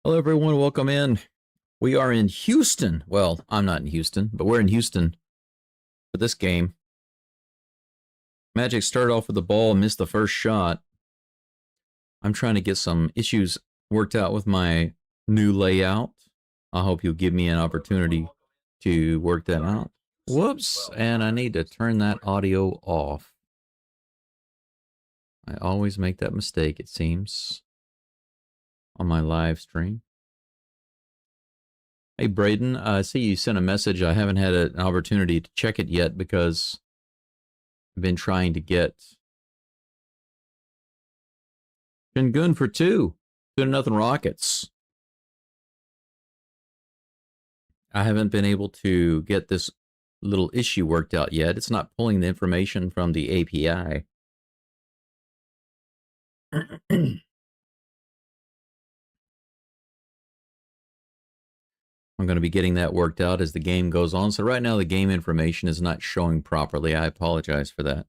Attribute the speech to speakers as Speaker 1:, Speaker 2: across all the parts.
Speaker 1: Hello, everyone. Welcome in. We are in Houston. Well, I'm not in Houston, but we're in Houston for this game. Magic started off with the ball and missed the first shot. I'm trying to get some issues worked out with my new layout. I hope you'll give me an opportunity to work that out. Whoops, and I need to turn that audio off. I always make that mistake, it seems, on my live stream. Hey, Braden, I see you sent a message. I haven't had an opportunity to check it yet because I've been trying to get Shingun for 2-0 Rockets. I haven't been able to get this little issue worked out yet. It's not pulling the information from the API. I'm going to be getting that worked out as the game goes on. So right now the game information is not showing properly. I apologize for that.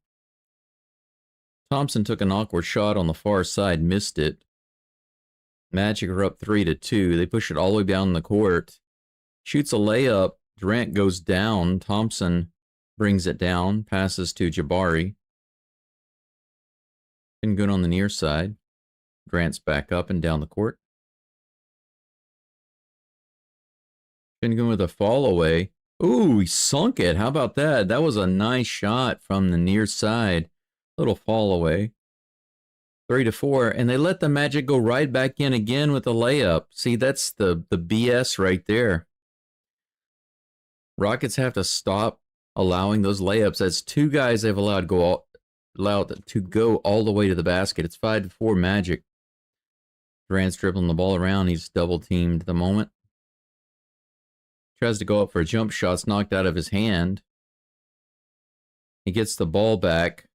Speaker 1: Thompson took an awkward shot on the far side, missed it. Magic are up 3-2. They push it all the way down the court. Shoots a layup. Durant goes down. Thompson brings it down. Passes to Jabari. Been good on the near side. Durant's back up and down the court. Been with a fall away. Ooh, he sunk it. How about that? That was a nice shot from the near side. Little fall away. 3-4, and they let the Magic go right back in again with a layup. See, that's the BS right there. Rockets have to stop allowing those layups. That's two guys they've allowed to go all the way to the basket. It's 5-4 Magic. Durant's dribbling the ball around. He's double teamed at the moment. Tries to go up for a jump shot. It's knocked out of his hand. He gets the ball back,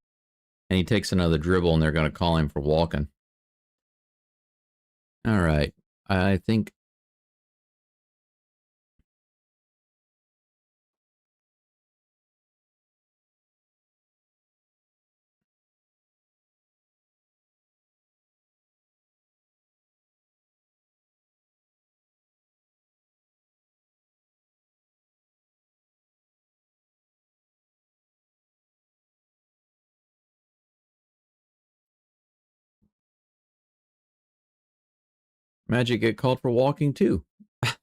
Speaker 1: and he takes another dribble, and they're going to call him for walking. All right. I think Magic get called for walking too.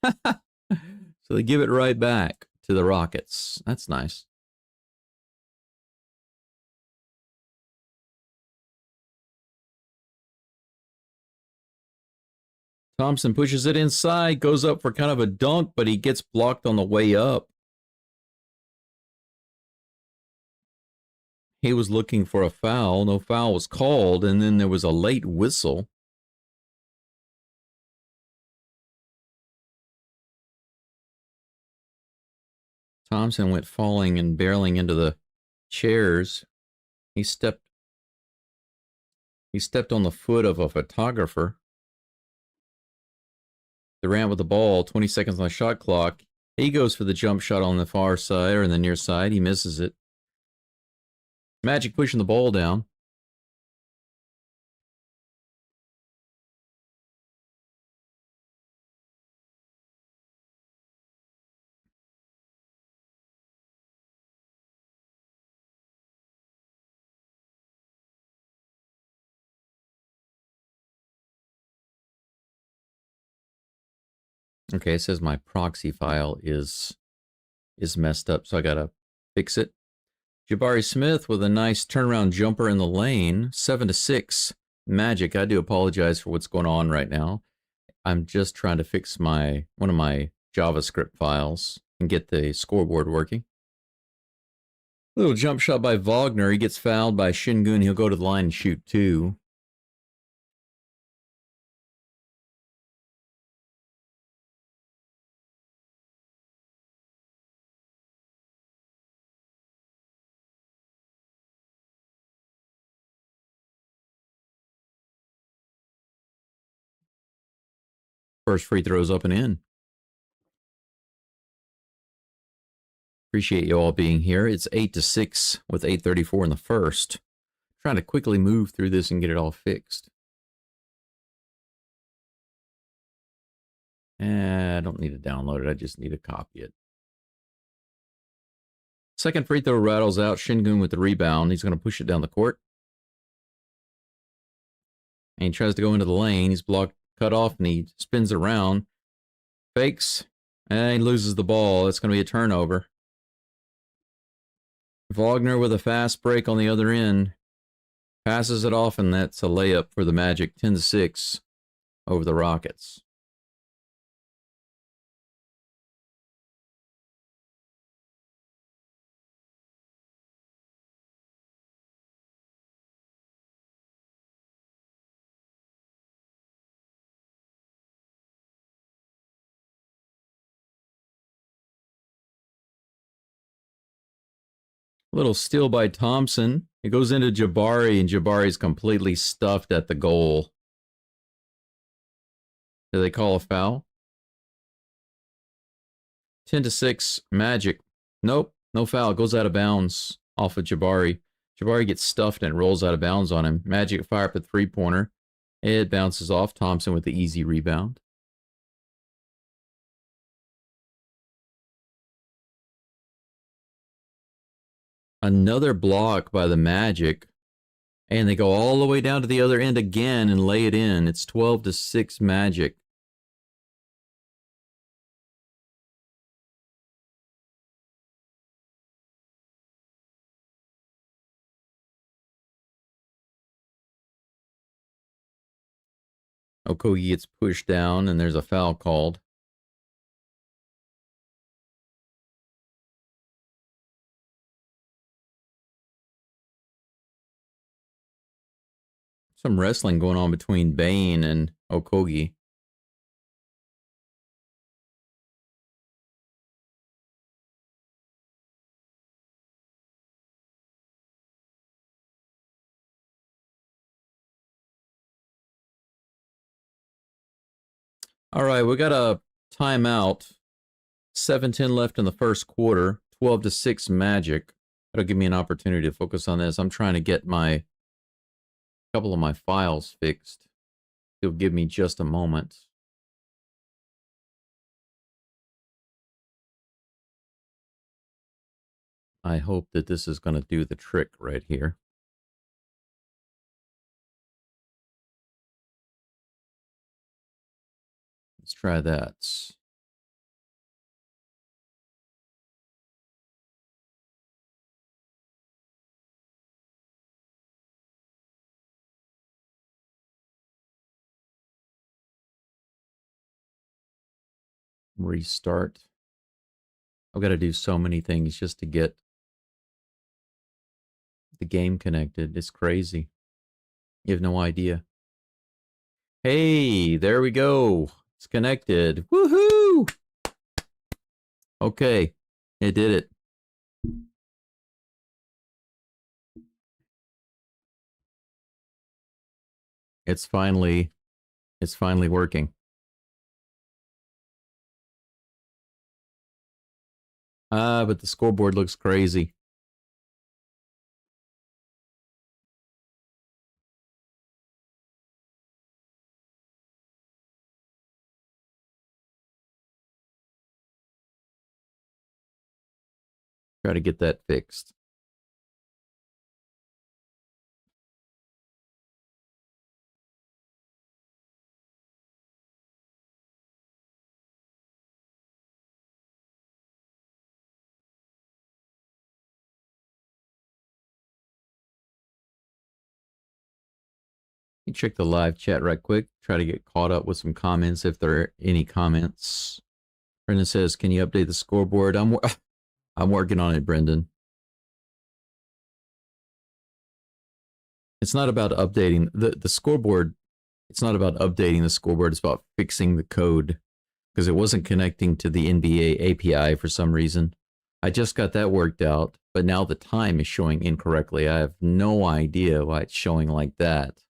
Speaker 1: So they give it right back to the Rockets. That's nice. Thompson pushes it inside, goes up for kind of a dunk, but he gets blocked on the way up. He was looking for a foul. No foul was called, and then there was a late whistle. Thompson went falling and barreling into the chairs. He stepped on the foot of a photographer. Durant with the ball, 20 seconds on the shot clock. He goes for the jump shot on the far side or in the near side. He misses it. Magic pushing the ball down. Okay, it says my proxy file is messed up, so I gotta fix it. Jabari Smith with a nice turnaround jumper in the lane. 7-6 Magic. I do apologize for what's going on right now. I'm just trying to fix one of my JavaScript files and get the scoreboard working. Little jump shot by Wagner. He gets fouled by Shingun. He'll go to the line and shoot 2. First free throws up and in. Appreciate you all being here. It's 8-6 with 8:34 in the first. Trying to quickly move through this and get it all fixed. I don't need to download it. I just need to copy it. Second free throw rattles out. Shingun with the rebound. He's going to push it down the court. And he tries to go into the lane. He's blocked, cut off, and he spins around. Fakes. And he loses the ball. It's going to be a turnover. Wagner with a fast break on the other end. Passes it off, and that's a layup for the Magic. 10-6 over the Rockets. Little steal by Thompson. It goes into Jabari, and Jabari's completely stuffed at the goal. Do they call a foul? 10-6, Magic. Nope, no foul. It goes out of bounds off of Jabari. Jabari gets stuffed and rolls out of bounds on him. Magic fire up a three-pointer. It bounces off. Thompson with the easy rebound. Another block by the Magic. And they go all the way down to the other end again and lay it in. It's 12-6 Magic. Okogie gets pushed down, and there's a foul called. Some wrestling going on between Bane and Okogie. All right, we got a timeout. 7:10 left in the first quarter. 12-6 Magic. That'll give me an opportunity to focus on this. I'm trying to get my couple of my files fixed. It'll give me just a moment. I hope that this is going to do the trick right here. Let's try that. Restart. I've got to do so many things just to get the game connected. It's crazy. You have no idea. Hey, there we go. It's connected. Woohoo! Okay, it did it. It's finally working. But the scoreboard looks crazy. Try to get that fixed. You check the live chat right quick. Try to get caught up with some comments if there are any comments. Brendan says, "Can you update the scoreboard?" I'm working on it, Brendan. It's not about updating the scoreboard. It's not about updating the scoreboard. It's about fixing the code because it wasn't connecting to the NBA API for some reason. I just got that worked out, but now the time is showing incorrectly. I have no idea why it's showing like that.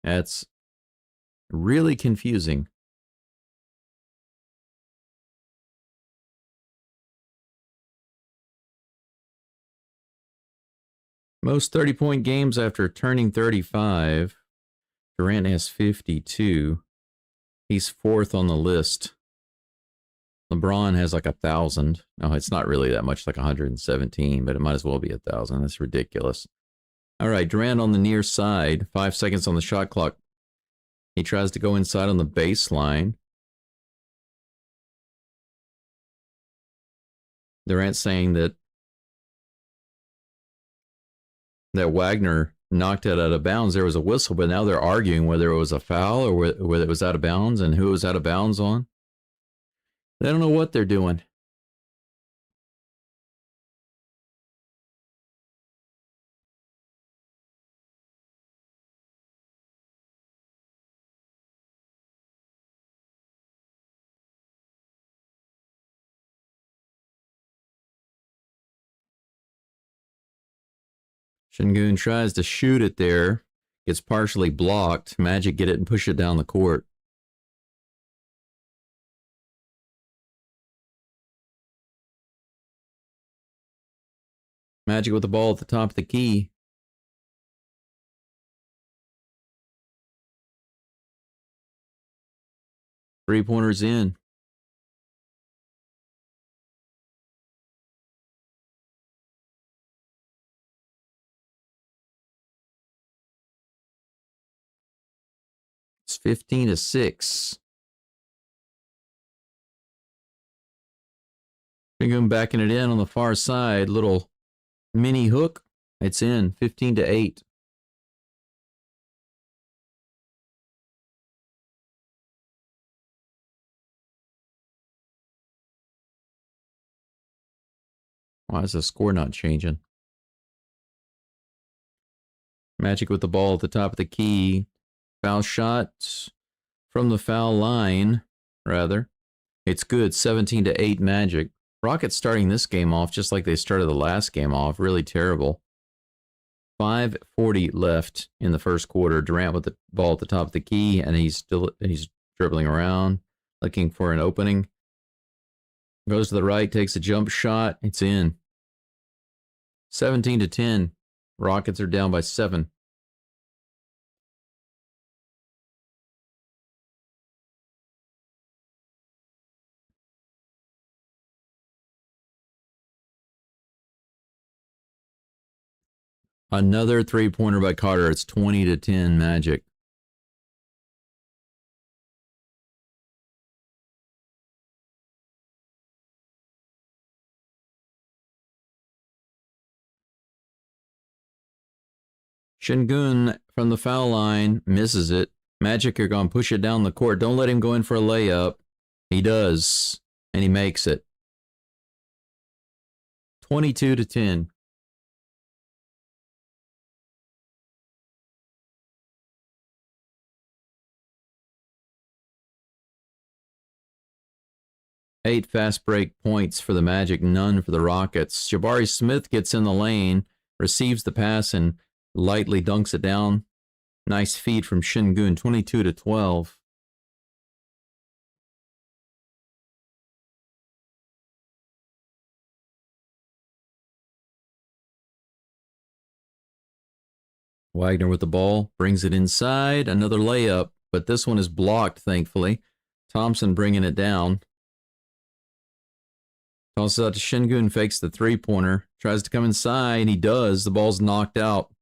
Speaker 1: That's really confusing. Most 30-point games after turning 35. Durant has 52. He's fourth on the list. LeBron has like 1,000. No, it's not really that much, like 117, but it might as well be 1,000. That's ridiculous. All right, Durant on the near side. 5 seconds on the shot clock. He tries to go inside on the baseline. Durant saying that Wagner knocked it out of bounds. There was a whistle, but now they're arguing whether it was a foul or whether it was out of bounds and who it was out of bounds on. They don't know what they're doing. Şengün tries to shoot it there. Gets partially blocked. Magic get it and push it down the court. Magic with the ball at the top of the key. Three-pointers in. It's 15-6. Şengün backing it in on the far side. Little mini hook. It's in. 15-8. Why is the score not changing? Magic with the ball at the top of the key. Foul shot from the foul line, rather. It's good. 17-8 Magic. Rockets starting this game off just like they started the last game off. Really terrible. 5:40 left in the first quarter. Durant with the ball at the top of the key, and he's dribbling around, looking for an opening. Goes to the right, takes a jump shot. It's in. 17-10. Rockets are down by 7. Another three-pointer by Carter. It's 20-10 Magic. Şengün from the foul line misses it. Magic are going to push it down the court. Don't let him go in for a layup. He does, and he makes it. 22-10. Eight fast break points for the Magic, none for the Rockets. Jabari Smith gets in the lane, receives the pass, and lightly dunks it down. Nice feed from Şengün, 22-12. Wagner with the ball, brings it inside. Another layup, but this one is blocked, thankfully. Thompson bringing it down. Tosses out to Şengün, fakes the three-pointer. Tries to come inside. He does. The ball's knocked out.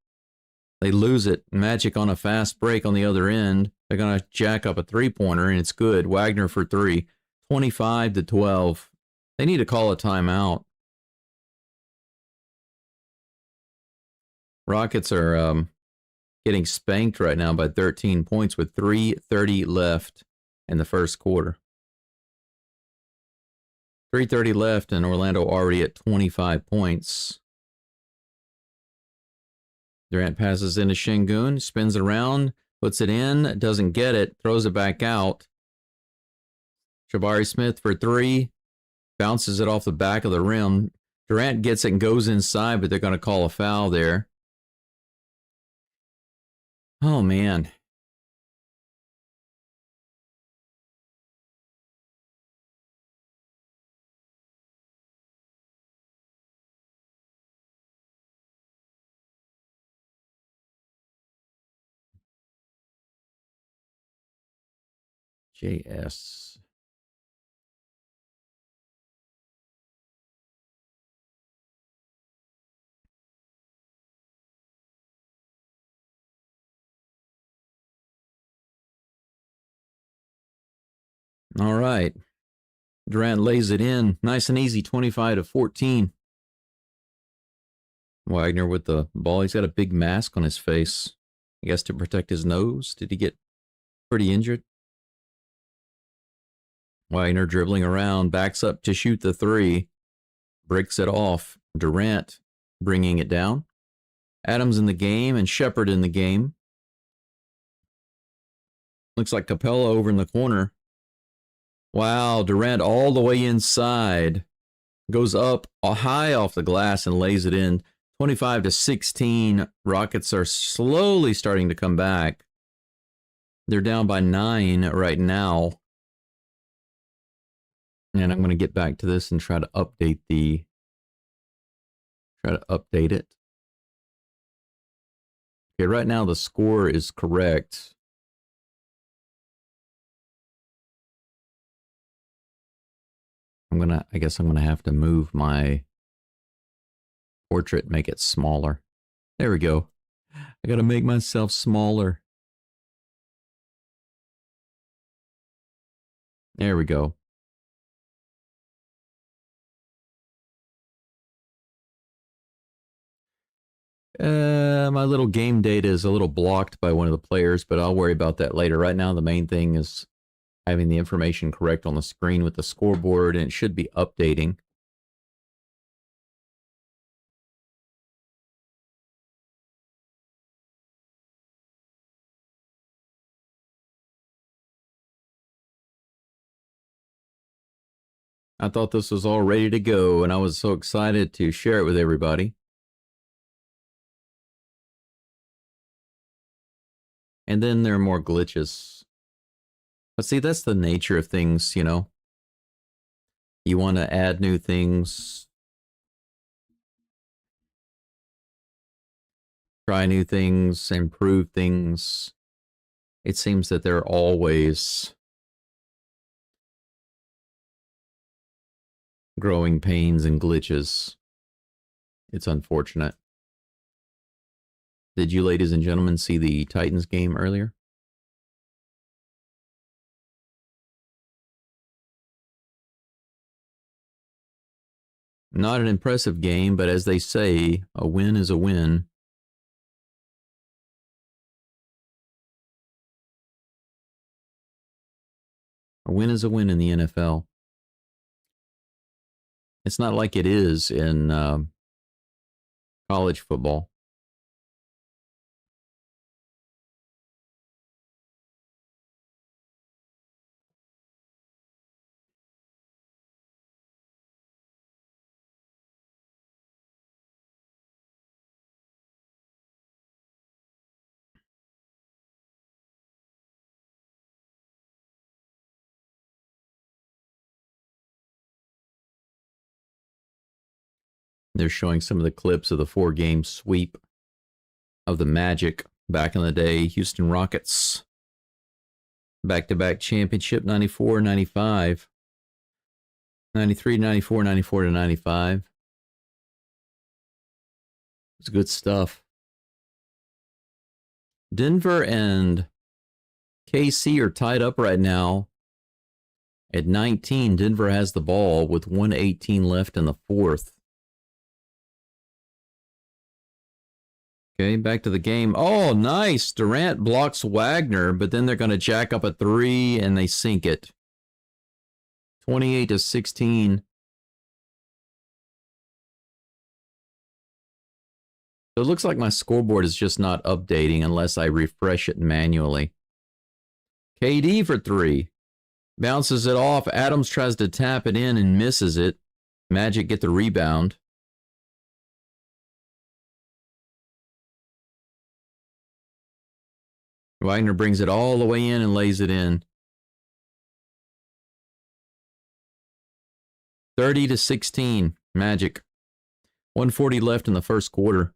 Speaker 1: They lose it. Magic on a fast break on the other end. They're going to jack up a three-pointer, and it's good. Wagner for three. 25-12. They need to call a timeout. Rockets are getting spanked right now by 13 points with 3:30 left in the first quarter. 3:30 left, and Orlando already at 25 points. Durant passes into Şengün, spins around, puts it in, doesn't get it, throws it back out. Jabari Smith for three, bounces it off the back of the rim. Durant gets it and goes inside, but they're going to call a foul there. Oh, man. JS. All right. Durant lays it in. Nice and easy, 25-14. Wagner with the ball. He's got a big mask on his face. I guess to protect his nose. Did he get pretty injured? Wagner dribbling around, backs up to shoot the three. Breaks it off. Durant bringing it down. Adams in the game and Shepard in the game. Looks like Capella over in the corner. Wow, Durant all the way inside. Goes up high off the glass and lays it in. 25-16. Rockets are slowly starting to come back. They're down by 9 right now. And I'm going to get back to this and try to update it. Okay, right now the score is correct. I guess I'm gonna have to move my portrait, make it smaller. There we go. I gotta make myself smaller. There we go. My little game data is a little blocked by one of the players, but I'll worry about that later. Right now, the main thing is having the information correct on the screen with the scoreboard, and it should be updating. I thought this was all ready to go, and I was so excited to share it with everybody. And then there are more glitches. But see, that's the nature of things, you know. You want to add new things. Try new things, improve things. It seems that there are always growing pains and glitches. It's unfortunate. Did you, ladies and gentlemen, see the Titans game earlier? Not an impressive game, but as they say, a win is a win. A win is a win in the NFL. It's not like it is in college football. They're showing some of the clips of the 4-game sweep of the Magic back in the day. Houston Rockets. Back-to-back championship, 94-95. 93-94, 94-95. It's good stuff. Denver and KC are tied up right now. At 19, Denver has the ball with 1:18 left in the fourth. Okay, back to the game. Oh, nice. Durant blocks Wagner, but then they're going to jack up a 3 and they sink it. 28-16. So it looks like my scoreboard is just not updating unless I refresh it manually. KD for 3. Bounces it off. Adams tries to tap it in and misses it. Magic get the rebound. Wagner brings it all the way in and lays it in. 30-16, Magic. 1:40 left in the first quarter.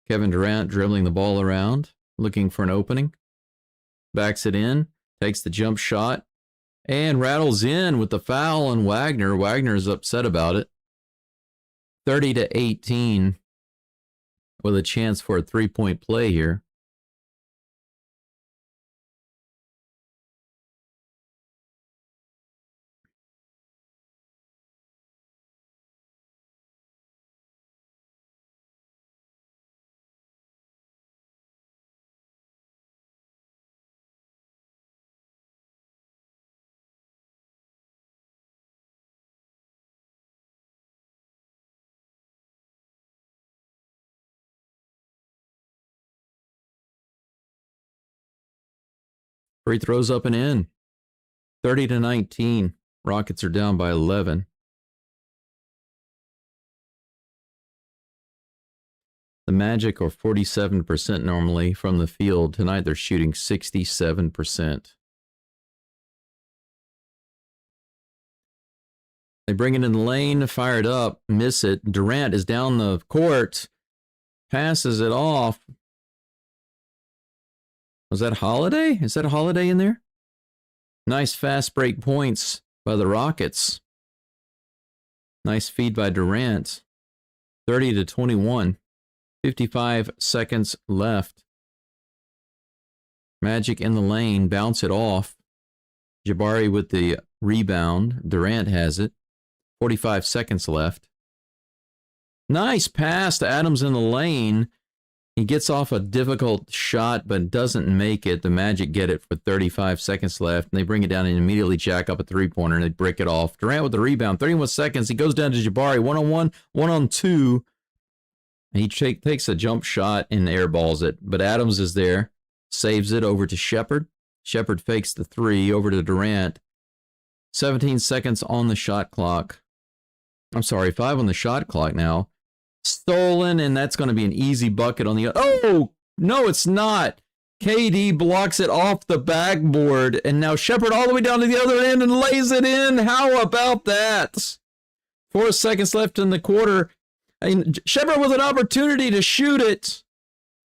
Speaker 1: Kevin Durant dribbling the ball around, looking for an opening. Backs it in. Takes the jump shot and rattles in with the foul on Wagner. Wagner's upset about it. 30-18 with a chance for a 3-point play here. Free throws up and in. 30-19. Rockets are down by 11. The Magic are 47% normally from the field. Tonight they're shooting 67%. They bring it in the lane, fire it up, miss it. Durant is down the court, passes it off. Was that Holiday? Is that Holiday in there? Nice fast break points by the Rockets. Nice feed by Durant. 30-21. 55 seconds left. Magic in the lane, bounce it off. Jabari with the rebound. Durant has it. 45 seconds left. Nice pass to Adams in the lane. He gets off a difficult shot, but doesn't make it. The Magic get it for 35 seconds left, and they bring it down and immediately jack up a three-pointer, and they break it off. Durant with the rebound, 31 seconds. He goes down to Jabari, one-on-one, one-on-two. He takes a jump shot and airballs it, but Adams is there, saves it over to Shepherd. Shepherd fakes the three over to Durant. 17 seconds on the shot clock. I'm sorry, 5 on the shot clock now. Stolen, and that's going to be an easy bucket on the... Oh, no, it's not. KD blocks it off the backboard, and now Shepherd all the way down to the other end and lays it in. How about that? 4 seconds left in the quarter. And Shepherd with an opportunity to shoot it,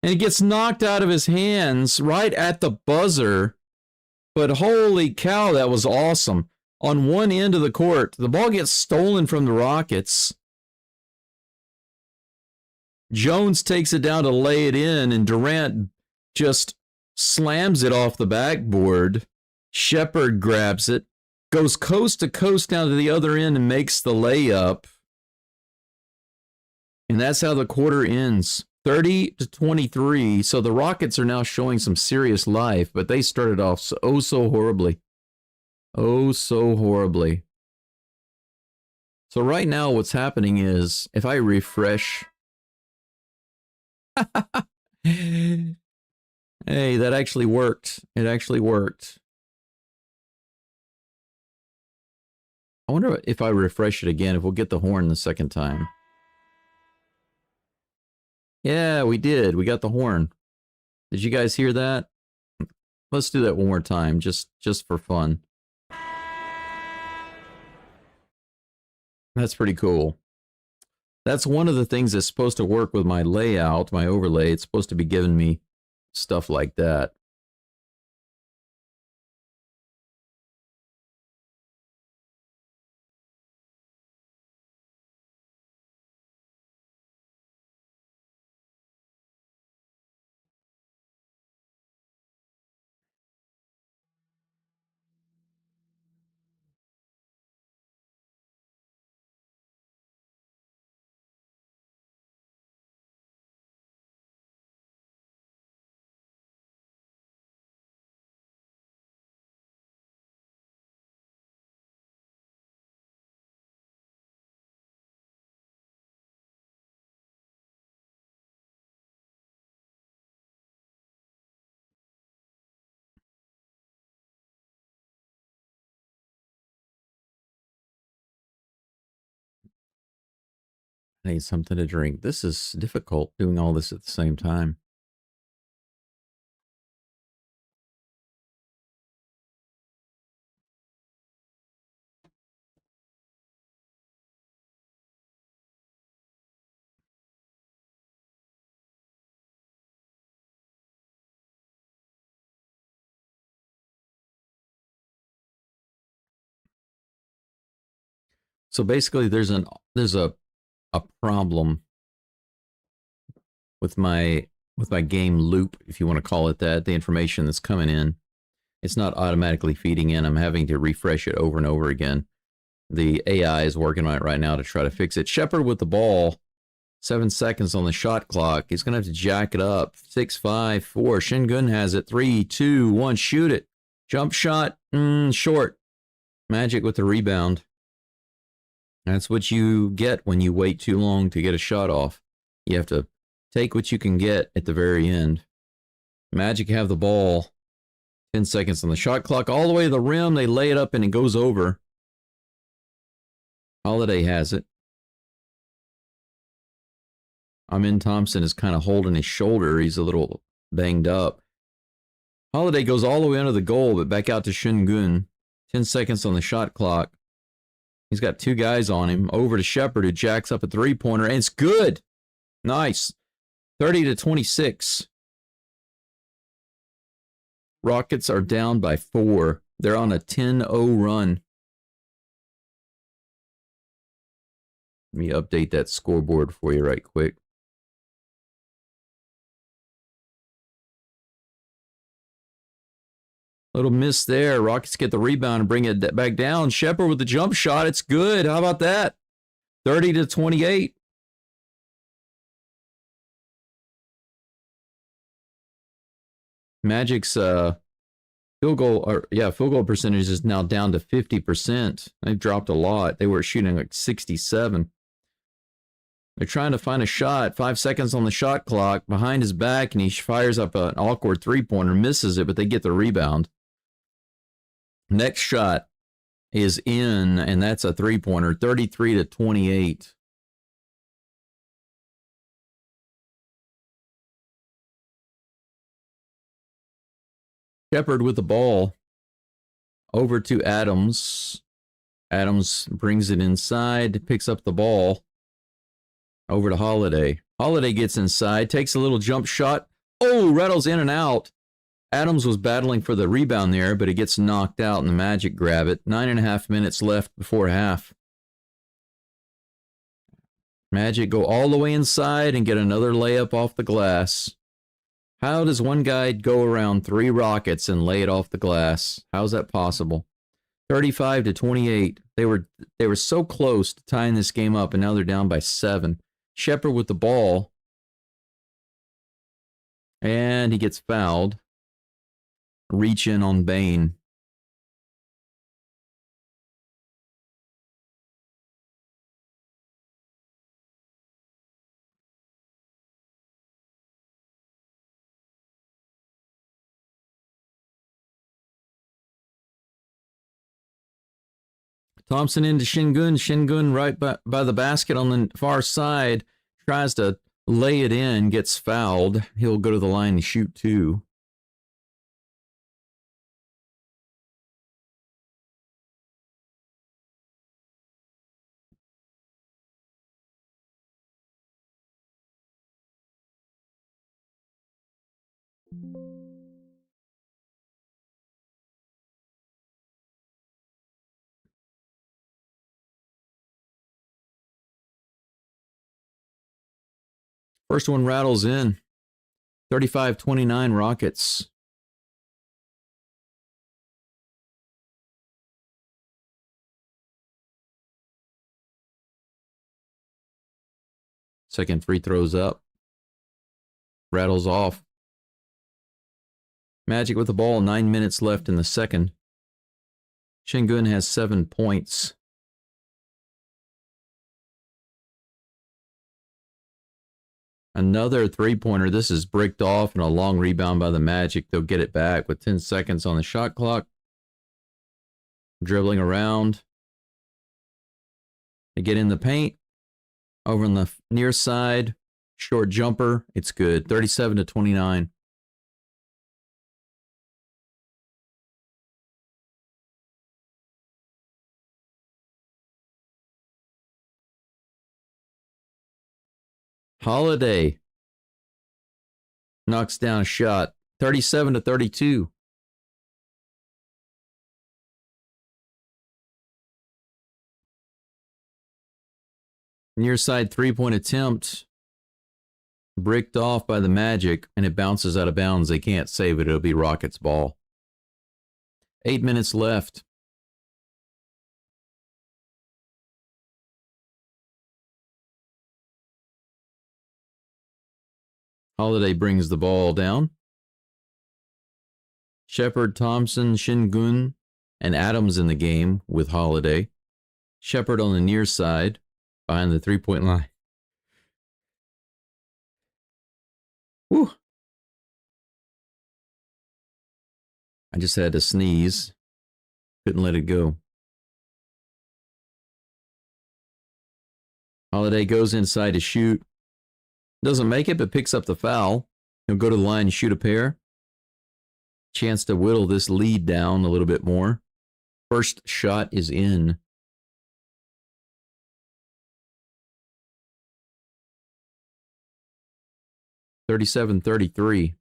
Speaker 1: and it gets knocked out of his hands right at the buzzer. But holy cow, that was awesome. On one end of the court, the ball gets stolen from the Rockets. Jones takes it down to lay it in, and Durant just slams it off the backboard. Shepherd grabs it, goes coast to coast down to the other end and makes the layup. And that's how the quarter ends, 30-23. So the Rockets are now showing some serious life, but they started off so horribly. Oh, so horribly. So right now what's happening is, if I refresh... Hey, that actually worked. It actually worked. I wonder if I refresh it again, if we'll get the horn the second time. Yeah, we did. We got the horn. Did you guys hear that? Let's do that one more time, just for fun. That's pretty cool. That's one of the things that's supposed to work with my layout, my overlay. It's supposed to be giving me stuff like that. I need something to drink. This is difficult doing all this at the same time. So basically, there's a problem with my game loop, if you want to call it that. The information that's coming in, it's not automatically feeding in. I'm having to refresh it over and over again. The AI is working on it right now to try to fix it. Shepard with the ball. 7 seconds on the shot clock. He's going to have to jack it up. 6, 5, 4. Shingun has it. 3, 2, 1. Shoot it. Jump shot. Short. Magic with the rebound. That's what you get when you wait too long to get a shot off. You have to take what you can get at the very end. Magic have the ball. 10 seconds on the shot clock. All the way to the rim. They lay it up and it goes over. Holiday has it. Amin Thompson is kind of holding his shoulder. He's a little banged up. Holiday goes all the way under the goal, but back out to Shingun. 10 seconds on the shot clock. He's got 2 guys on him. Over to Shepard, who jacks up a three-pointer, and it's good. Nice. 30-26. Rockets are down by 4. They're on a 10-0 run. Let me update that scoreboard for you right quick. Little miss there. Rockets get the rebound and bring it back down. Shepard with the jump shot. It's good. How about that? 30-28. Magic's field goal percentage is now down to 50%. They've dropped a lot. They were shooting like 67. They're trying to find a shot. 5 seconds on the shot clock. Behind his back, and he fires up an awkward three-pointer. Misses it, but they get the rebound. Next shot is in, and that's a three-pointer. 33-28. Shepard with the ball. Over to Adams. Adams brings it inside, picks up the ball. Over to Holiday. Holiday gets inside, takes a little jump shot. Oh, rattles in and out. Adams was battling for the rebound there, but it gets knocked out and the Magic grab it. 9.5 minutes left before half. Magic go all the way inside and get another layup off the glass. How does one guy go around 3 Rockets and lay it off the glass? How's that possible? 35-28. They were so close to tying this game up, and now they're down by 7. Shepard with the ball. And he gets fouled. Reach in on Bain. Thompson into Shingun. Shingun right by the basket on the far side. Tries to lay it in. Gets fouled. He'll go to the line to shoot 2. First one rattles in. 35-29 Rockets. Second free throws up. Rattles off. Magic with the ball. 9 minutes left in the second. Shingun has 7 points. Another three-pointer. This is bricked off and a long rebound by the Magic. They'll get it back with 10 seconds on the shot clock. Dribbling around. They get in the paint. Over on the near side. Short jumper. It's good. 37-29. Holiday knocks down a shot. 37-32. Near side 3-point attempt. Bricked off by the Magic, and it bounces out of bounds. They can't save it. It'll be Rockets' ball. 8 minutes left. Holiday brings the ball down. Shepard, Thompson, Shingun, and Adams in the game with Holiday. Shepard on the near side, behind the 3-point line. Whew. I just had to sneeze. Couldn't let it go. Holiday goes inside to shoot. Doesn't make it, but picks up the foul. He'll go to the line and shoot a pair. Chance to whittle this lead down a little bit more. First shot is in. (37-33).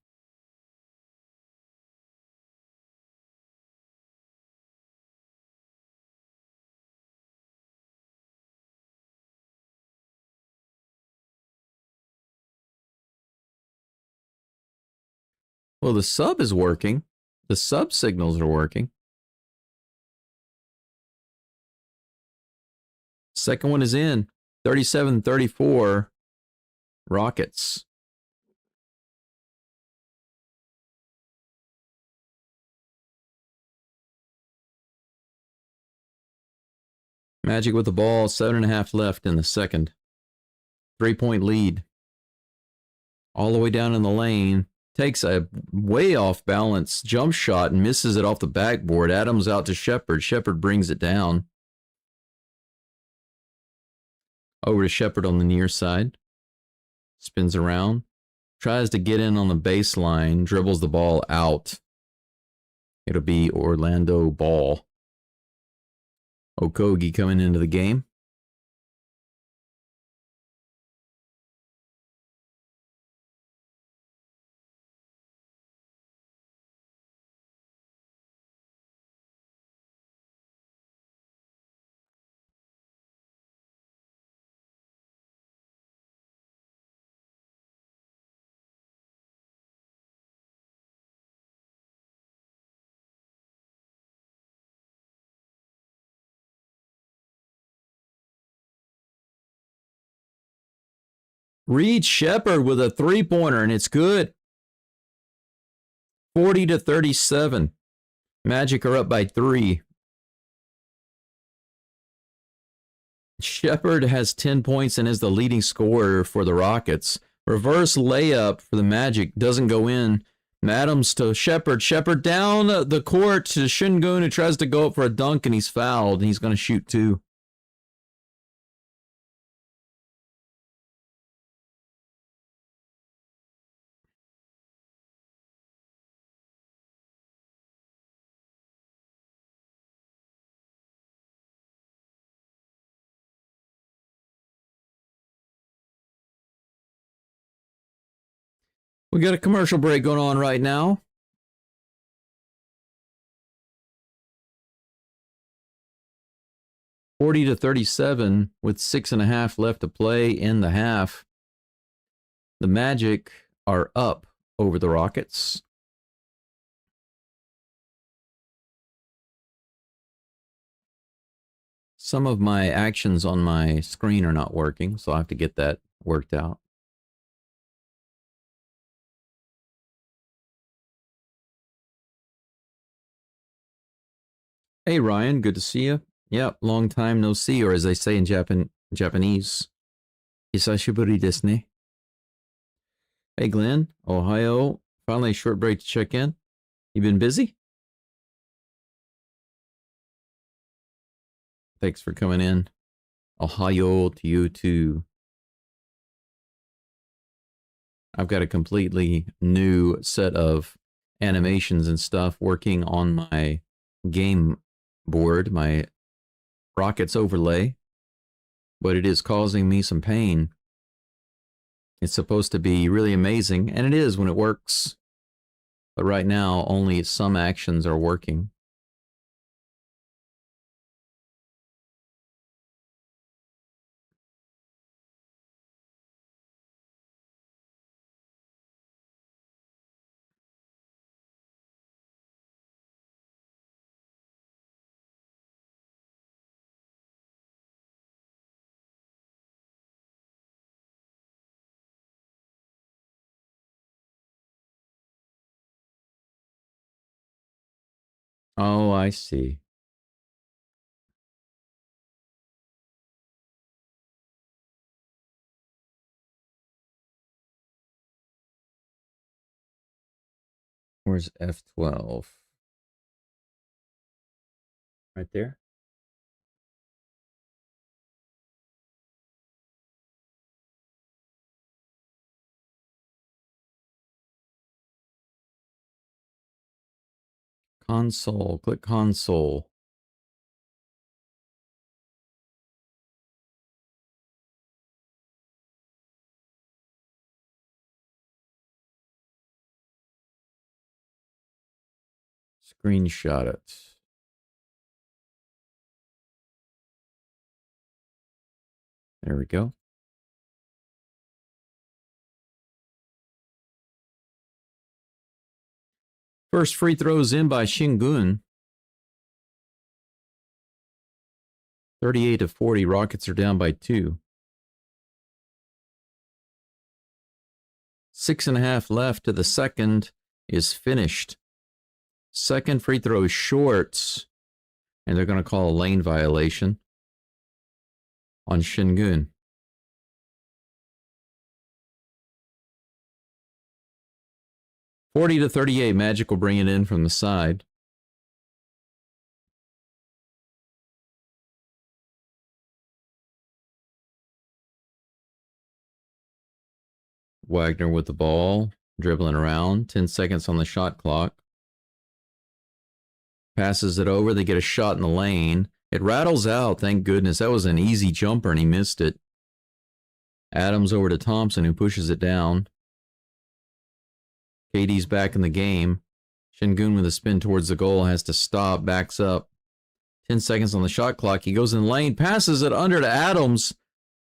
Speaker 1: Well, the sub is working. The sub signals are working. Second one is in. 37-34. Rockets. Magic with the ball. 7.5 left in the second. 3-point lead. All the way down in the lane. Takes a way off balance jump shot and misses it off the backboard. Adams out to Shepard. Shepard brings it down. Over to Shepard on the near side. Spins around. Tries to get in on the baseline. Dribbles the ball out. It'll be Orlando ball. Okogie coming into the game. Reed Shepard with a 3-pointer, and it's good. 40-37. Magic are up by 3. Shepard has 10 points and is the leading scorer for the Rockets. Reverse layup for the Magic doesn't go in. Adams to Shepard. Shepard down the court to Shingun, who tries to go up for a dunk, and he's fouled. And he's going to shoot 2. We got a commercial break going on right now. (40-37) with 6.5 left to play in the half. The Magic are up over the Rockets. Some of my actions on my screen are not working, so I have to get that worked out. Hey, Ryan, good to see you. Yep, long time no see, or as they say in Japanese, Hisashiburi desu ne. Hey, Glenn, Ohio. Finally a short break to check in. You been busy? Thanks for coming in. Ohio to you too. I've got a completely new set of animations and stuff working on my game board, my Rockets overlay, but it is causing me some pain. It's supposed to be really amazing, and it is when it works. But right now, only some actions are working. Oh, I see. Where's F12? Right there? Console. Click console. Screenshot it. There we go. First free throws in by Shingun. 38-40. Rockets are down by 2. 6.5 left to the second is finished. Second free throw is short, and they're going to call a lane violation on Shingun. (40-38). Magic will bring it in from the side. Wagner with the ball, dribbling around. 10 seconds on the shot clock. Passes it over. They get a shot in the lane. It rattles out. Thank goodness. That was an easy jumper, and he missed it. Adams over to Thompson, who pushes it down. KD's back in the game. Shingun with a spin towards the goal has to stop, backs up. 10 seconds on the shot clock. He goes in the lane, passes it under to Adams,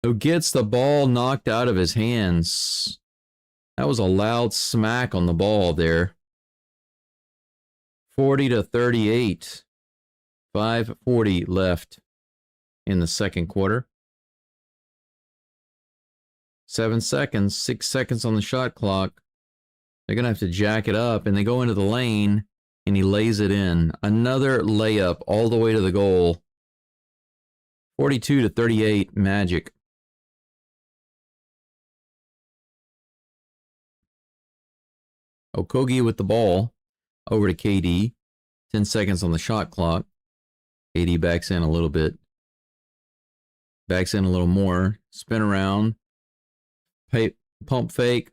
Speaker 1: who gets the ball knocked out of his hands. That was a loud smack on the ball there. 40-38. 5:40 left in the second quarter. 7 seconds, 6 seconds on the shot clock. They're going to have to jack it up, and they go into the lane, and he lays it in. Another layup all the way to the goal. 42-38, Magic. Okogie with the ball over to KD. 10 seconds on the shot clock. KD backs in a little bit. Backs in a little more. Spin around. Pump fake.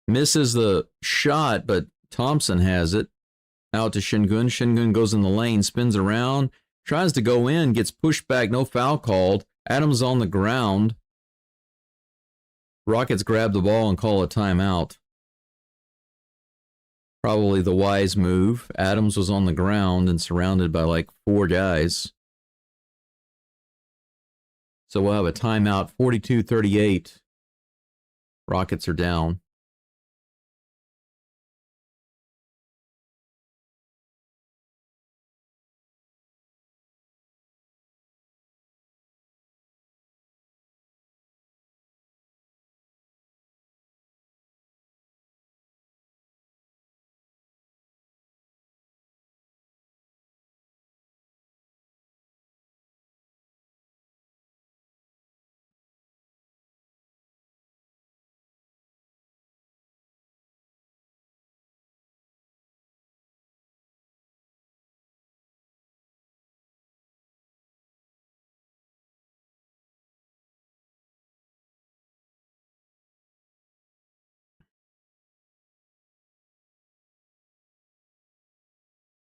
Speaker 1: Misses the shot, but Thompson has it. Out to Shingun. Shingun goes in the lane, spins around, tries to go in, gets pushed back, no foul called. Adams on the ground. Rockets grab the ball and call a timeout. Probably the wise move. Adams was on the ground and surrounded by like 4 guys. So we'll have a timeout. 42-38. Rockets are down.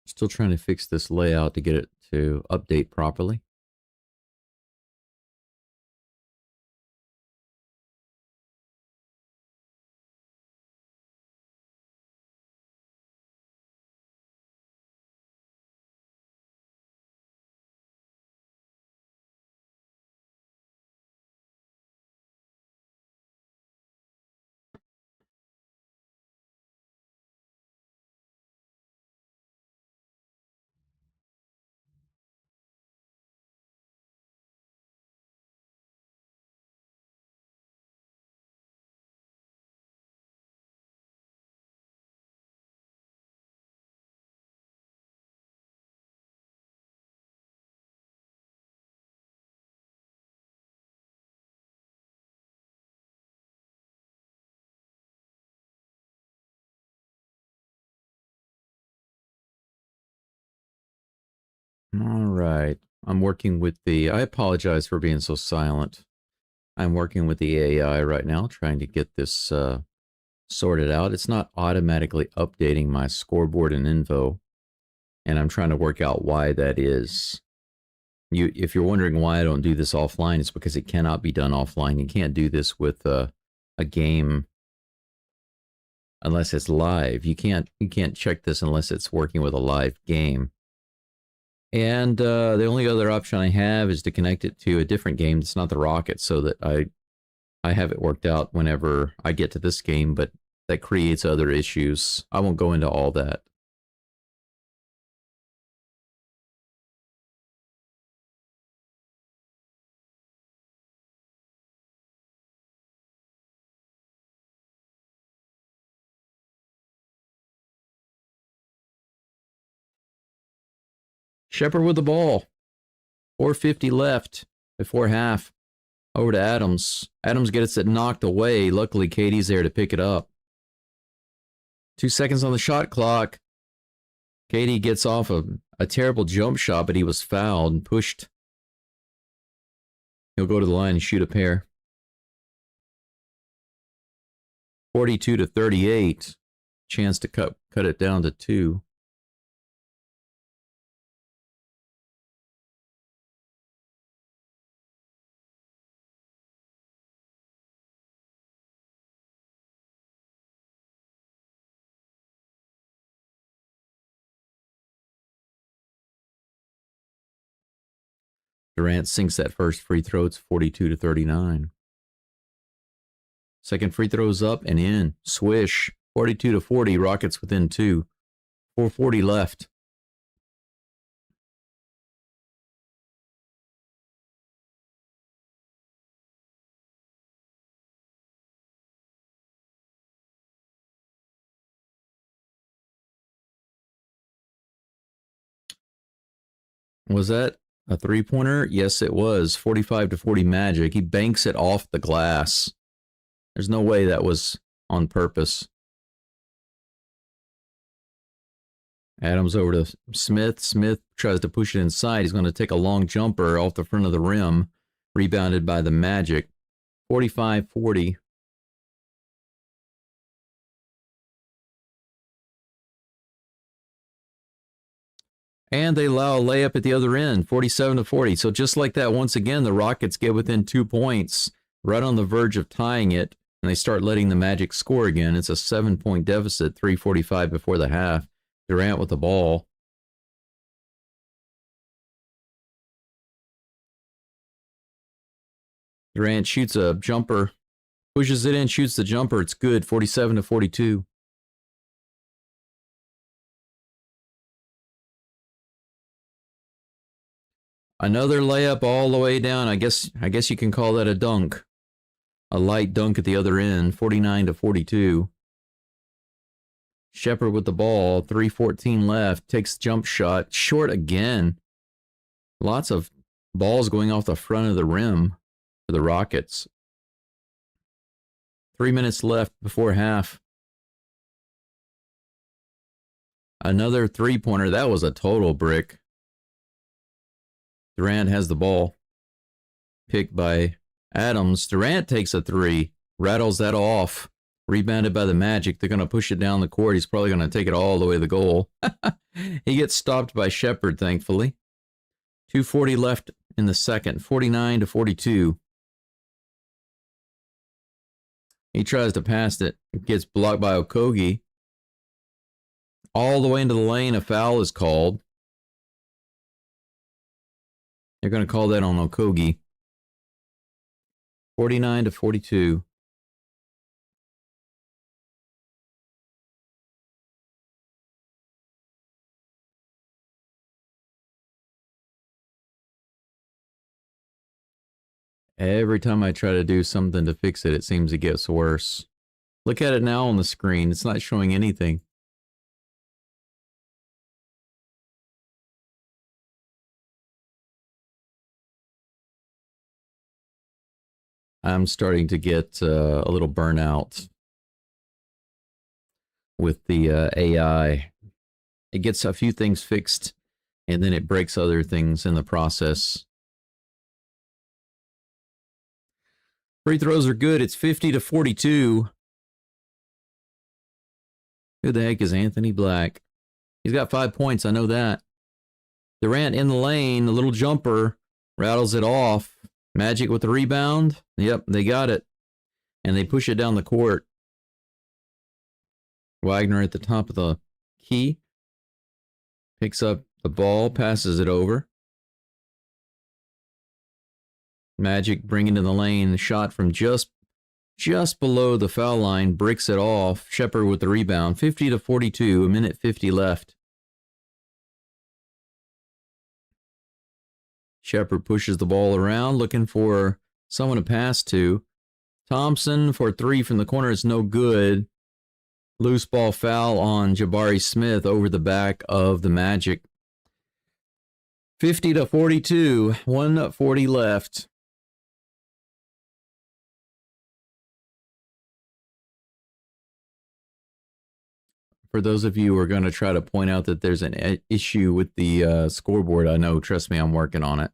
Speaker 1: Still trying to fix this layout to get it to update properly. All right. I'm working with the... I apologize for being so silent. I'm working with the AI right now, trying to get this sorted out. It's not automatically updating my scoreboard and info, and I'm trying to work out why that is. If you're wondering why I don't do this offline, it's because it cannot be done offline. You can't do this with a game unless it's live. You can't check this unless it's working with a live game. And the only other option I have is to connect it to a different game that's not the Rocket, so that I have it worked out whenever I get to this game, but that creates other issues. I won't go into all that. Shepard with the ball. 4:50 left before half. Over to Adams. Adams gets it knocked away. Luckily, Katie's there to pick it up. 2 seconds on the shot clock. Katie gets off a terrible jump shot, but he was fouled and pushed. He'll go to the line and shoot a pair. 42-38. Chance to cut it down to 2. Durant sinks that first free throw. It's 42-39. Second free throw's up and in. Swish. 42-40. Rockets within 2. 4:40 left. Was that a three-pointer? Yes, it was. 45-40 Magic. He banks it off the glass. There's no way that was on purpose. Adams over to Smith. Smith tries to push it inside. He's going to take a long jumper off the front of the rim. Rebounded by the Magic. 45-40. And they allow a layup at the other end, 47-40. So just like that, once again, the Rockets get within 2 points, right on the verge of tying it, and they start letting the Magic score again. It's a 7-point deficit, 3:45 before the half. Durant with the ball. Durant shoots a jumper, pushes it in, shoots the jumper. It's good, 47-42. Another layup all the way down. I guess you can call that a dunk. A light dunk at the other end, 49-42. Shepard with the ball, 3:14 left, takes jump shot, short again. Lots of balls going off the front of the rim for the Rockets. 3 minutes left before half. Another three-pointer. That was a total brick. Durant has the ball. Picked by Adams. Durant takes a three. Rattles that off. Rebounded by the Magic. They're going to push it down the court. He's probably going to take it all the way to the goal. He gets stopped by Shepard, thankfully. 2:40 left in the second. 49-42. He tries to pass it. It gets blocked by Okogie. All the way into the lane. A foul is called. They're going to call that on Okogie. 49-42. Every time I try to do something to fix it, it seems it gets worse. Look at it now on the screen. It's not showing anything. I'm starting to get a little burnout with the AI. It gets a few things fixed and then it breaks other things in the process. Free throws are good. It's 50-42. Who the heck is Anthony Black? He's got 5 points. I know that. Durant in the lane, a little jumper, rattles it off. Magic with the rebound. Yep, they got it. And they push it down the court. Wagner at the top of the key. Picks up the ball, passes it over. Magic bringing to the lane, the shot from just below the foul line, bricks it off. Shepard with the rebound, 50-42, a minute 50 left. Shepard pushes the ball around, looking for someone to pass to. Thompson for 3 from the corner is no good. Loose ball foul on Jabari Smith over the back of the Magic. 50-42, 1:40 left. For those of you who are going to try to point out that there's an issue with the scoreboard, I know, trust me, I'm working on it.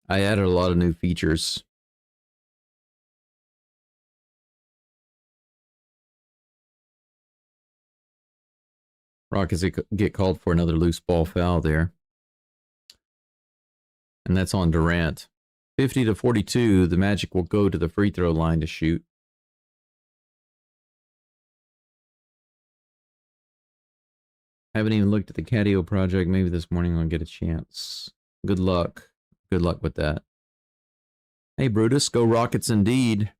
Speaker 1: I added a lot of new features. Rockets get called for another loose ball foul there. And that's on Durant. 50-42, the Magic will go to the free throw line to shoot. Haven't even looked at the Catio project. Maybe this morning I'll get a chance. Good luck. Good luck with that. Hey, Brutus. Go Rockets indeed.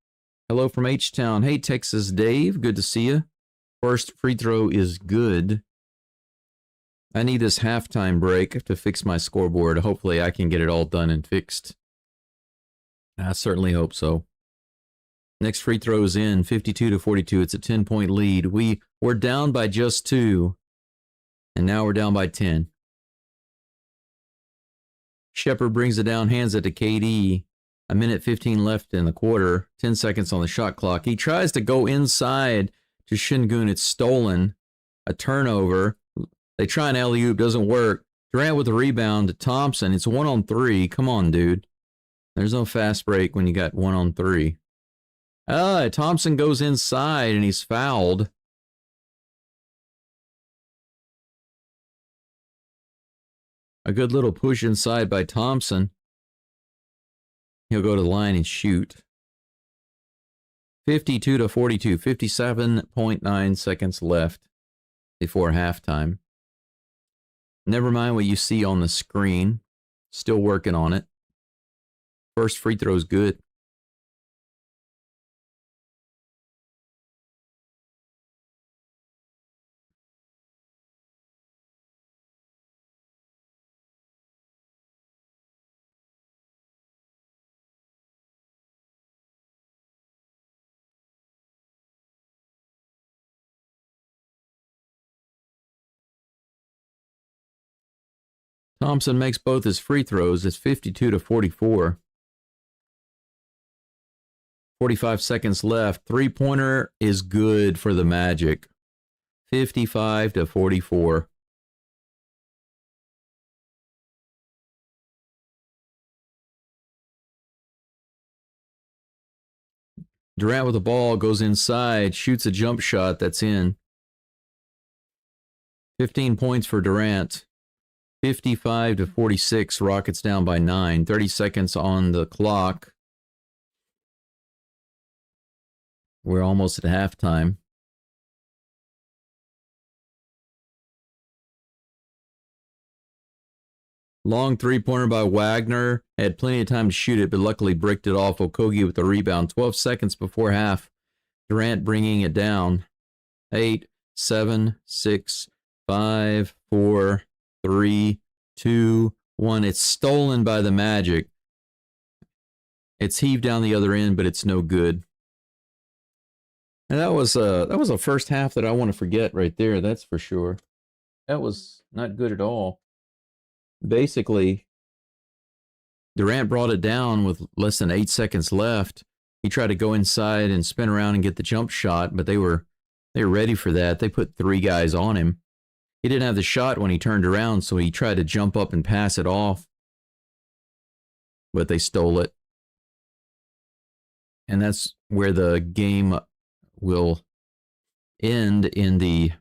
Speaker 1: Hello from H-Town. Hey, Texas Dave. Good to see you. First free throw is good. I need this halftime break to fix my scoreboard. Hopefully I can get it all done and fixed. I certainly hope so. Next free throw is in, 52-42. It's a 10-point lead. We're down by just 2. And now we're down by 10. Shepard brings it down, hands it to KD. A minute 15 left in the quarter. 10 seconds on the shot clock. He tries to go inside to Şengün. It's stolen. A turnover. They try an alley-oop. Doesn't work. Durant with a rebound to Thompson. It's 1-on-3. Come on, dude. There's no fast break when you got 1-on-3. Thompson goes inside and he's fouled. A good little push inside by Thompson. He'll go to the line and shoot. 52-42, 57.9 seconds left before halftime. Never mind what you see on the screen. Still working on it. First free throw is good. Thompson makes both his free throws. It's 52-44. 45 seconds left. Three-pointer is good for the Magic. 55-44. Durant with the ball goes inside, shoots a jump shot that's in. 15 points for Durant. 55-46. Rockets down by 9. 30 seconds on the clock. We're almost at halftime. Long three-pointer by Wagner. Had plenty of time to shoot it, but luckily bricked it off. Okogie with the rebound. 12 seconds before half. Durant bringing it down. 8, 7, 6, 5, 4, 3, 2, 1. It's stolen by the Magic. It's heaved down the other end, but it's no good. And that was a first half that I want to forget right there. That's for sure. That was not good at all. Basically, Durant brought it down with less than 8 seconds left. He tried to go inside and spin around and get the jump shot, but they were ready for that. They put 3 guys on him. He didn't have the shot when he turned around, so he tried to jump up and pass it off. But they stole it. And that's where the game will end in the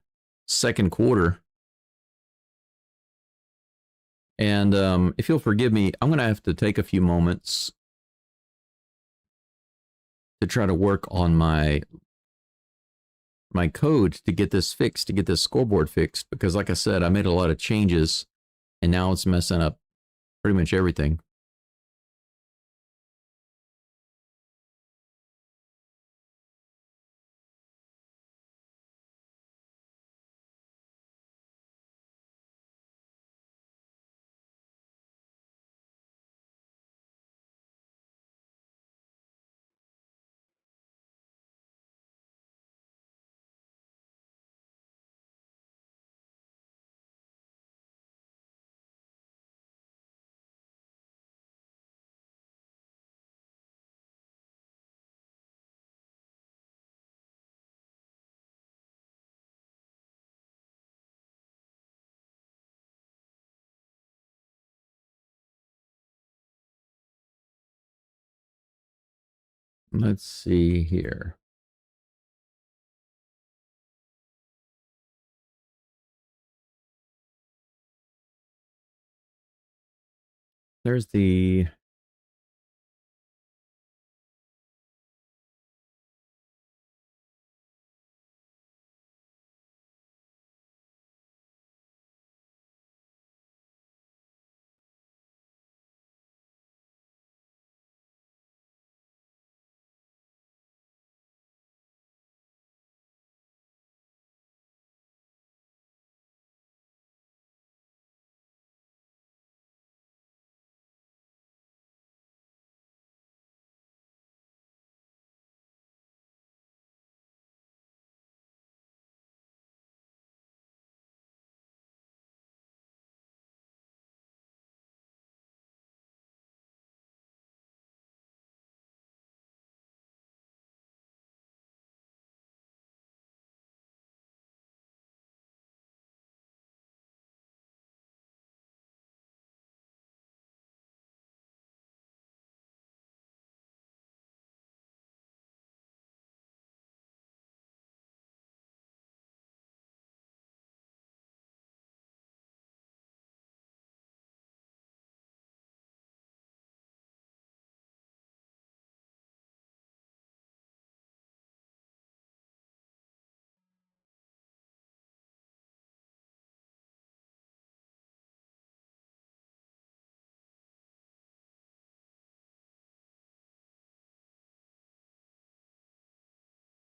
Speaker 1: second quarter. And if you'll forgive me, I'm going to have to take a few moments to try to work on my code to get this fixed, to get this scoreboard fixed. Because like I said, I made a lot of changes, and now it's messing up pretty much everything. Let's see here. There's the...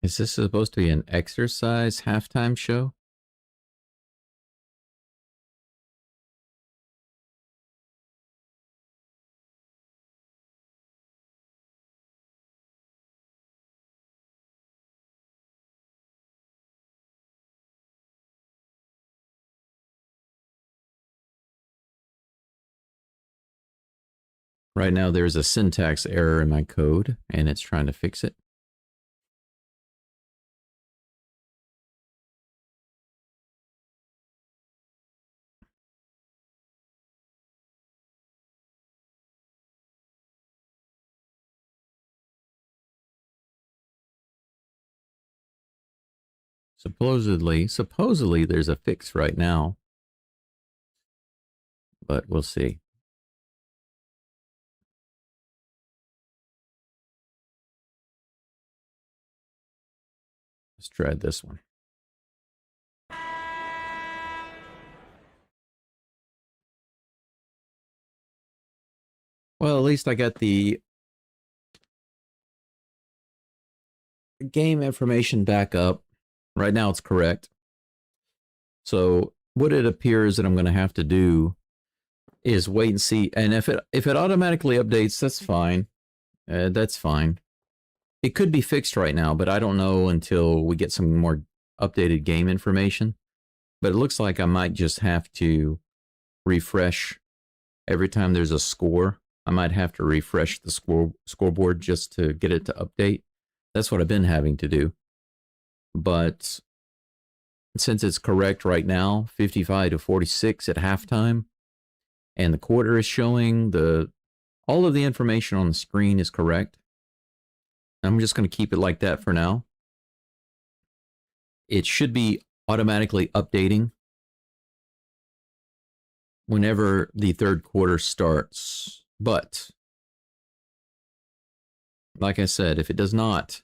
Speaker 1: Is this supposed to be an exercise halftime show? Right now, there's a syntax error in my code, and it's trying to fix it. Supposedly there's a fix right now, but we'll see. Let's try this one. Well, at least I got the game information back up. Right now it's correct. So what it appears that I'm going to have to do is wait and see. And if it automatically updates, that's fine. That's fine. It could be fixed right now, but I don't know until we get some more updated game information. But it looks like I might just have to refresh every time there's a score. I might have to refresh the scoreboard just to get it to update. That's what I've been having to do. But since it's correct right now, 55 to 46 at halftime, and the quarter is showing all of the information on the screen is correct. I'm just going to keep it like that for now. It should be automatically updating whenever the third quarter starts. But like I said, if it does not,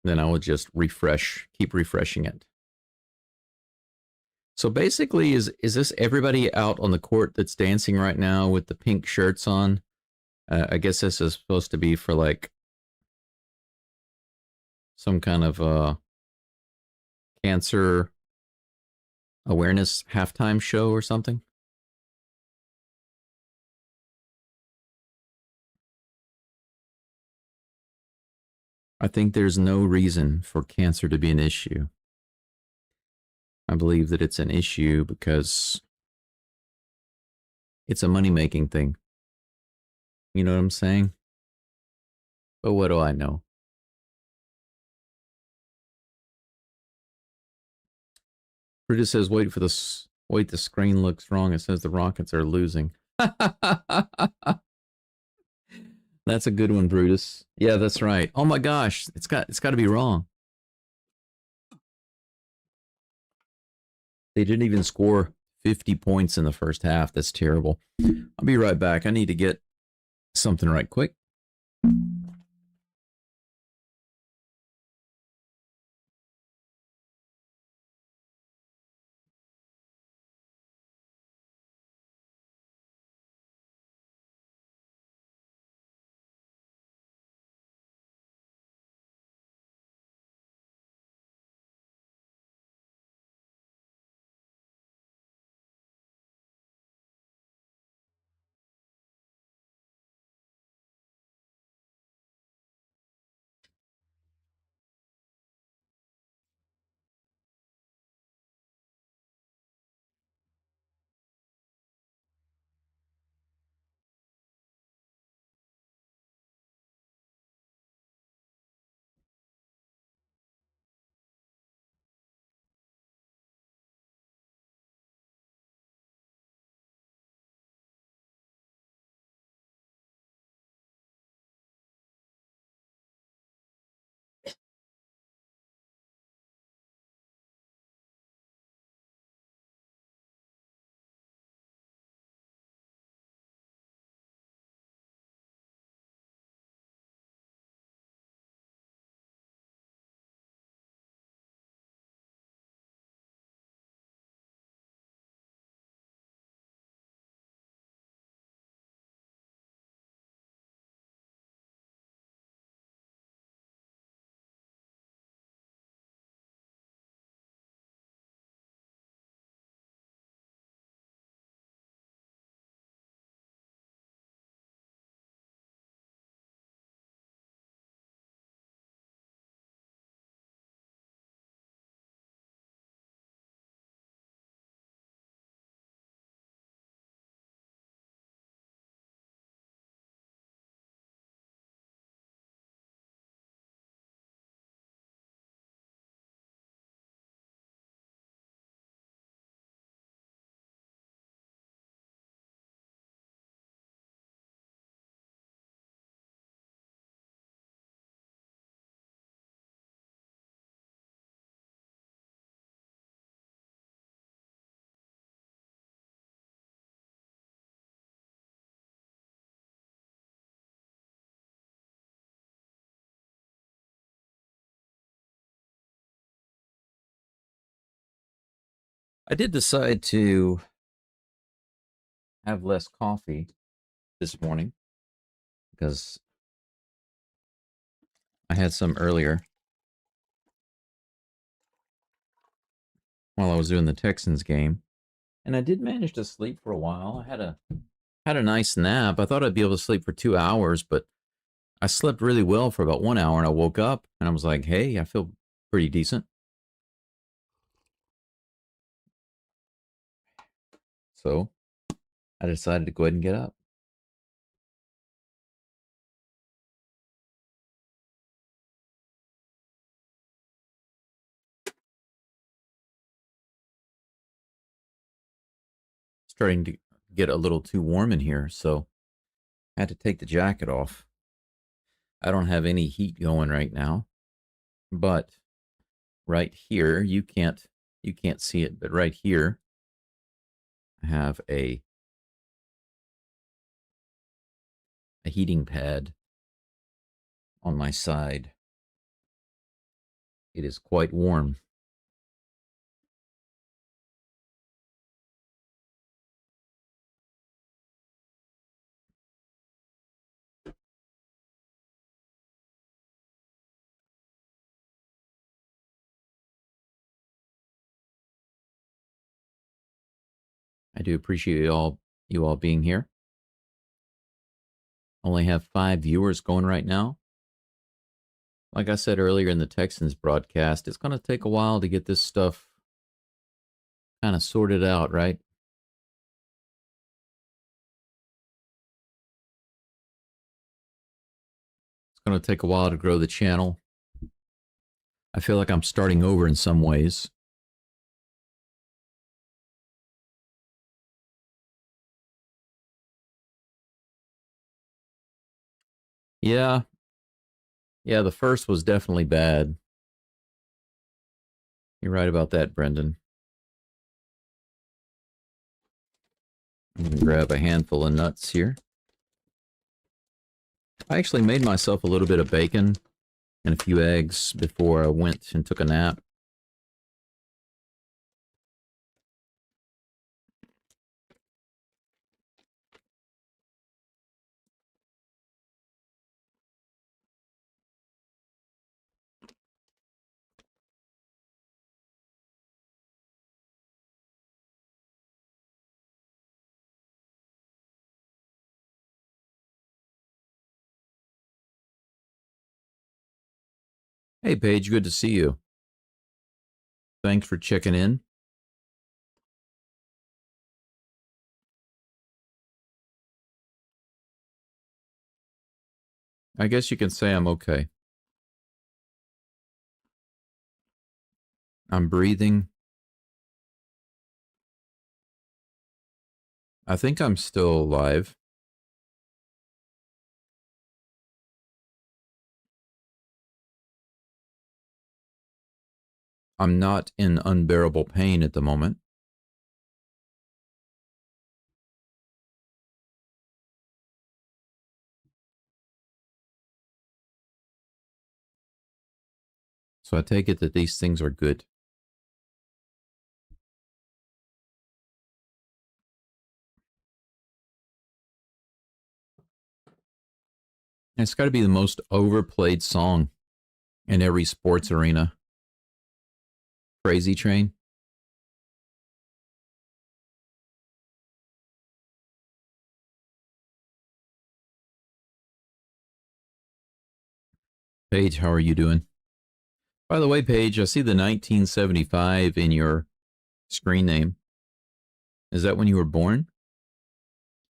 Speaker 1: then I will just keep refreshing it. So basically, is this everybody out on the court that's dancing right now with the pink shirts on? I guess this is supposed to be for like some kind of cancer awareness halftime show or something. I think there's no reason for cancer to be an issue. I believe that it's an issue because it's a money-making thing. You know what I'm saying? But what do I know? Brutus says, wait, the screen looks wrong. It says the Rockets are losing. That's a good one, Brutus. Yeah, that's right. Oh my gosh, it's got to be wrong. They didn't even score 50 points in the first half. That's terrible. I'll be right back. I need to get something right quick. I did decide to have less coffee this morning because I had some earlier while I was doing the Texans game, and I did manage to sleep for a while. I had a nice nap. I thought I'd be able to sleep for 2 hours, but I slept really well for about 1 hour, and I woke up and I was like, "Hey, I feel pretty decent." So I decided to go ahead and get up. starting to get a little too warm in here, so I had to take the jacket off. I don't have any heat going right now, but right here, you can't see it, but right here, I have a heating pad on my side. It is quite warm. I do appreciate you all being here. Only have 5 viewers going right now. Like I said earlier in the Texans broadcast, it's going to take a while to get this stuff kind of sorted out, right? It's going to take a while to grow the channel. I feel like I'm starting over in some ways. Yeah. Yeah, the first was definitely bad. You're right about that, Brendan. I'm going to grab a handful of nuts here. I actually made myself a little bit of bacon and a few eggs before I went and took a nap. Hey, Paige, good to see you. Thanks for checking in. I guess you can say I'm okay. I'm breathing. I think I'm still alive. I'm not in unbearable pain at the moment. So I take it that these things are good. It's got to be the most overplayed song in every sports arena. Crazy Train. Paige, how are you doing? By the way, Paige, I see the 1975 in your screen name. Is that when you were born?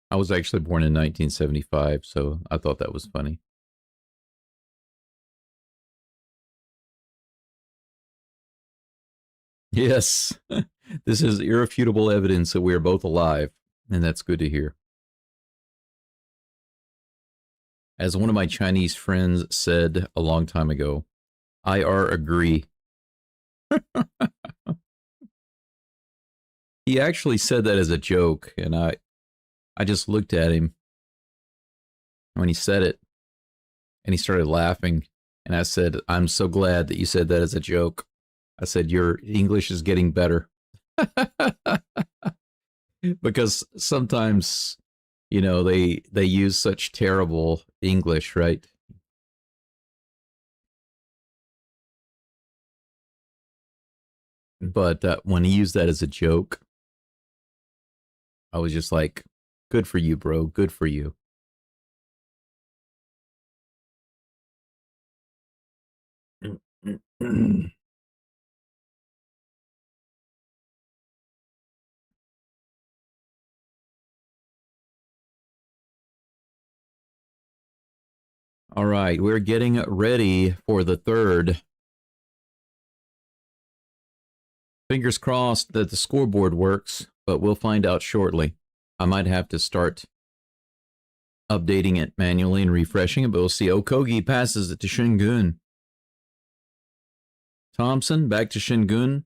Speaker 1: I was actually born in 1975, so I thought that was funny. Yes, this is irrefutable evidence that we are both alive, and that's good to hear. As one of my Chinese friends said a long time ago, IR agree. He actually said that as a joke, and I just looked at him when he said it, and he started laughing, and I said, I'm so glad that you said that as a joke. I said, your English is getting better. Because sometimes, you know, they use such terrible English, right? But when he used that as a joke, I was just like, good for you, bro. Good for you. All right, we're getting ready for the third. Fingers crossed that the scoreboard works, but we'll find out shortly. I might have to start updating it manually and refreshing it, but we'll see. Okogie passes it to Shingun. Thompson back to Shingun.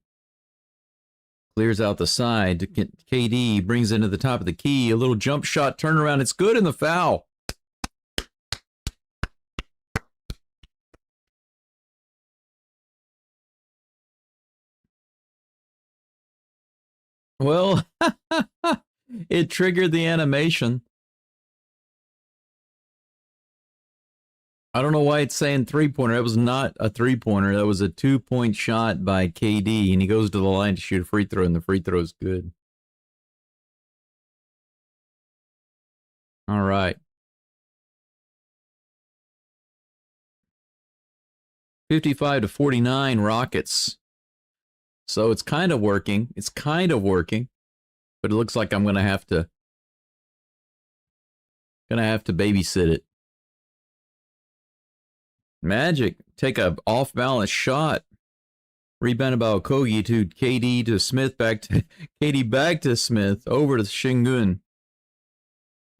Speaker 1: Clears out the side. KD brings it into the top of the key. A little jump shot turnaround. It's good in the foul. Well, it triggered the animation. I don't know why it's saying three-pointer. That was not a three-pointer. That was a 2-point shot by KD, and he goes to the line to shoot a free throw, and the free throw is good. All right. 55-49 Rockets. So it's kind of working. It's kind of working, but it looks like I'm going to have to babysit it. Magic take a off-balance shot. Rebounded by Okogie to KD to Smith, back to KD, back to Smith, over to Shingun.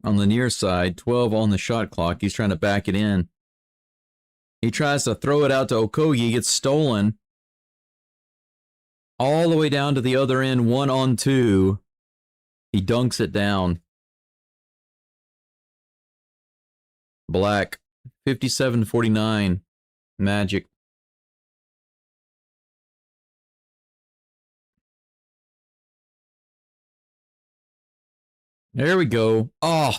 Speaker 1: On the near side, 12 on the shot clock. He's trying to back it in. He tries to throw it out to Okogie, gets stolen. All the way down to the other end, 1-on-2. He dunks it down. Black, 57-49, Magic. There we go. Oh,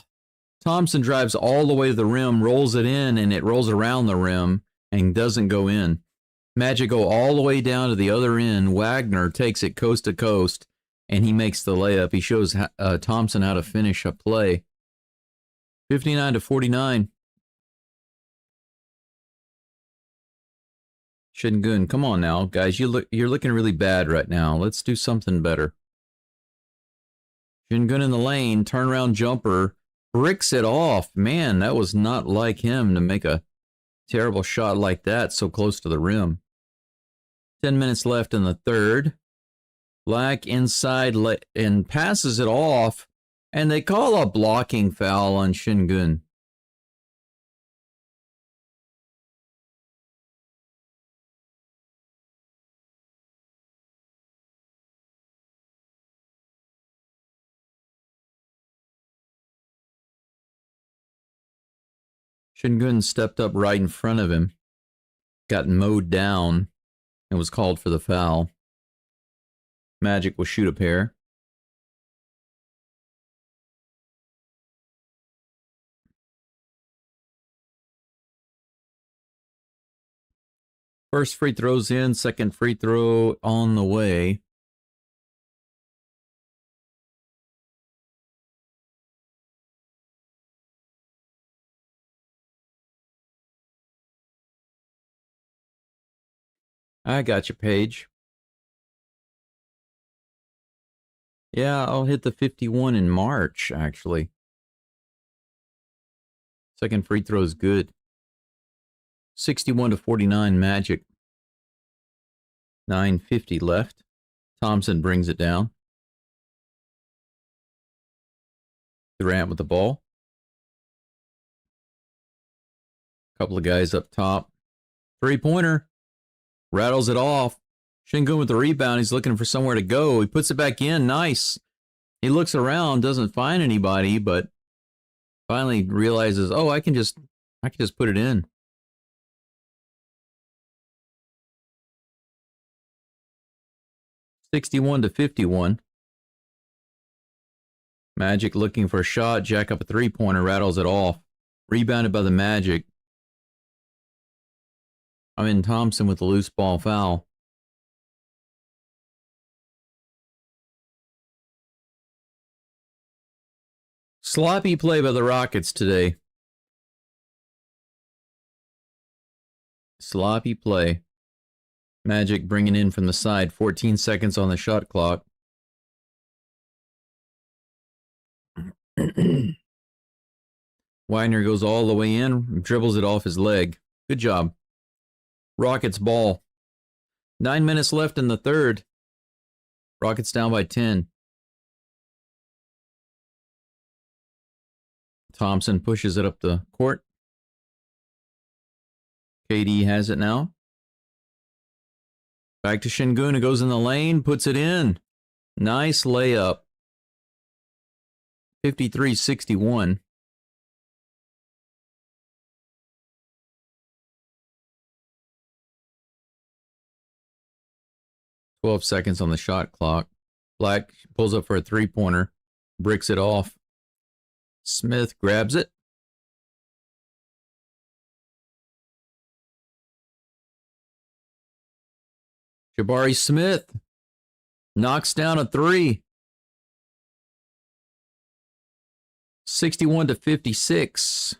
Speaker 1: Thompson drives all the way to the rim, rolls it in, and it rolls around the rim and doesn't go in. Magic go all the way down to the other end. Wagner takes it coast to coast, and he makes the layup. He shows Thompson how to finish a play. 59-49. Shingun, come on now, guys. You're looking really bad right now. Let's do something better. Shingun in the lane, turnaround jumper, bricks it off. Man, that was not like him to make a terrible shot like that so close to the rim. 10 minutes left in the third. Black inside and passes it off, and they call a blocking foul on Shingun. Shingun stepped up right in front of him, got mowed down, and was called for the foul. Magic will shoot a pair. First free throw's in, second free throw on the way. I got you, Paige. Yeah, I'll hit the 51 in March, actually. Second free throw is good. 61-49 Magic. 9:50 left. Thompson brings it down. Durant with the ball. Couple of guys up top. Three-pointer. Rattles it off. Shingun with the rebound. He's looking for somewhere to go. He puts it back in. Nice. He looks around, doesn't find anybody, but finally realizes, oh, I can just put it in. (61-51). Magic looking for a shot. Jack up a three-pointer. Rattles it off. Rebounded by the Magic. I'm in Thompson with the loose ball foul. Sloppy play by the Rockets today. Sloppy play. Magic bringing in from the side. 14 seconds on the shot clock. Wagner goes all the way in, dribbles it off his leg. Good job. Rockets ball. 9 minutes left in the third. Rockets down by 10. Thompson pushes it up the court. KD has it now. Back to Şengün. It goes in the lane, puts it in. Nice layup. 53-61. "12 seconds on the shot clock. Black pulls up for a three-pointer. Bricks it off. Smith grabs it. Jabari Smith knocks down a three. 61-56.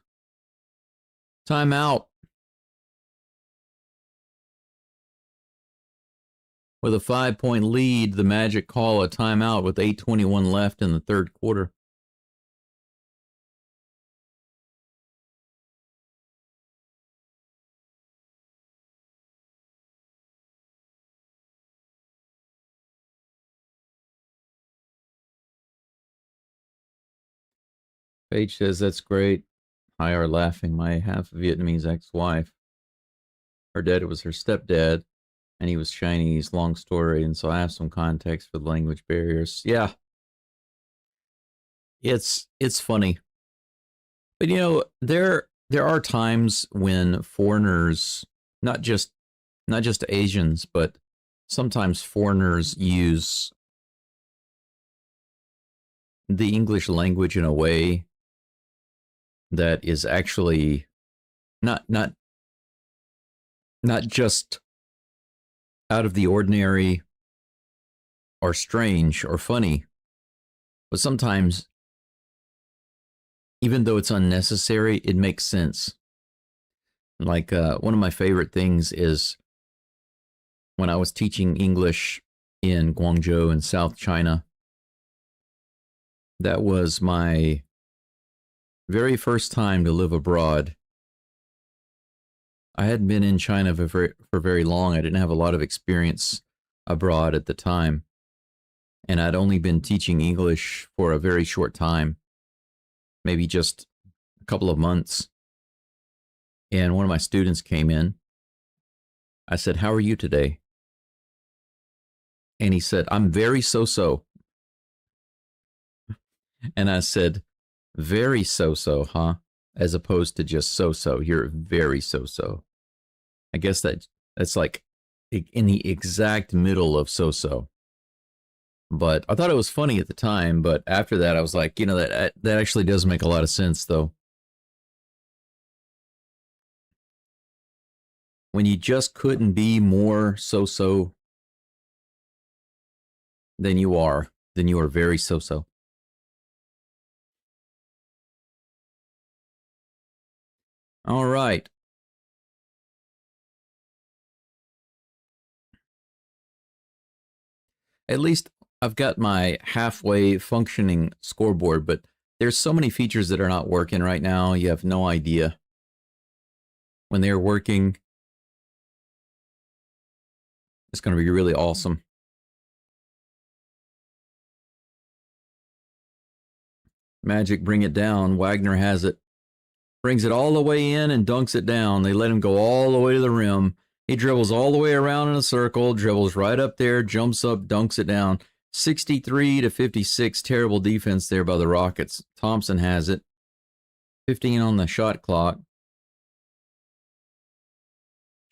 Speaker 1: Timeout. With a 5-point lead, the Magic call a timeout with 8:21 left in the third quarter. Paige says, "That's great." I are laughing. My half Vietnamese ex-wife, her dad was her stepdad, and he was Chinese. Long story, and so I have some context for the language barriers. Yeah, it's funny, but you know there are times when foreigners, not just Asians, but sometimes foreigners use the English language in a way that is actually not just out of the ordinary or strange or funny, but sometimes, even though it's unnecessary, it makes sense. Like one of my favorite things is when I was teaching English in Guangzhou in South China. That was my very first time to live abroad. I hadn't been in China for very long. I didn't have a lot of experience abroad at the time. And I'd only been teaching English for a very short time, maybe just a couple of months. And one of my students came in. I said, "How are you today?" And he said, "I'm very so-so." And I said, "Very so-so, huh? As opposed to just so-so. You're very so-so." I guess that's like in the exact middle of so-so. But I thought it was funny at the time, but after that I was like, you know, that actually does make a lot of sense though. When you just couldn't be more so-so than you are very so-so. All right. At least I've got my halfway functioning scoreboard, but there's so many features that are not working right now. You have no idea. When they're working, it's going to be really awesome. Magic bring it down. Wagner has it. Brings it all the way in and dunks it down. They let him go all the way to the rim. He dribbles all the way around in a circle, dribbles right up there, jumps up, dunks it down. 63-56. Terrible defense there by the Rockets. Thompson has it. 15 on the shot clock.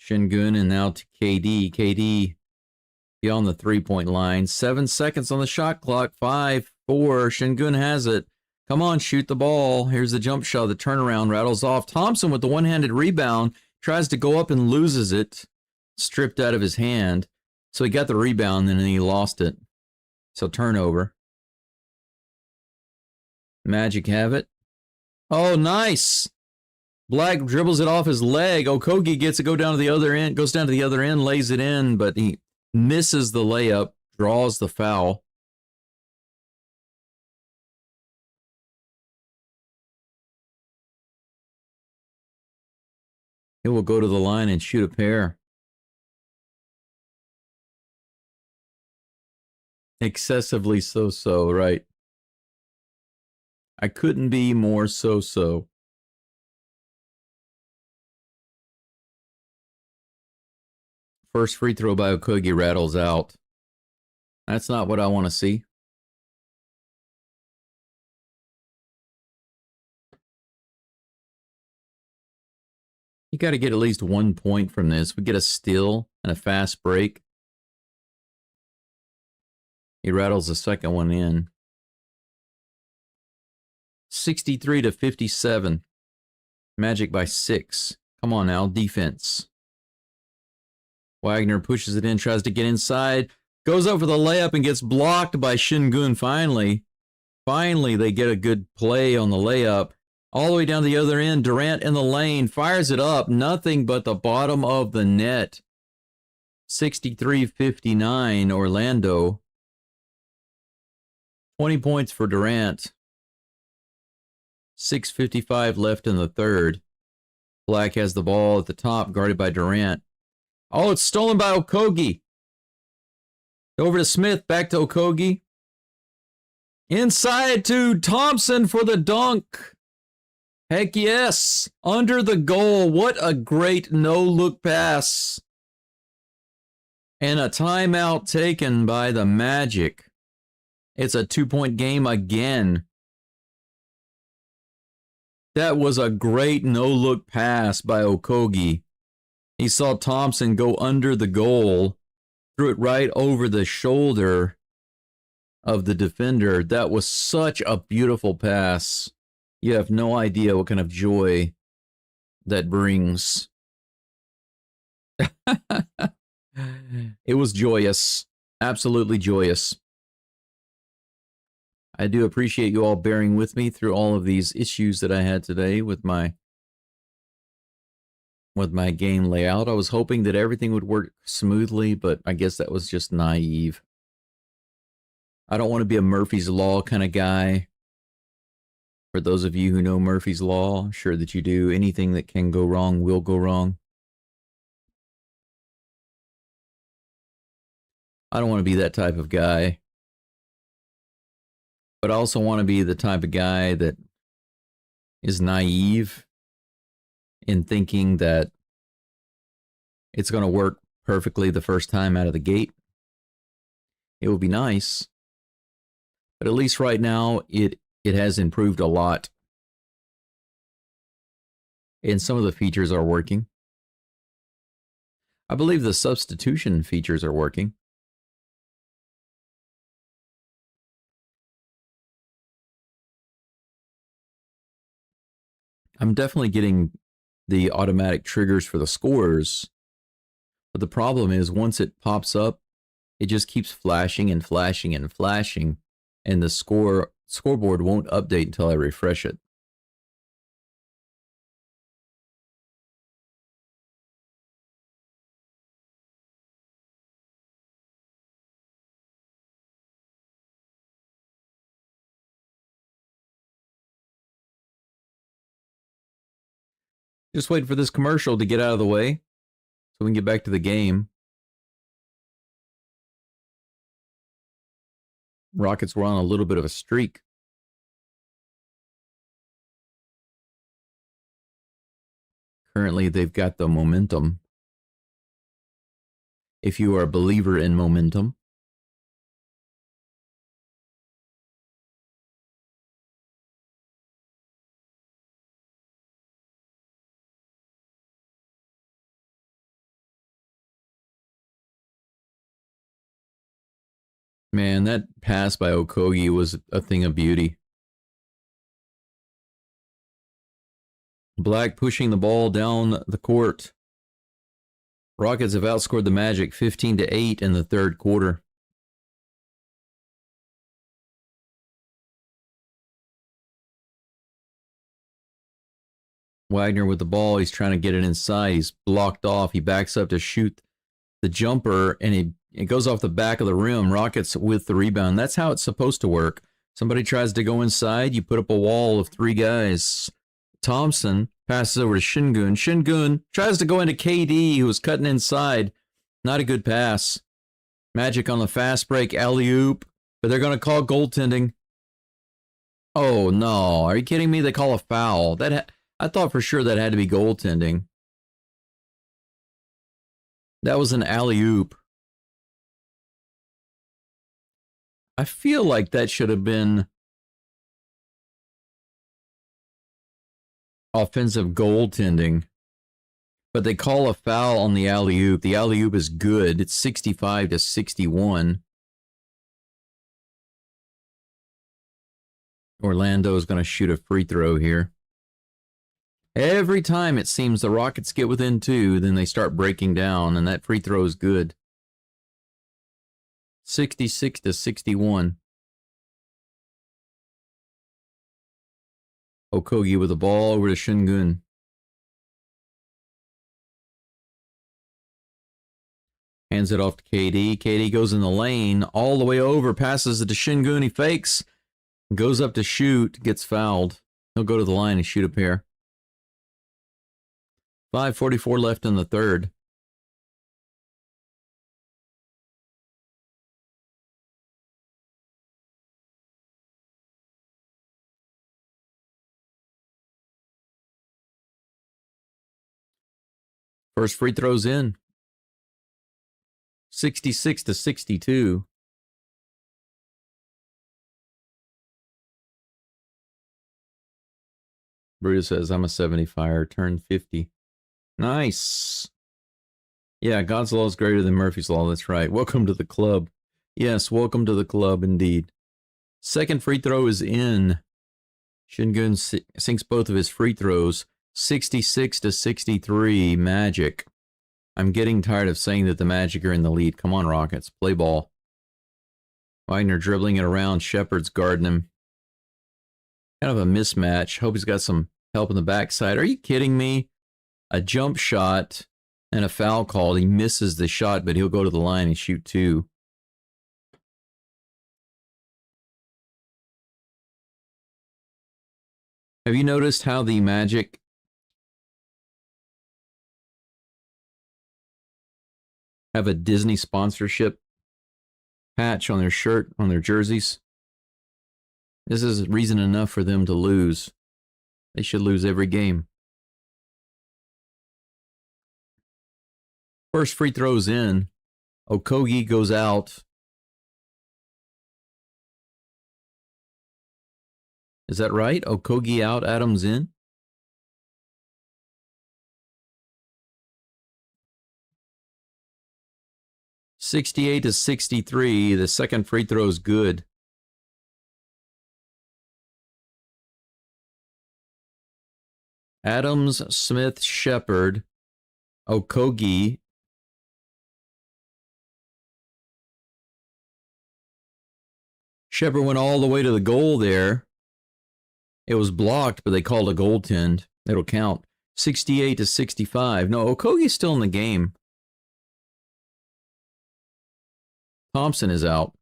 Speaker 1: Şengün and now to KD. KD beyond the three-point line. 7 seconds on the shot clock. 5-4. Şengün has it. Come on, shoot the ball. Here's the jump shot. The turnaround rattles off. Thompson with the one-handed rebound. Tries to go up and loses it. Stripped out of his hand. So he got the rebound and then he lost it. So turnover. Magic have it. Oh, nice. Black dribbles it off his leg. Okogie gets it, goes down to the other end, lays it in, but he misses the layup, draws the foul. He will go to the line and shoot a pair. Excessively so, right? I couldn't be more so-so. First free throw by Okogie rattles out. That's not what I want to see. You got to get at least 1 point from this. We get a steal and a fast break. He rattles the second one in. 63 to 57. Magic by 6. Come on now, defense. Wagner pushes it in, tries to get inside. Goes up for the layup and gets blocked by Shingun finally. Finally, they get a good play on the layup. All the way down the other end, Durant in the lane, fires it up. Nothing but the bottom of the net. 63-59, Orlando. 20 points for Durant. 6:55 left in the third. Black has the ball at the top, guarded by Durant. Oh, it's stolen by Okogie. Over to Smith, back to Okogie. Inside to Thompson for the dunk. Heck yes. Under the goal. What a great no-look pass. And a timeout taken by the Magic. It's a 2-point game again. That was a great no-look pass by Okogie. He saw Thompson go under the goal, threw it right over the shoulder of the defender. That was such a beautiful pass. You have no idea what kind of joy that brings. It was joyous. Absolutely joyous. I do appreciate you all bearing with me through all of these issues that I had today with my game layout. I was hoping that everything would work smoothly, but I guess that was just naive. I don't want to be a Murphy's Law kind of guy. For those of you who know Murphy's Law, I'm sure that you do. Anything that can go wrong will go wrong. I don't want to be that type of guy. But I also want to be the type of guy that is naive in thinking that it's going to work perfectly the first time out of the gate. It would be nice. But at least right now, it has improved a lot. And some of the features are working. I believe the substitution features are working. I'm definitely getting the automatic triggers for the scores. But the problem is once it pops up, it just keeps flashing and flashing and flashing. And the scoreboard won't update until I refresh it. Just waiting for this commercial to get out of the way so we can get back to the game. Rockets were on a little bit of a streak. Currently, they've got the momentum. If you are a believer in momentum. Man, that pass by Okogie was a thing of beauty. Black pushing the ball down the court. Rockets have outscored the Magic 15-8 in the third quarter. Wagner with the ball. He's trying to get it inside. He's blocked off. He backs up to shoot the jumper, and it goes off the back of the rim. Rockets with the rebound. That's how it's supposed to work. Somebody tries to go inside. You put up a wall of three guys. Thompson passes over to Shingun. Shingun tries to go into KD, who was cutting inside. Not a good pass. Magic on the fast break, alley-oop. But they're going to call goaltending. Oh, no. Are you kidding me? They call a foul. I thought for sure that had to be goaltending. That was an alley-oop. I feel like that should have been offensive goaltending. But they call a foul on the alley-oop. The alley-oop is good. It's 65 to 61. Orlando is going to shoot a free throw here. Every time it seems the Rockets get within 2, then they start breaking down, and that free throw is good. 66 to 61. Okogie with the ball over to Şengün. Hands it off to KD. KD goes in the lane all the way over, passes it to Şengün. He fakes, goes up to shoot, gets fouled. He'll go to the line and shoot a pair. 5:44 left in the third. First free throw's in. 66 to 62. Brutus says, I'm a 75er, turn 50. Nice. Yeah, God's law is greater than Murphy's law. That's right. Welcome to the club. Yes, welcome to the club indeed. Second free throw is in. Şengün sinks both of his free throws. 66 to 63, Magic. I'm getting tired of saying that the Magic are in the lead. Come on, Rockets. Play ball. Wagner dribbling it around. Shepard's guarding him. Kind of a mismatch. Hope he's got some help in the backside. Are you kidding me? A jump shot and a foul called. He misses the shot, but he'll go to the line and shoot 2. Have you noticed how the Magic have a Disney sponsorship patch on their shirt, on their jerseys? This is reason enough for them to lose. They should lose every game. First free throw's in. Okogie goes out. Is that right? Okogie out, Adams in? $68 to 63. The second free throw is good. Adams, Smith, Shepard, Okogie. Shepard went all the way to the goal there. It was blocked, but they called a goaltend. It'll count. 68 to 65. No, Okogie's still in the game. Thompson is out.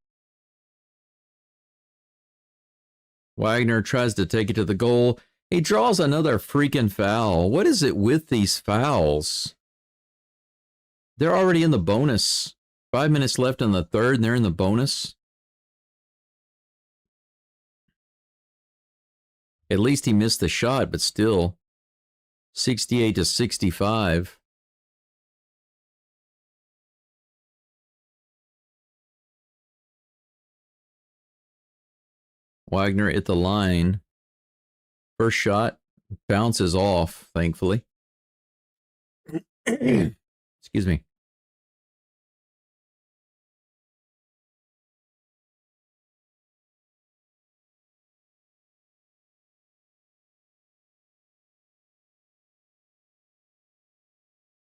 Speaker 1: Wagner tries to take it to the goal. He draws another freaking foul. What is it with these fouls? They're already in the bonus. 5 minutes left in the third, and they're in the bonus. At least he missed the shot, but still. 68 to 65. Wagner at the line. First shot bounces off, thankfully. Excuse me.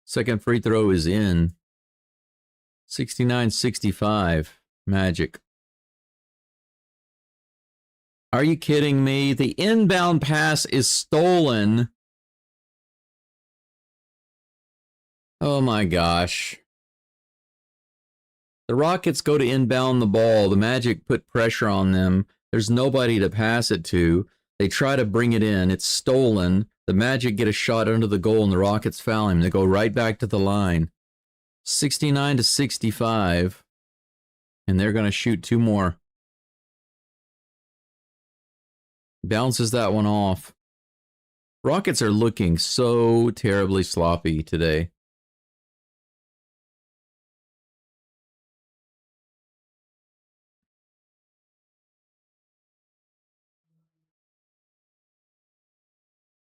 Speaker 1: Second free throw is in. 69-65. Magic. Are you kidding me? The inbound pass is stolen. Oh my gosh. The Rockets go to inbound the ball. The Magic put pressure on them. There's nobody to pass it to. They try to bring it in. It's stolen. The Magic get a shot under the goal and the Rockets foul him. They go right back to the line. 69 to 65. And they're going to shoot 2 more. Bounces that one off. Rockets are looking so terribly sloppy today.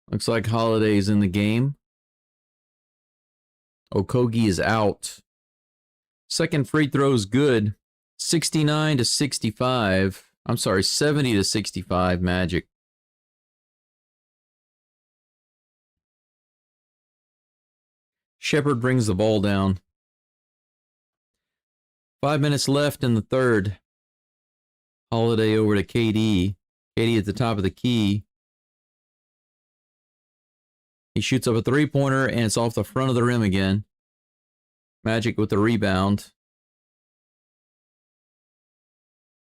Speaker 1: Looks like Holiday's in the game. Okogie is out. Second free throw's good. 69 to 65. I'm sorry, 70 to 65 Magic. Shepard brings the ball down. 5 minutes left in the third. Holiday over to KD. KD at the top of the key. He shoots up a three-pointer, and it's off the front of the rim again. Magic with the rebound.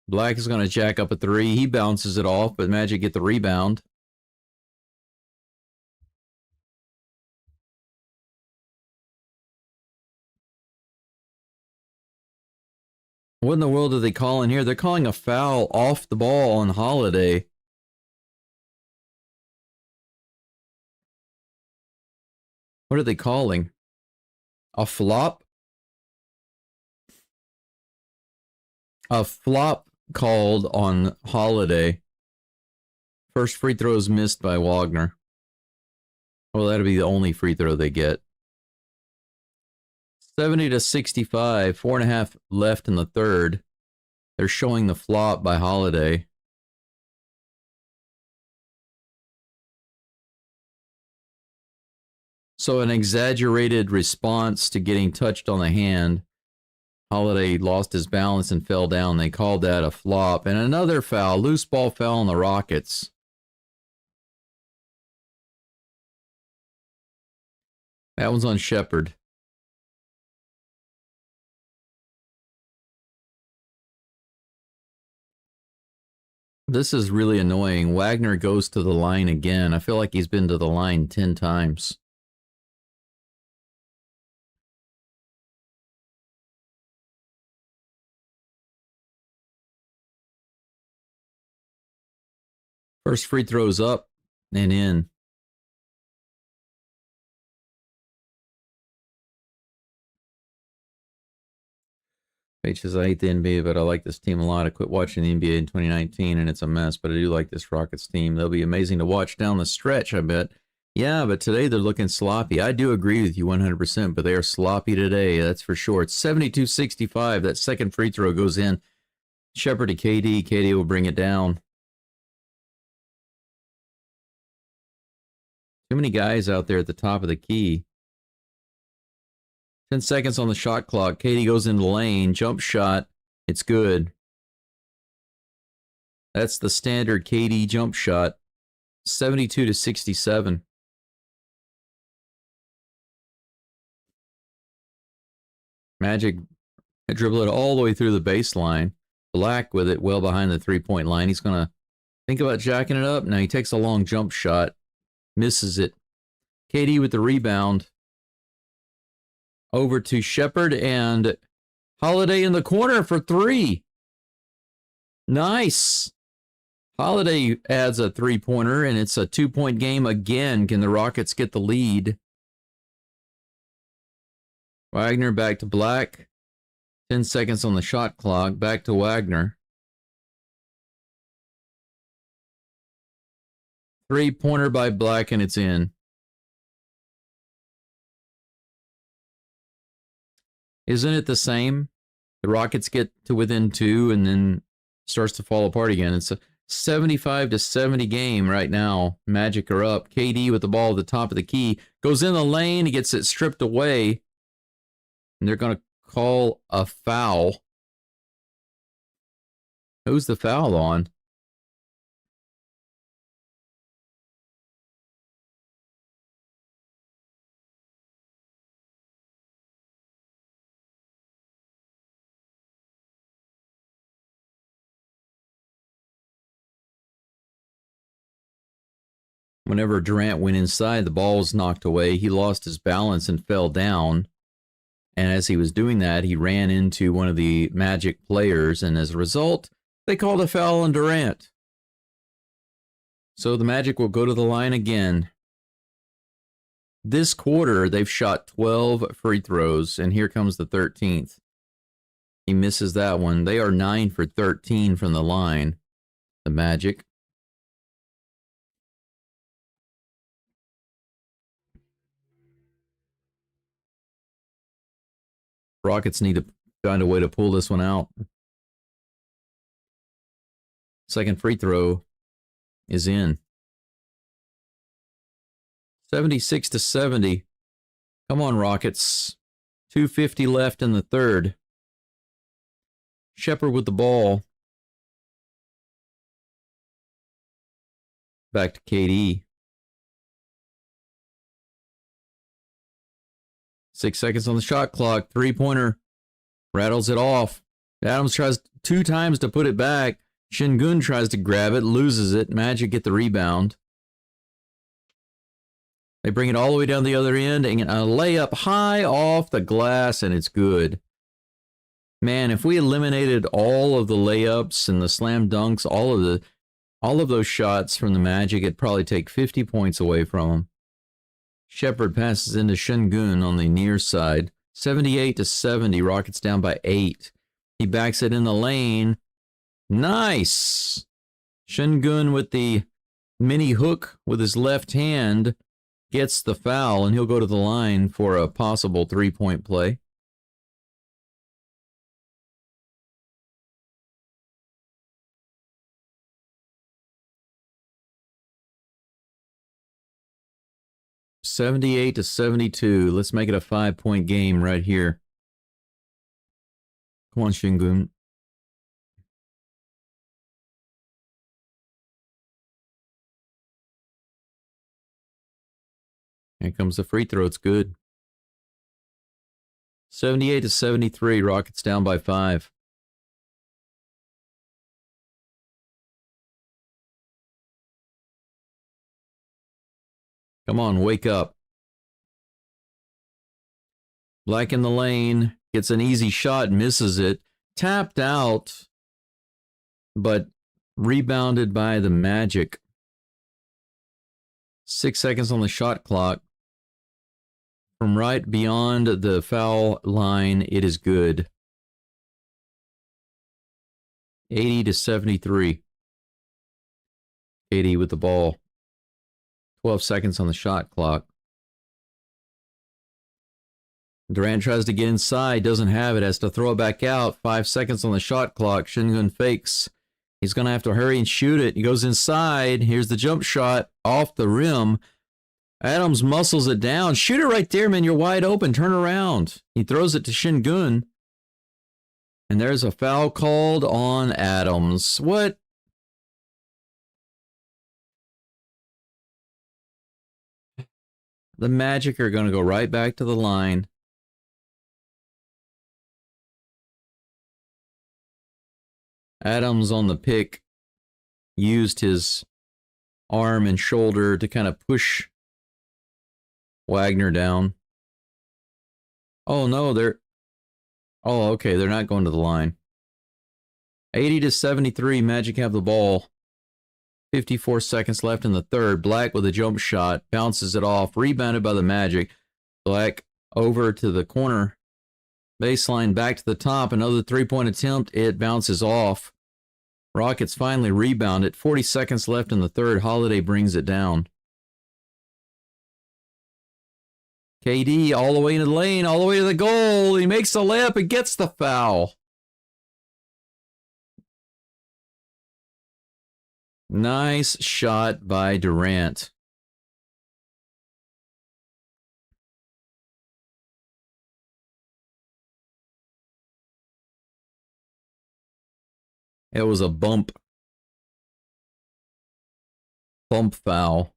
Speaker 1: Black is going to jack up a three. He bounces it off, but Magic get the rebound. What in the world are they calling here? They're calling a foul off the ball on Holiday. What are they calling? A flop? A flop called on Holiday. First free throw is missed by Wagner. Well, that'll be the only free throw they get. 70 to 65, 4.5 left in the third. They're showing the flop by Holiday. So an exaggerated response to getting touched on the hand. Holiday lost his balance and fell down. They called that a flop. And another foul, loose ball foul on the Rockets. That one's on Shepard. This is really annoying. Wagner goes to the line again. I feel like he's been to the line 10 times. First free throw's up and in. H says, I hate the NBA, but I like this team a lot. I quit watching the NBA in 2019, and it's a mess, but I do like this Rockets team. They'll be amazing to watch down the stretch, I bet. Yeah, but today they're looking sloppy. I do agree with you 100%, but they are sloppy today, that's for sure. It's 72-65. That second free throw goes in. Shepard to KD. KD will bring it down. Too many guys out there at the top of the key. 10 seconds on the shot clock. KD goes in the lane. Jump shot. It's good. That's the standard KD jump shot. 72 to 67. Magic dribble it all the way through the baseline. Black with it well behind the three-point line. He's going to think about jacking it up. Now he takes a long jump shot. Misses it. KD with the rebound. Over to Shepard and Holiday in the corner for three. Nice. Holiday adds a three-pointer, and it's a two-point game again. Can the Rockets get the lead? Wagner back to Black. 10 seconds on the shot clock. Back to Wagner. Three-pointer by Black, and it's in. Isn't it the same? The Rockets get to within two and then starts to fall apart again. It's a 75 to 70 game right now. Magic are up. KD with the ball at the top of the key. Goes in the lane. He gets it stripped away. And they're going to call a foul. Who's the foul on? Whenever Durant went inside, the ball was knocked away. He lost his balance and fell down. And as he was doing that, he ran into one of the Magic players. And as a result, they called a foul on Durant. So the Magic will go to the line again. This quarter, they've shot 12 free throws, and here comes the 13th. He misses that one. They are 9 for 13 from the line. The Magic. Rockets need to find a way to pull this one out. Second free throw is in. 76 to 70. Come on, Rockets. 2:50 left in the third. Shepard with the ball. Back to KD. 6 seconds on the shot clock. Three-pointer. Rattles it off. Adams tries 2 times to put it back. Şengün tries to grab it, loses it. Magic get the rebound. They bring it all the way down the other end, and a layup high off the glass, and it's good. Man, if we eliminated all of the layups and the slam dunks, all of those shots from the Magic, it'd probably take 50 points away from them. Shepard passes into Şengün on the near side. 78 to 70. Rockets down by 8. He backs it in the lane. Nice! Şengün with the mini hook with his left hand gets the foul, and he'll go to the line for a possible 3-point play. $78 to 72. Let's make it a 5-point game right here. Come on, Şengün. Here comes the free throw. It's good. 78 to 73. Rockets down by 5. Come on, wake up. Black in the lane. Gets an easy shot, misses it. Tapped out, but rebounded by the Magic. 6 seconds on the shot clock. From right beyond the foul line, it is good. 80 to 73. KD with the ball. 12 seconds on the shot clock. Durant tries to get inside, doesn't have it, has to throw it back out. 5 seconds on the shot clock. Şengün fakes. He's going to have to hurry and shoot it. He goes inside. Here's the jump shot off the rim. Adams muscles it down. Shoot it right there, man. You're wide open. Turn around. He throws it to Şengün. And there's a foul called on Adams. What? The Magic are going to go right back to the line. Adams on the pick used his arm and shoulder to kind of push Wagner down. Oh, no, okay, they're not going to the line. 80 to 73, Magic have the ball. 54 seconds left in the third. Black with a jump shot, bounces it off, rebounded by the Magic. Black over to the corner. Baseline back to the top. Another 3-point attempt. It bounces off. Rockets finally rebound it. 40 seconds left in the third. Holiday brings it down. KD all the way into the lane, all the way to the goal. He makes the layup and gets the foul. Nice shot by Durant. It was a bump foul.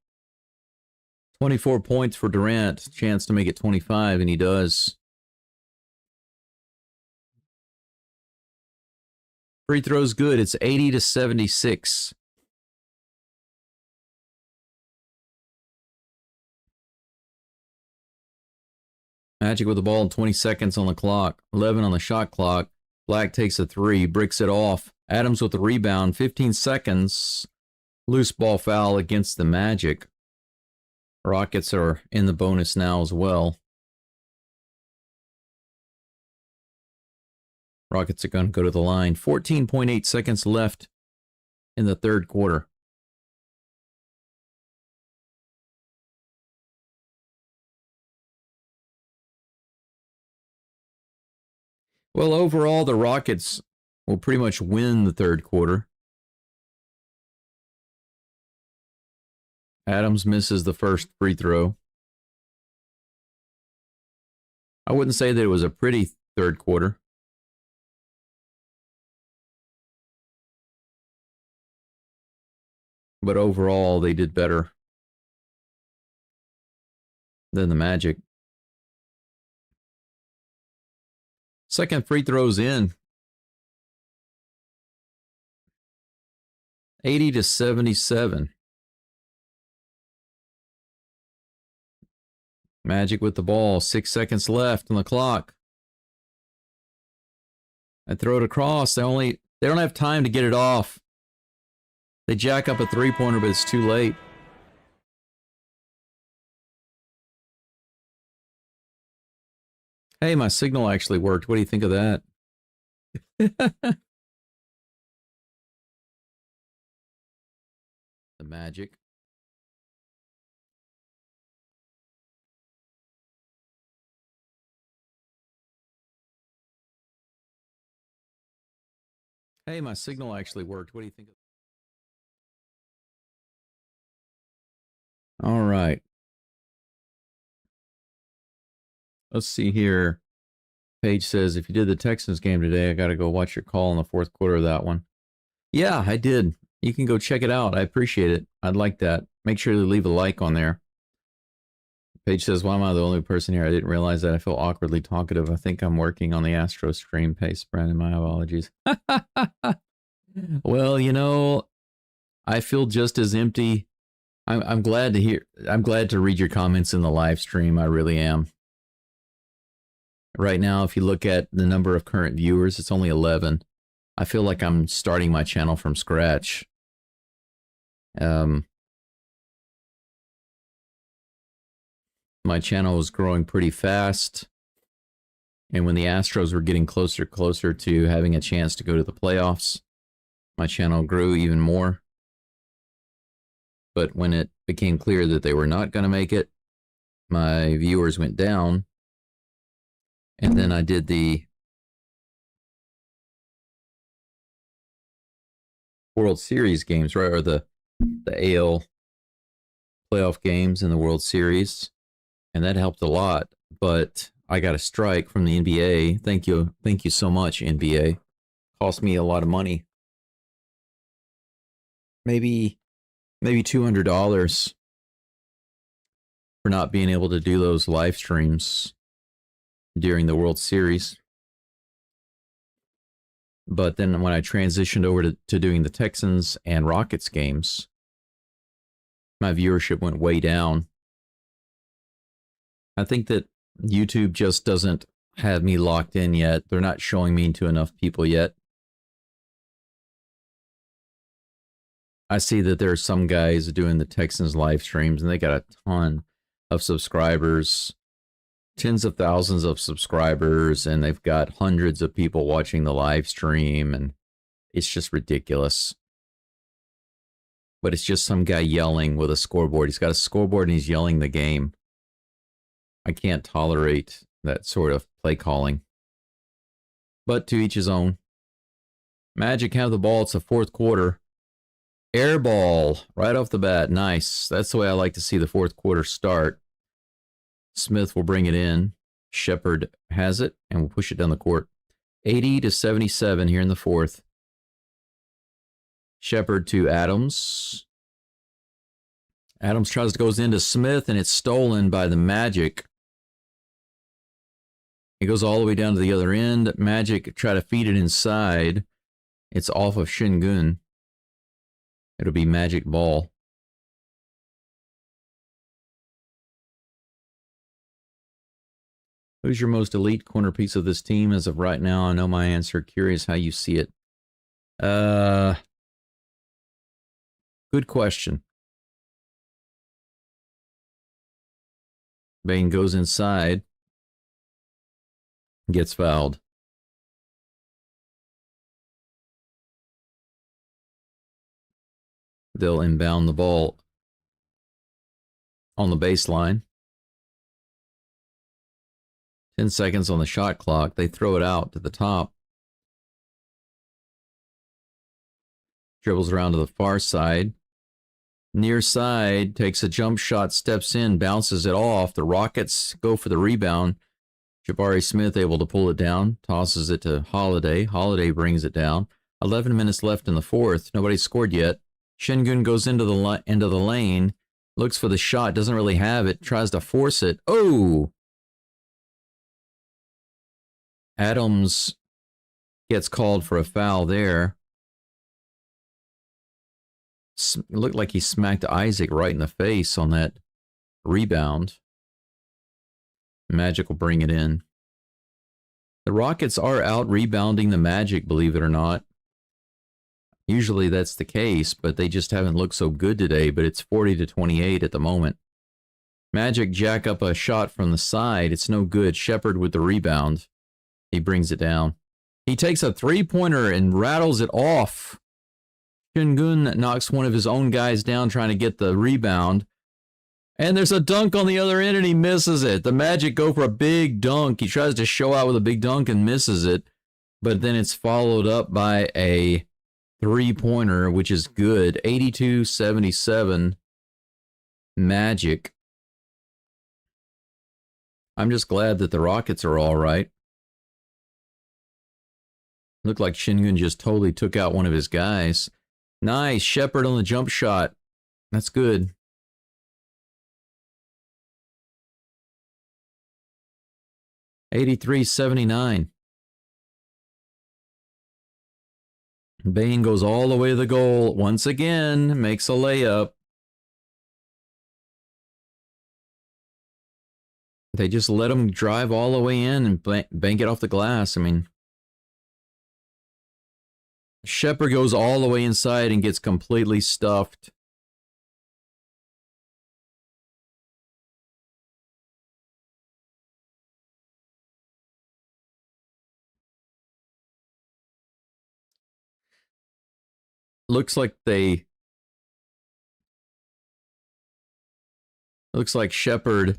Speaker 1: 24 points for Durant. Chance to make it 25, and he does. Free throw's good. It's 80 to 76. Magic with the ball in 20 seconds on the clock. 11 on the shot clock. Black takes a 3, bricks it off. Adams with the rebound. 15 seconds. Loose ball foul against the Magic. Rockets are in the bonus now as well. Rockets are going to go to the line. 14.8 seconds left in the third quarter. Well, overall, the Rockets will pretty much win the third quarter. Adams misses the first free throw. I wouldn't say that it was a pretty third quarter. But overall, they did better than the Magic. Second free throw's in. 80-77. Magic with the ball. 6 seconds left on the clock. I throw it across. They don't have time to get it off. They jack up a three-pointer, but it's too late. Hey, my signal actually worked. What do you think of that? The Magic. Hey, my signal actually worked. What do you think of that? All right. Let's see here. Paige says, if you did the Texans game today, I got to go watch your call in the fourth quarter of that one. Yeah, I did. You can go check it out. I appreciate it. I'd like that. Make sure to leave a like on there. Paige says, why am I the only person here? I didn't realize that. I feel awkwardly talkative. I think I'm working on the Astro stream. Pace, Brandon, my apologies. Well, you know, I feel just as empty. I'm glad to read your comments in the live stream. I really am. Right now, if you look at the number of current viewers, it's only 11. I feel like I'm starting my channel from scratch. My channel was growing pretty fast. And when the Astros were getting closer to having a chance to go to the playoffs, my channel grew even more. But when it became clear that they were not going to make it, my viewers went down. And then I did the World Series games, right? Or the AL playoff games in the World Series. And that helped a lot. But I got a strike from the NBA. Thank you so much, NBA. Cost me a lot of money. Maybe $200 for not being able to do those live streams during the World Series. But then when I transitioned over to doing the Texans and Rockets games, my viewership went way down. I think that YouTube just doesn't have me locked in yet. They're not showing me to enough people yet. I see that there are some guys doing the Texans live streams and they got a ton of subscribers, tens of thousands of subscribers, and they've got hundreds of people watching the live stream, and it's just ridiculous. But it's just some guy yelling with a scoreboard. He's got a scoreboard and he's yelling the game. I can't tolerate that sort of play calling. But to each his own. Magic have the ball. It's the fourth quarter. Air ball right off the bat. Nice. That's the way I like to see the fourth quarter start. Smith will bring it in. Shepard has it and will push it down the court. 80-77 here in the fourth. Shepard to Adams. Adams goes into Smith and it's stolen by the Magic. It goes all the way down to the other end. Magic try to feed it inside. It's off of Şengün. It'll be Magic ball. Who's your most elite corner piece of this team as of right now? I know my answer. Curious how you see it. Good Good question. Bane goes inside. Gets fouled. They'll inbound the ball on the baseline. 10 seconds on the shot clock. They throw it out to the top. Dribbles around to the far side. Near side, takes a jump shot, steps in, bounces it off. The Rockets go for the rebound. Jabari Smith able to pull it down, tosses it to Holiday. Holiday brings it down. 11 minutes left in the fourth. Nobody scored yet. Şengün goes into the lane, looks for the shot, doesn't really have it, tries to force it. Oh! Adams gets called for a foul there. It looked like he smacked Isaac right in the face on that rebound. Magic will bring it in. The Rockets are out rebounding the Magic, believe it or not. Usually that's the case, but they just haven't looked so good today, but it's 40-28 at the moment. Magic jack up a shot from the side. It's no good. Shepard with the rebound. He brings it down. He takes a three-pointer and rattles it off. Şengün knocks one of his own guys down trying to get the rebound. And there's a dunk on the other end and he misses it. The Magic go for a big dunk. He tries to show out with a big dunk and misses it. But then it's followed up by a three-pointer, which is good. 82-77 Magic. I'm just glad that the Rockets are all right. Looked like Şengün just totally took out one of his guys. Nice. Shepard on the jump shot. That's good. (83-79). Bane goes all the way to the goal. Once again, makes a layup. They just let him drive all the way in and bank it off the glass. I mean, Shepard goes all the way inside and gets completely stuffed. Looks like Shepard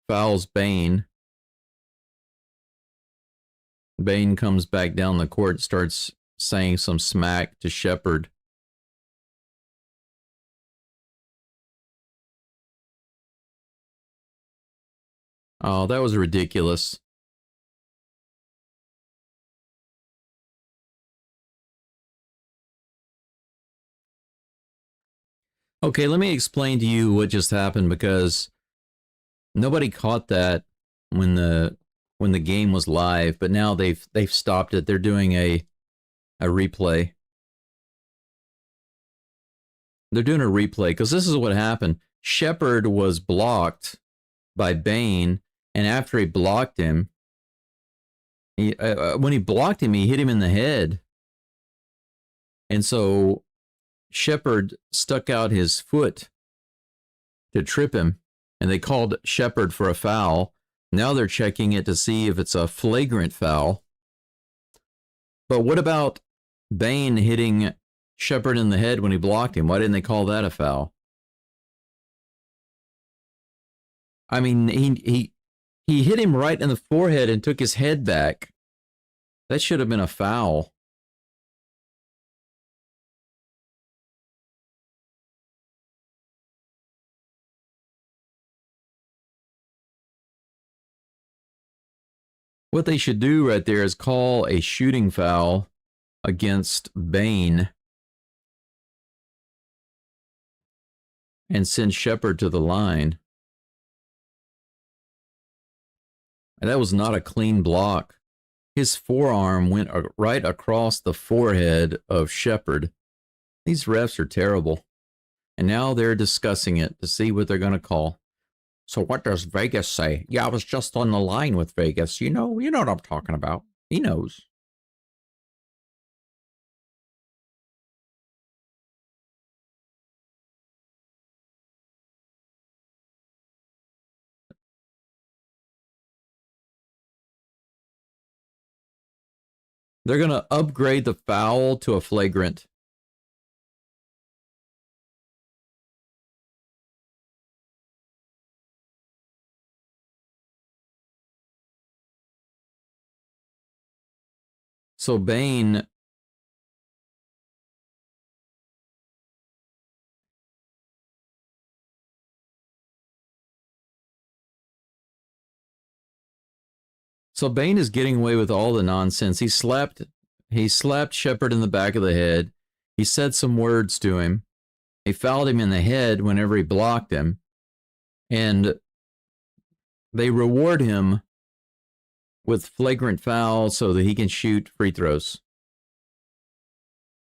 Speaker 1: fouls Bane. Bane comes back down the court, starts saying some smack to Shepard. Oh, that was ridiculous. Okay, let me explain to you what just happened, because nobody caught that when the game was live, but now they've stopped it. They're doing a replay. They're doing a replay because this is what happened. Shepard was blocked by Bane, and after he blocked him, when he blocked him, he hit him in the head. And so Shepard stuck out his foot to trip him, and they called Shepard for a foul. Now they're checking it to see if it's a flagrant foul. But what about Bane hitting Shepard in the head when he blocked him? Why didn't they call that a foul? I mean, he hit him right in the forehead and took his head back. That should have been a foul. What they should do right there is call a shooting foul against Bane and send Shepard to the line. And that was not a clean block. His forearm went right across the forehead of Shepard. These refs are terrible. And now they're discussing it to see what they're going to call. So what does Vegas say? Yeah, I was just on the line with Vegas. You know what I'm talking about. He knows. They're going to upgrade the foul to a flagrant. So Bane... So Bane is getting away with all the nonsense. He slapped Shepard in the back of the head. He said some words to him. He fouled him in the head whenever he blocked him. And they reward him with flagrant foul so that he can shoot free throws.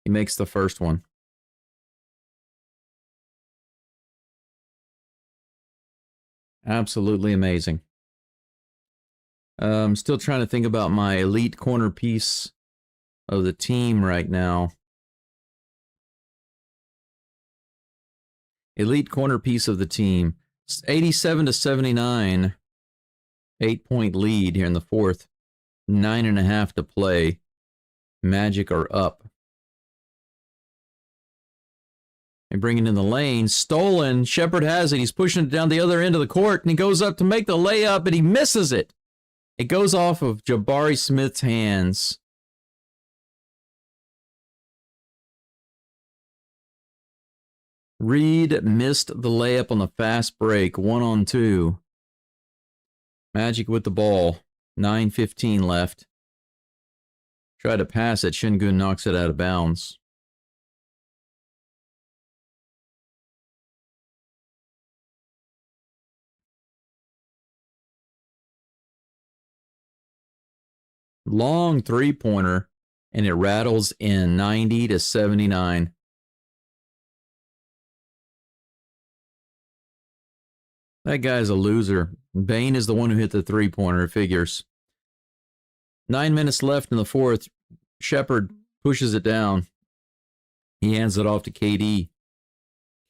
Speaker 1: He makes the first one. Absolutely amazing. I'm still trying to think about my elite corner piece of the team right now. Elite corner piece of the team. 87-79. 8-point lead here in the fourth. 9.5 to play. Magic are up. They bring it in the lane. Stolen. Shepard has it. He's pushing it down the other end of the court, and he goes up to make the layup, and he misses it. It goes off of Jabari Smith's hands. Reed missed the layup on the fast break. 1-on-2. Magic with the ball. 9:15 left. Try to pass it. Şengün knocks it out of bounds. Long three-pointer, and it rattles in. 90-79. That guy's a loser. Bane is the one who hit the three-pointer, it figures. 9 minutes left in the fourth. Shepard pushes it down. He hands it off to KD.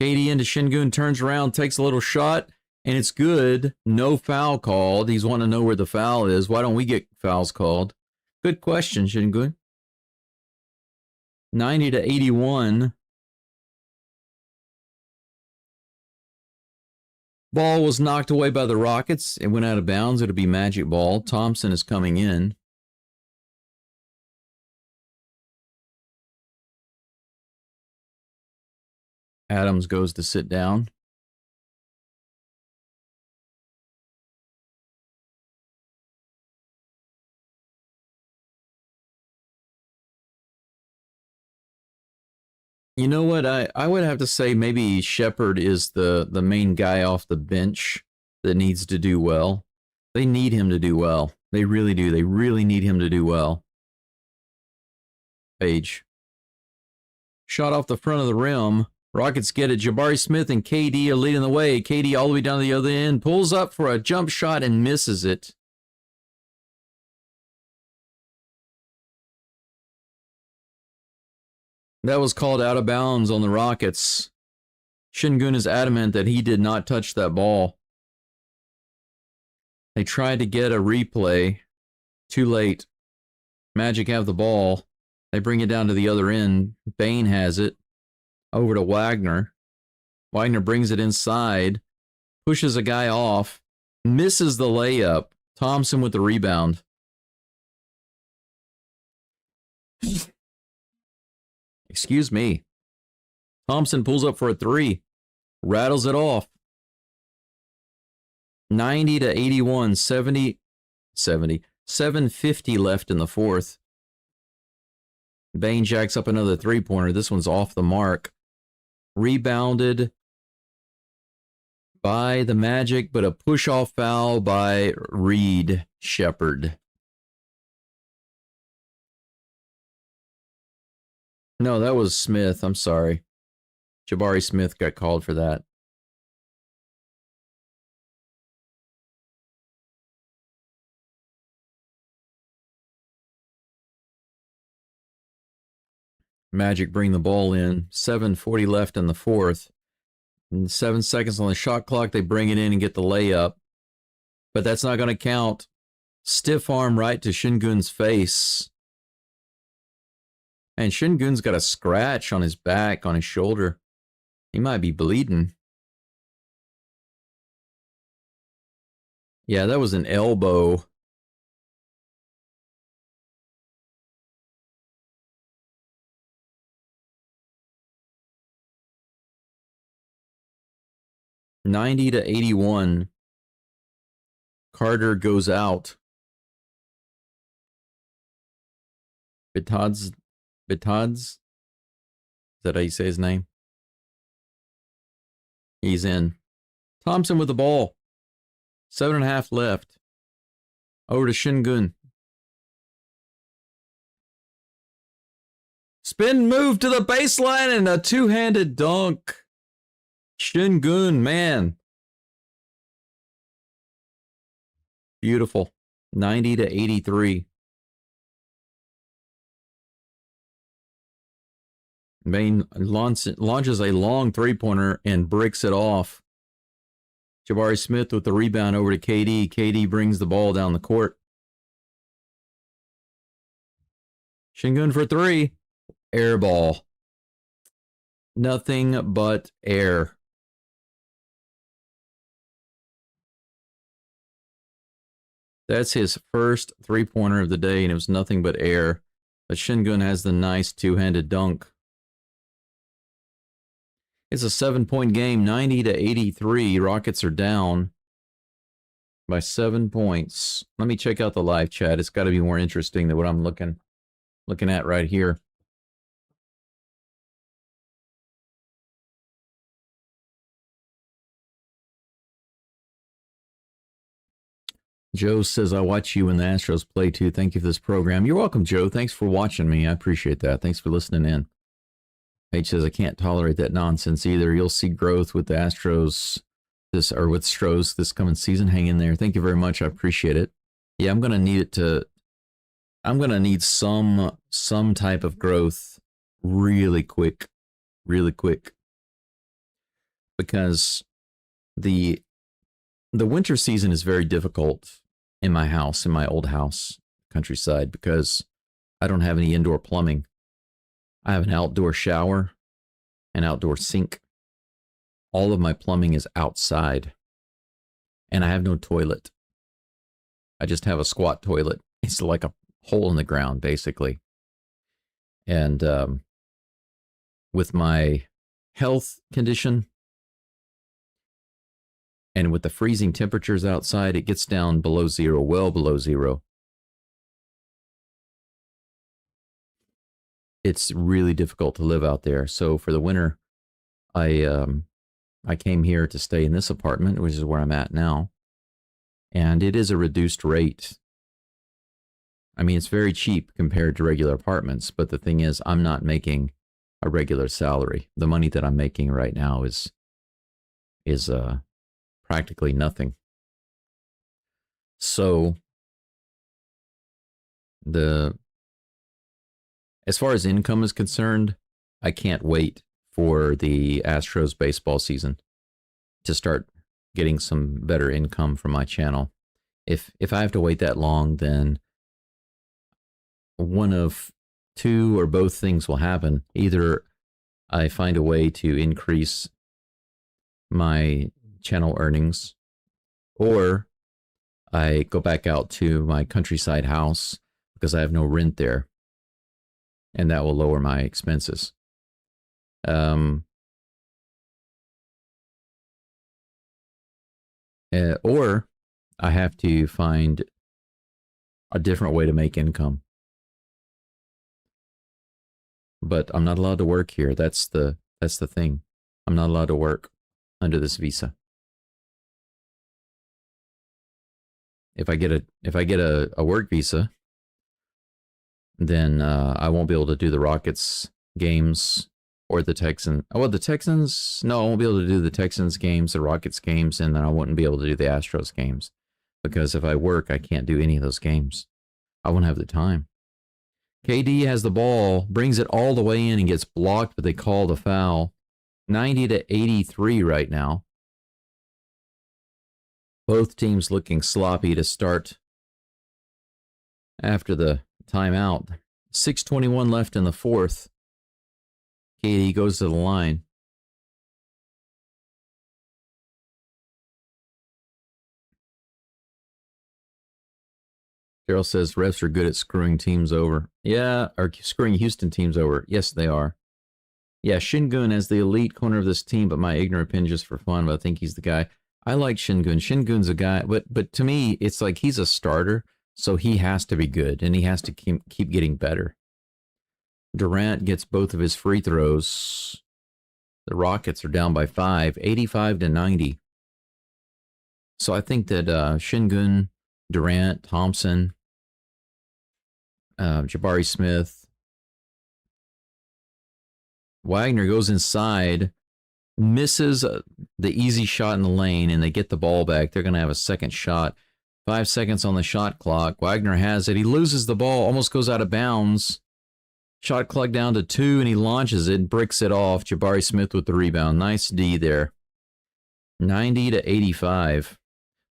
Speaker 1: KD into Şengün, turns around, takes a little shot, and it's good. No foul called. He's wanting to know where the foul is. Why don't we get fouls called? Good question, Şengün. 90-81. Ball was knocked away by the Rockets. It went out of bounds. It'll be Magic ball. Thompson is coming in. Adams goes to sit down. You know what? I would have to say maybe Shepard is the main guy off the bench that needs to do well. They need him to do well. They really do. They really need him to do well. Page. Shot off the front of the rim. Rockets get it. Jabari Smith and KD are leading the way. KD all the way down to the other end. Pulls up for a jump shot and misses it. That was called out of bounds on the Rockets. Şengün is adamant that he did not touch that ball. They tried to get a replay. Too late. Magic have the ball. They bring it down to the other end. Bane has it. Over to Wagner. Wagner brings it inside. Pushes a guy off. Misses the layup. Thompson with the rebound. Excuse me. Thompson pulls up for a three. Rattles it off. 90-81. 7:50 left in the fourth. Bane jacks up another three-pointer. This one's off the mark. Rebounded by the Magic, but a push-off foul by Reed Shepard. No, that was Smith. I'm sorry. Jabari Smith got called for that. Magic bring the ball in. 7:40 left in the fourth. And 7 seconds on the shot clock. They bring it in and get the layup. But that's not going to count. Stiff arm right to Şengün's face. And Shingun's got a scratch on his back, on his shoulder. He might be bleeding. Yeah, that was an elbow. $90-81. Carter goes out. Bitads? Is that how you say his name? He's in. Thompson with the ball. 7.5 left. Over to Shingun. Spin move to the baseline and a two-handed dunk. Shingun, man. Beautiful. 90-83. Maine launches a long three-pointer and breaks it off. Jabari Smith with the rebound over to KD. KD brings the ball down the court. Shingun for three. Air ball. Nothing but air. That's his first three-pointer of the day, and it was nothing but air. But Shingun has the nice two-handed dunk. It's a 7-point game, 90-83. Rockets are down by 7 points. Let me check out the live chat. It's got to be more interesting than what I'm looking at right here. Joe says, I watch you when the Astros play too. Thank you for this program. You're welcome, Joe. Thanks for watching me. I appreciate that. Thanks for listening in. Paige says, I can't tolerate that nonsense either. You'll see growth with the Astros with Stros this coming season. Hang in there. Thank you very much. I appreciate it. Yeah, I'm going to need some type of growth really quick. Because the winter season is very difficult in my house, in my old house, countryside, because I don't have any indoor plumbing. I have an outdoor shower, an outdoor sink. All of my plumbing is outside. And I have no toilet. I just have a squat toilet. It's like a hole in the ground, basically. And with my health condition, and with the freezing temperatures outside, it gets down below zero, well below zero. It's really difficult to live out there. So for the winter, I came here to stay in this apartment, which is where I'm at now. And it is a reduced rate. I mean, it's very cheap compared to regular apartments. But the thing is, I'm not making a regular salary. The money that I'm making right now is practically nothing. So as far as income is concerned, I can't wait for the Astros baseball season to start getting some better income from my channel. If I have to wait that long, then one of two or both things will happen. Either I find a way to increase my channel earnings, or I go back out to my countryside house because I have no rent there, and that will lower my expenses. Or I have to find a different way to make income. But I'm not allowed to work here. That's the thing. I'm not allowed to work under this visa. If I get a work visa, then I won't be able to do the Rockets games or the Texans. Well, the Texans, no, I won't be able to do the Texans games, the Rockets games, and then I wouldn't be able to do the Astros games. Because if I work, I can't do any of those games. I won't have the time. KD has the ball, brings it all the way in and gets blocked, but they call the foul. 90-83 right now. Both teams looking sloppy to start after the timeout. 6:21 left in the fourth. Katie goes to the line. Carol says refs are good at screwing teams over. Yeah, or screwing Houston teams over. Yes, they are. Yeah, Shingun as the elite corner of this team, but my ignorant opinion just for fun, but I think he's the guy. I like Shingun. Shingun's a guy, but to me, it's like he's a starter, so he has to be good, and he has to keep getting better. Durant gets both of his free throws. The Rockets are down by 5, 85-90. So I think that Shingun, Durant, Thompson, Jabari Smith, Wagner goes inside, misses the easy shot in the lane, and they get the ball back. They're going to have a second shot. 5 seconds on the shot clock. Wagner has it. He loses the ball, almost goes out of bounds. Shot clock down to 2, and he launches it, bricks it off. Jabari Smith with the rebound. Nice D there. 90-85.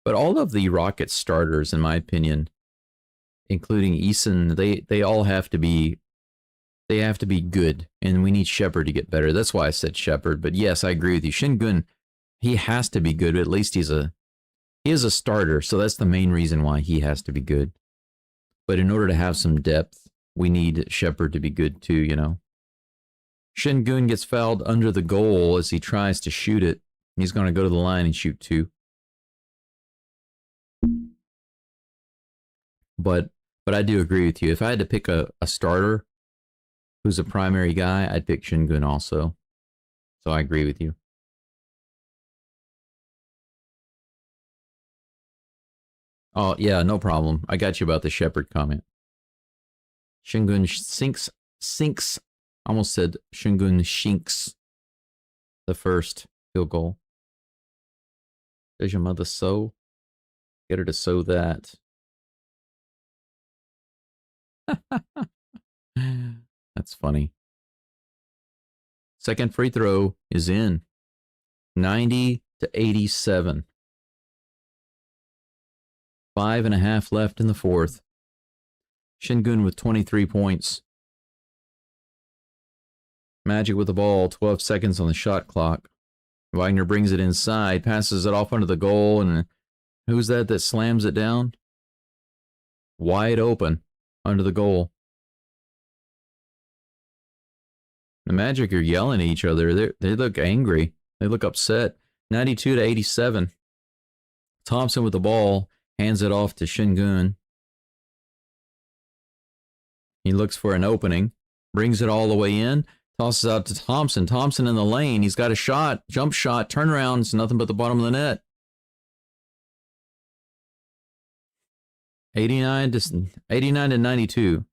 Speaker 1: But all of the Rockets starters, in my opinion, including Eason, they all have to be good, and we need Shepherd to get better. That's why I said Shepherd. But yes, I agree with you. Shingun, he has to be good. But at least he is a starter, so that's the main reason why he has to be good. But in order to have some depth, we need Shepherd to be good too, you know. Shingun gets fouled under the goal as he tries to shoot it. He's going to go to the line and shoot 2. But I do agree with you. If I had to pick a starter who's a primary guy, I'd pick Shingun also. So I agree with you. Oh, yeah, no problem. I got you about the Shepherd comment. Shingun sinks. Almost said Shingun shinks the first field goal. Does your mother sew? Get her to sew that. That's funny. Second free throw is in. 90-87. 5.5 left in the fourth. Shingun with 23 points. Magic with the ball. 12 seconds on the shot clock. Wagner brings it inside, passes it off under the goal, and who's that slams it down? Wide open under the goal. The Magic are yelling at each other. They look angry. They look upset. 92-87. Thompson with the ball, hands it off to Shingun. He looks for an opening, brings it all the way in, tosses out to Thompson. Thompson in the lane. He's got a shot, jump shot, turnaround. It's nothing but the bottom of the net. 89-92.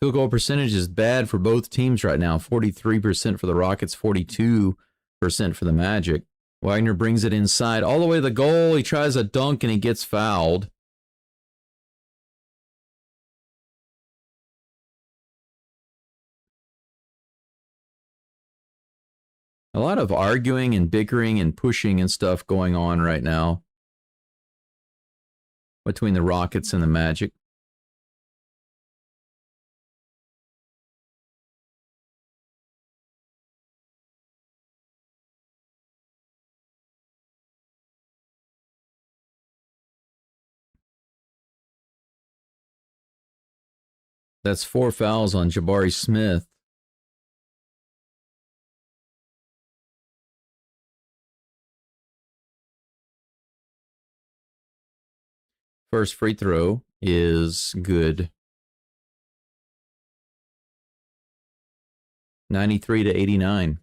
Speaker 1: Field goal percentage is bad for both teams right now. 43% for the Rockets, 42% for the Magic. Wagner brings it inside all the way to the goal. He tries a dunk and he gets fouled. A lot of arguing and bickering and pushing and stuff going on right now between the Rockets and the Magic. That's 4 fouls on Jabari Smith. First free throw is good. 93-89.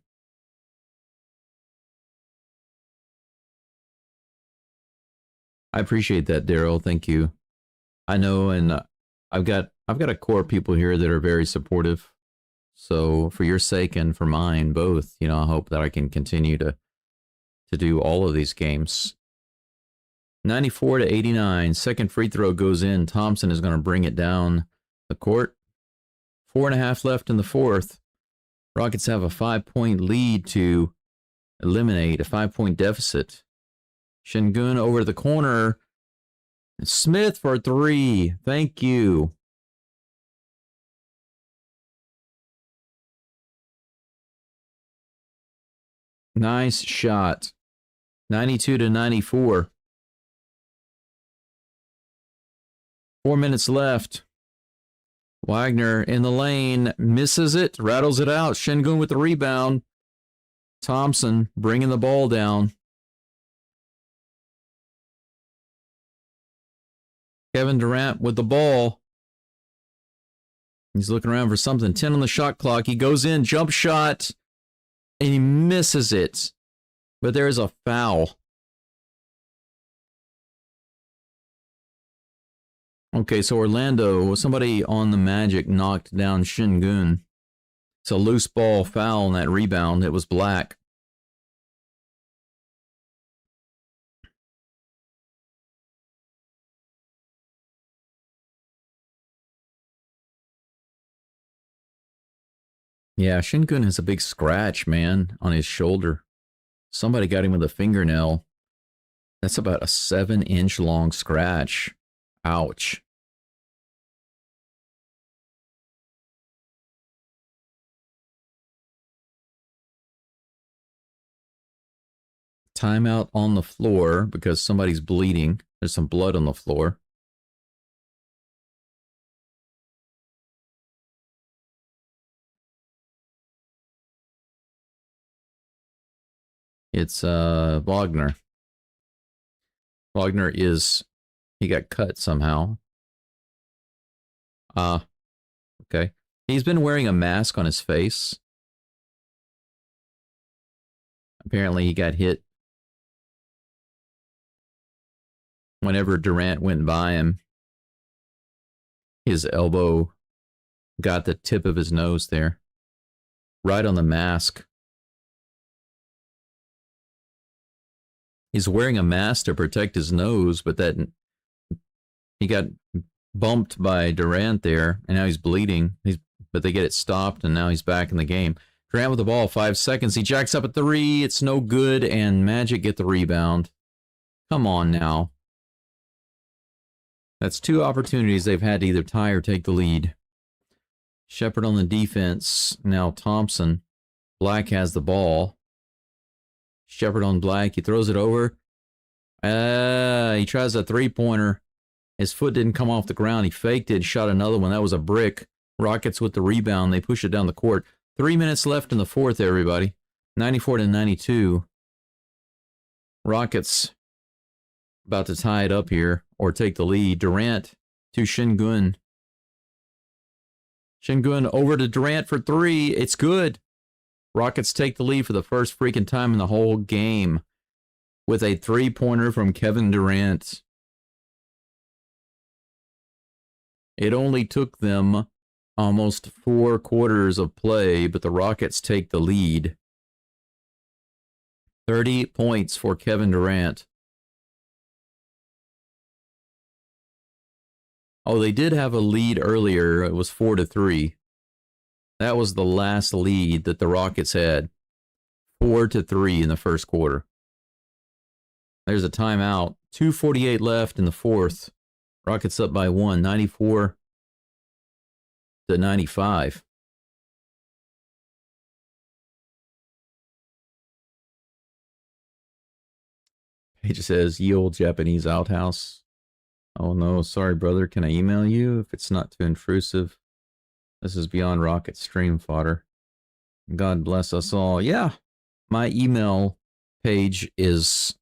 Speaker 1: I appreciate that, Daryl. Thank you. I know, and I've got a core of people here that are very supportive. So for your sake and for mine, both, you know, I hope that I can continue to do all of these games. 94-89. Second free throw goes in. Thompson is going to bring it down the court. 4.5 left in the fourth. Rockets have a 5-point lead to eliminate, a 5-point deficit. Shingun over the corner. Smith for 3. Thank you. Nice shot. 92 to 94. 4 minutes left. Wagner in the lane, misses it, rattles it out. Şengün with the rebound. Thompson bringing the ball down. Kevin Durant with the ball. He's looking around for something. 10 on the shot clock. He goes in, jump shot, and he misses it. But there is a foul. Okay, so Orlando, somebody on the Magic knocked down Şengün. It's a loose ball foul on that rebound. It was black. Yeah, Şengün has a big scratch, man, on his shoulder. Somebody got him with a fingernail. That's about a 7-inch long scratch. Ouch. Timeout on the floor because somebody's bleeding. There's some blood on the floor. It's Wagner. Wagner he got cut somehow. Okay. He's been wearing a mask on his face. Apparently he got hit whenever Durant went by him. His elbow got the tip of his nose there. Right on the mask. He's wearing a mask to protect his nose, but he got bumped by Durant there, and now he's bleeding. But they get it stopped, and now he's back in the game. Durant with the ball, 5 seconds. He jacks up a 3. It's no good, and Magic get the rebound. Come on now. That's 2 opportunities they've had to either tie or take the lead. Shepherd on the defense. Now Thompson. Black has the ball. Shepherd on Black. He throws it over. He tries a 3-pointer. His foot didn't come off the ground. He faked it, shot another one. That was a brick. Rockets with the rebound. They push it down the court. 3 minutes left in the fourth, everybody. 94 to 92. Rockets about to tie it up here or take the lead. Durant to Şengün. Şengün over to Durant for 3. It's good. Rockets take the lead for the first freaking time in the whole game with a 3-pointer from Kevin Durant. It only took them almost 4 quarters of play, but the Rockets take the lead. 30 points for Kevin Durant. Oh, they did have a lead earlier. It was 4-3. That was the last lead that the Rockets had. 4-3 in the first quarter. There's a timeout. 2:48 left in the fourth. Rockets up by 1, 94 to 95. Page says, ye old Japanese outhouse. Oh no, sorry brother, can I email you if it's not too intrusive? This is beyond rocket stream fodder. God bless us all. Yeah, my email page is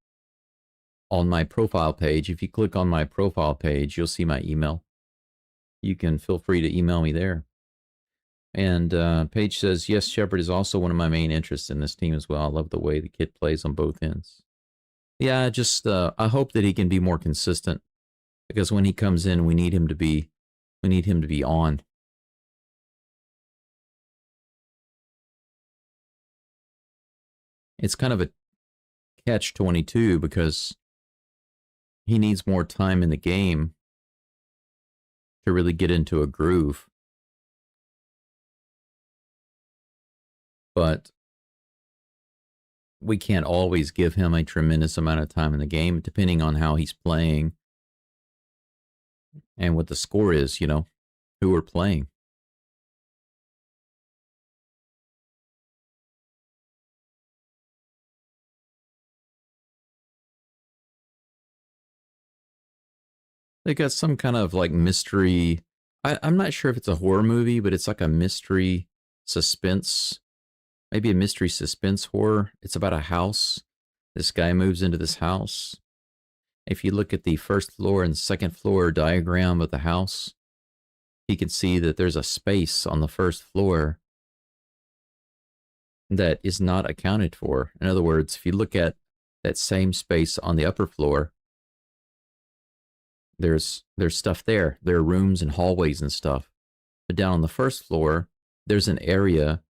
Speaker 1: on my profile page. If you click on my profile page, you'll see my email. You can feel free to email me there. And Paige says, yes, Shepard is also one of my main interests in this team as well. I love the way the kid plays on both ends. Yeah, just I hope that he can be more consistent because when he comes in, we need him to be on. It's kind of a catch-22 because he needs more time in the game to really get into a groove. But we can't always give him a tremendous amount of time in the game, depending on how he's playing and what the score is, who we're playing. They got some kind of like mystery. I'm not sure if it's a horror movie, but it's like a mystery suspense, maybe a mystery suspense horror. It's about a house. This guy moves into this house. If you look at the first floor and second floor diagram of the house, you can see that there's a space on the first floor that is not accounted for. In other words, if you look at that same space on the upper floor, there's stuff there. There are rooms and hallways and stuff. But down on the first floor, there's an area.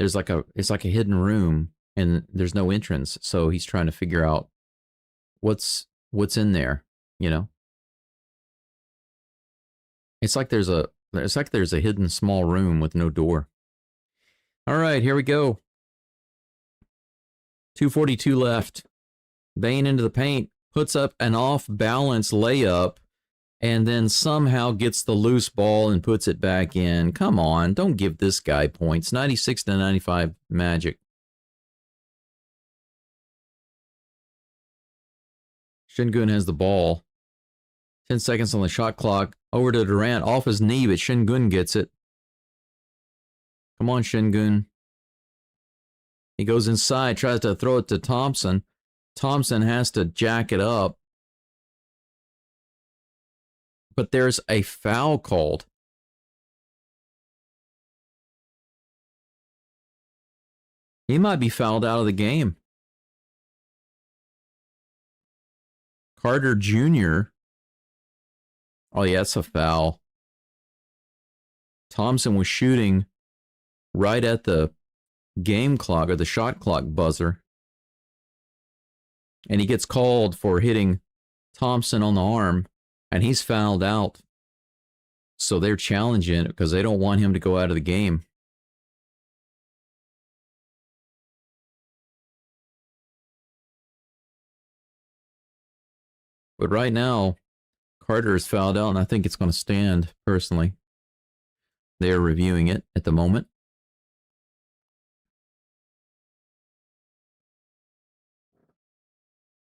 Speaker 1: It's like a hidden room, and there's no entrance. So he's trying to figure out what's in there. You know, it's like there's a hidden small room with no door. All right, here we go. 2:42 left. Bane into the paint, puts up an off-balance layup, and then somehow gets the loose ball and puts it back in. Come on, don't give this guy points. 96-95 Magic. Şengün has the ball. 10 seconds on the shot clock. Over to Durant, off his knee, but Şengün gets it. Come on, Şengün. He goes inside, tries to throw it to Thompson. Thompson has to jack it up. But there's a foul called. He might be fouled out of the game. Carter Jr. Oh, yeah, that's a foul. Thompson was shooting right at the game clock or the shot clock buzzer. And he gets called for hitting Thompson on the arm, and he's fouled out. So they're challenging it because they don't want him to go out of the game. But right now, Carter is fouled out, and I think it's going to stand, personally. They are reviewing it at the moment.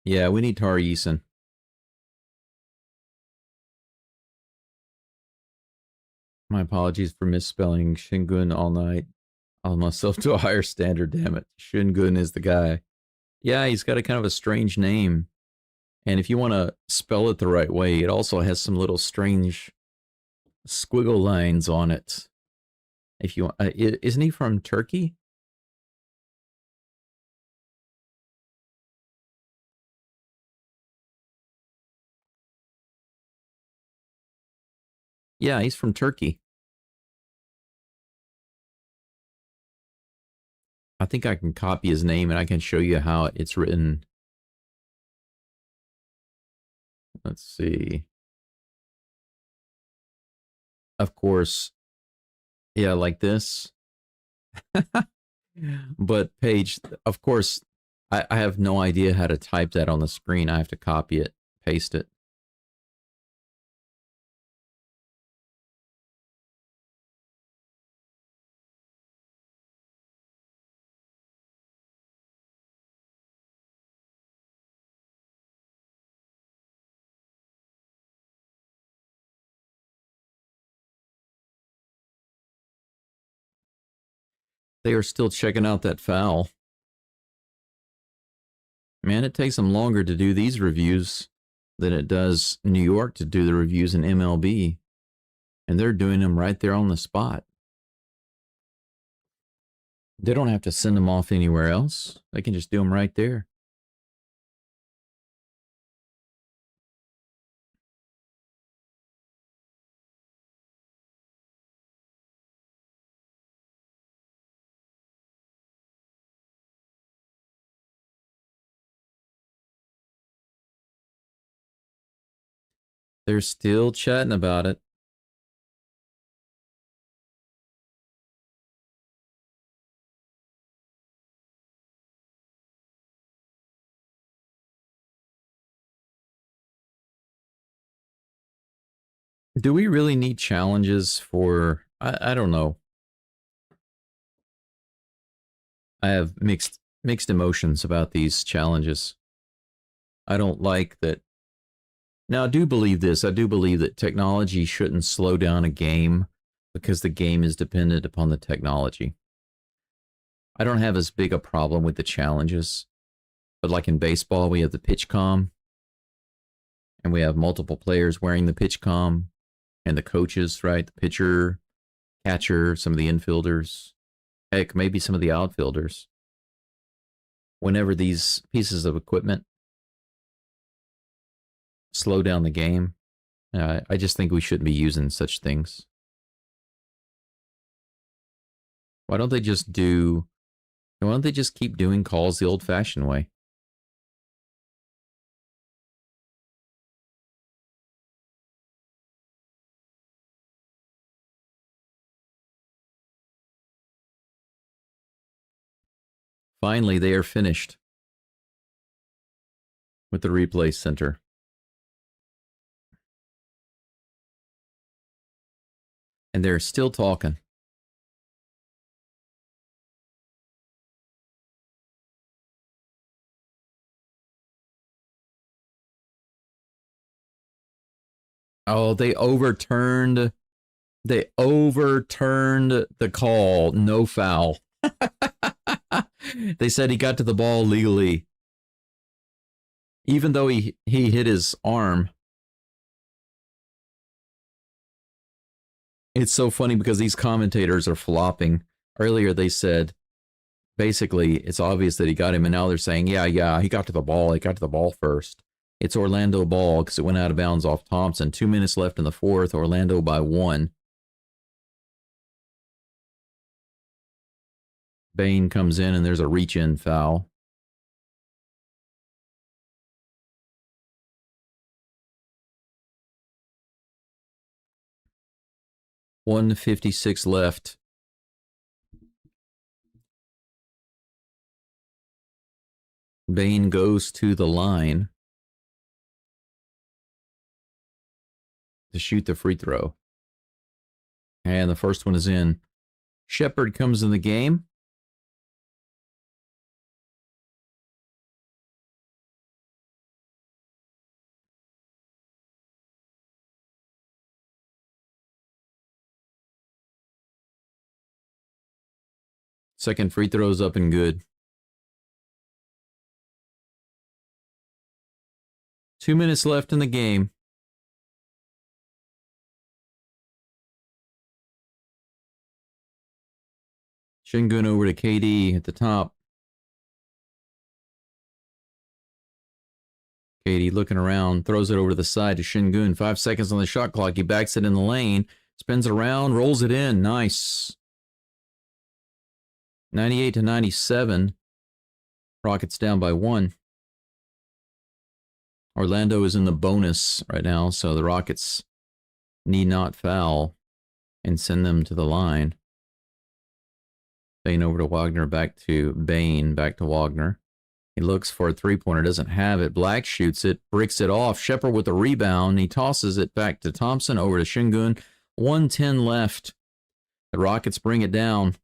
Speaker 1: Yeah, we need Tari Eason. My apologies for misspelling Şengün all night. I'll myself to a higher standard, damn it. Şengün is the guy. Yeah, he's got a kind of a strange name. And if you want to spell it the right way, it also has some little strange squiggle lines on it. If you isn't he from Turkey? Yeah, he's from Turkey. I think I can copy his name and I can show you how it's written. Let's see. Of course, yeah, like this. But Paige, of course, I have no idea how to type that on the screen. I have to copy it, paste it. They are still checking out that foul. Man, it takes them longer to do these reviews than it does New York to do the reviews in MLB. And they're doing them right there on the spot. They don't have to send them off anywhere else. They can just do them right there. They're still chatting about it. Do we really need challenges for... I don't know. I have mixed emotions about these challenges. I don't like that Now, I do believe this. I do believe that technology shouldn't slow down a game because the game is dependent upon the technology. I don't have as big a problem with the challenges, but like in baseball, we have the pitch comm, and we have multiple players wearing the pitch comm, and the coaches, right? The pitcher, catcher, some of the infielders, heck, maybe some of the outfielders. Whenever these pieces of equipment slow down the game, I just think we shouldn't be using such things. Why don't they just do? Why don't they just keep doing calls the old-fashioned way? Finally, they are finished with the replay center. And they're still talking. Oh, they overturned the call. No foul. They said he got to the ball legally. Even though he hit his arm. It's so funny because these commentators are flopping. Earlier they said, basically, it's obvious that he got him, and now they're saying, yeah, he got to the ball. He got to the ball first. It's Orlando ball because it went out of bounds off Thompson. 2 minutes left in the fourth. Orlando by 1. Bain comes in, and there's a reach-in foul. .156 left. Bain goes to the line to shoot the free throw. And the first one is in. Shepard comes in the game. Second free throw's up and good. 2 minutes left in the game. Şengün over to KD at the top. KD looking around, throws it over to the side to Şengün. 5 seconds on the shot clock. He backs it in the lane, spins around, rolls it in. Nice. 98-97. Rockets down by 1. Orlando is in the bonus right now, so the Rockets need not foul and send them to the line. Bain over to Wagner, back to Bain, back to Wagner. He looks for a three-pointer, doesn't have it. Black shoots it, bricks it off. Shepard with the rebound. He tosses it back to Thompson, over to Şengün. 1:10 left. The Rockets bring it down.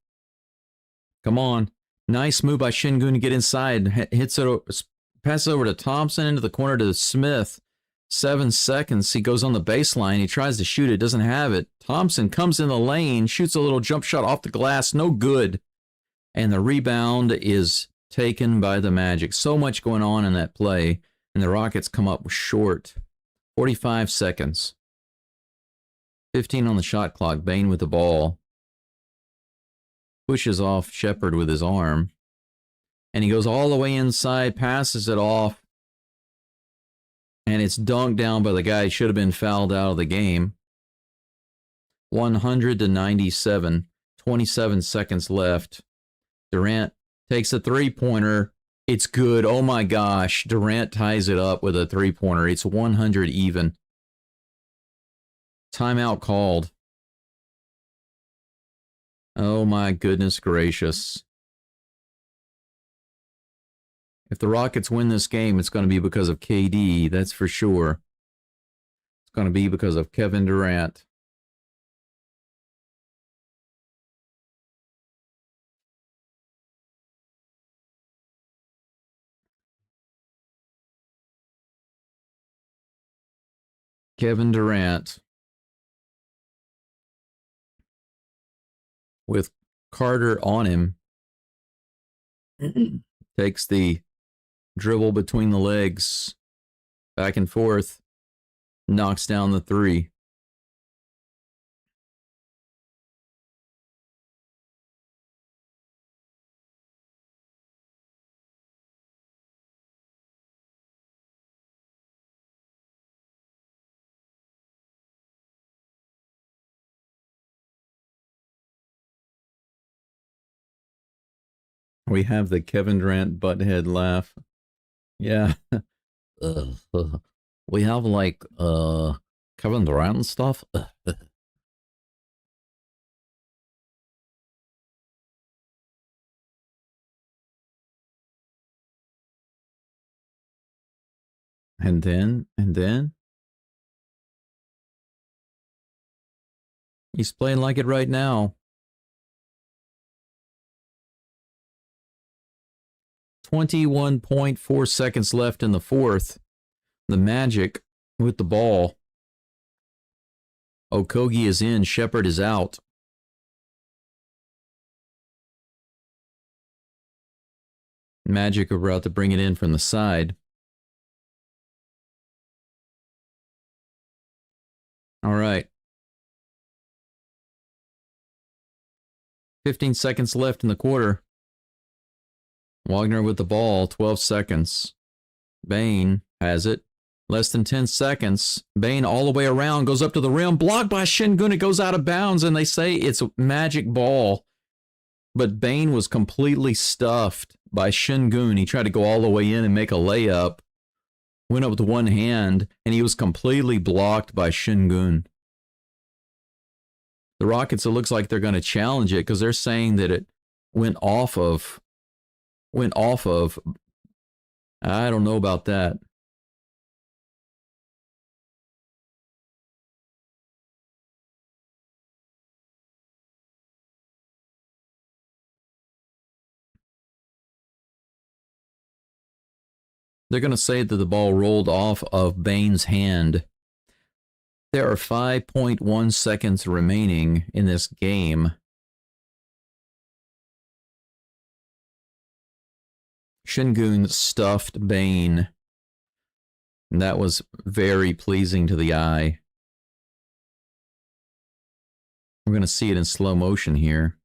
Speaker 1: Come on. Nice move by Şengün to get inside. Hits it, passes over to Thompson, into the corner to Smith. 7 seconds. He goes on the baseline. He tries to shoot it, doesn't have it. Thompson comes in the lane, shoots a little jump shot off the glass. No good. And the rebound is taken by the Magic. So much going on in that play, and the Rockets come up short. 45 seconds. 15 on the shot clock. Bain with the ball. Pushes off Shepard with his arm. And he goes all the way inside, passes it off. And it's dunked down by the guy who should have been fouled out of the game. 100-97. 27 seconds left. Durant takes a three-pointer. It's good. Oh my gosh. Durant ties it up with a three-pointer. It's 100 even. Timeout called. Oh my goodness gracious. If the Rockets win this game, it's going to be because of KD, that's for sure. It's going to be because of Kevin Durant. Kevin Durant with Carter on him takes the dribble between the legs, back and forth, knocks down the three. We have the Kevin Durant butthead laugh. Yeah. We have like Kevin Durant and stuff. And then he's playing like it right now. 21.4 seconds left in the fourth. The Magic with the ball. Okogie is in. Shepard is out. Magic are about to bring it in from the side. All right. 15 seconds left in the quarter. Wagner with the ball. 12 seconds. Bane has it. Less than 10 seconds. Bane all the way around. Goes up to the rim. Blocked by Şengün. It goes out of bounds. And they say it's a magic ball. But Bane was completely stuffed by Şengün. He tried to go all the way in and make a layup. Went up with one hand. And he was completely blocked by Şengün. The Rockets, it looks like they're going to challenge it because they're saying that it went off of. I don't know about that. They're going to say that the ball rolled off of Bane's hand. There are 5.1 seconds remaining in this game. Şengün stuffed Bane. And that was very pleasing to the eye. We're going to see it in slow motion here.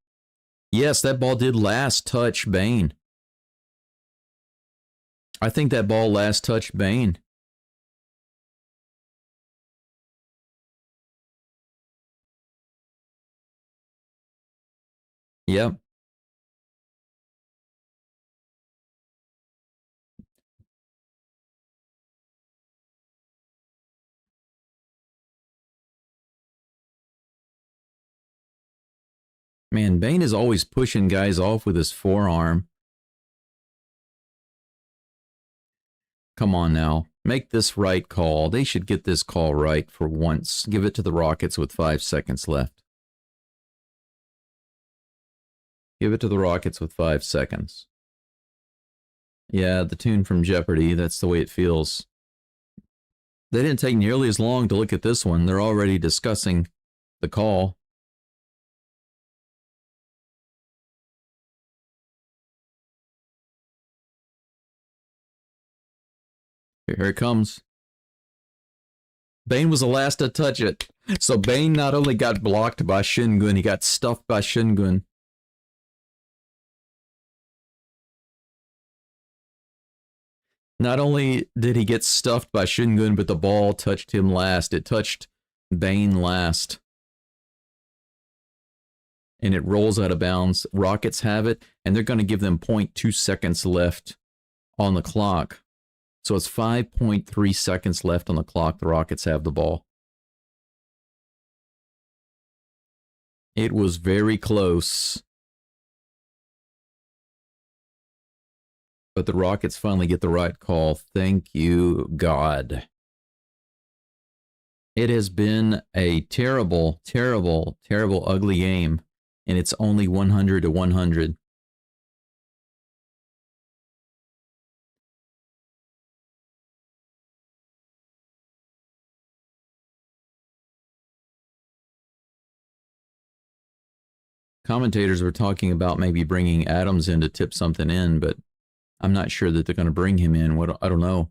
Speaker 1: Yes, that ball did last touch Bane. I think that ball last touched Bane. Yep. Man, Bane is always pushing guys off with his forearm. Come on now. Make this right call. They should get this call right for once. Give it to the Rockets with 5 seconds left. Give it to the Rockets with 5 seconds. Yeah, the tune from Jeopardy. That's the way it feels. They didn't take nearly as long to look at this one. They're already discussing the call. Here it comes. Bane was the last to touch it. So Bane not only got blocked by Şengün, he got stuffed by Şengün. Not only did he get stuffed by Şengün, but the ball touched him last. It touched Bane last. And it rolls out of bounds. Rockets have it, and they're going to give them 0.2 seconds left on the clock. So it's 5.3 seconds left on the clock. The Rockets have the ball. It was very close. But the Rockets finally get the right call. Thank you, God. It has been a terrible, terrible, terrible, ugly game. And it's only 100 to 100. Commentators were talking about maybe bringing Adams in to tip something in, but I'm not sure that they're going to bring him in. I don't know.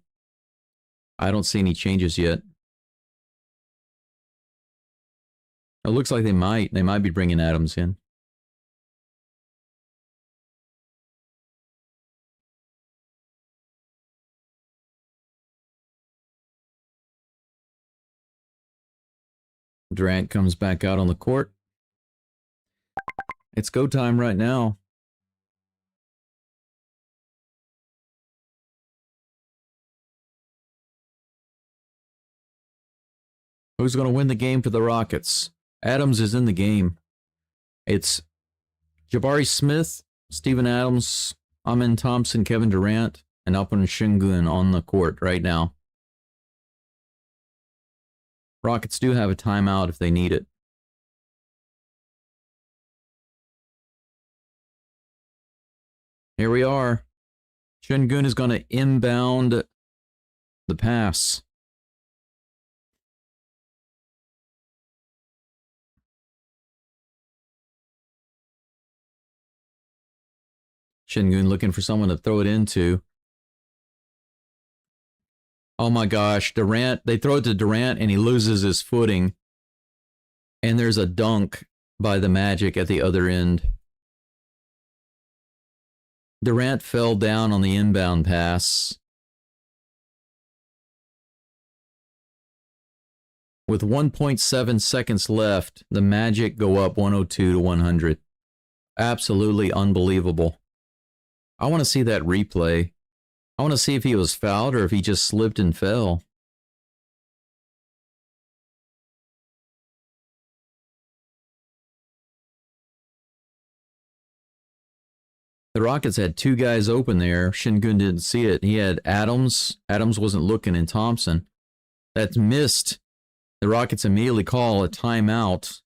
Speaker 1: I don't see any changes yet. It looks like they might. They might be bringing Adams in. Durant comes back out on the court. It's go time right now. Who's going to win the game for the Rockets? Adams is in the game. It's Jabari Smith, Steven Adams, Amen Thompson, Kevin Durant, and Alperen Şengün on the court right now. Rockets do have a timeout if they need it. Here we are. Şengün is going to inbound the pass. Şengün looking for someone to throw it into. Oh my gosh, Durant, they throw it to Durant and he loses his footing. And there's a dunk by the Magic at the other end. Durant fell down on the inbound pass. With 1.7 seconds left, the Magic go up 102 to 100. Absolutely unbelievable. I want to see that replay. I want to see if he was fouled or if he just slipped and fell. The Rockets had two guys open there. Şengün didn't see it. He had Adams. Adams wasn't looking, and Thompson. That's missed. The Rockets immediately call a timeout.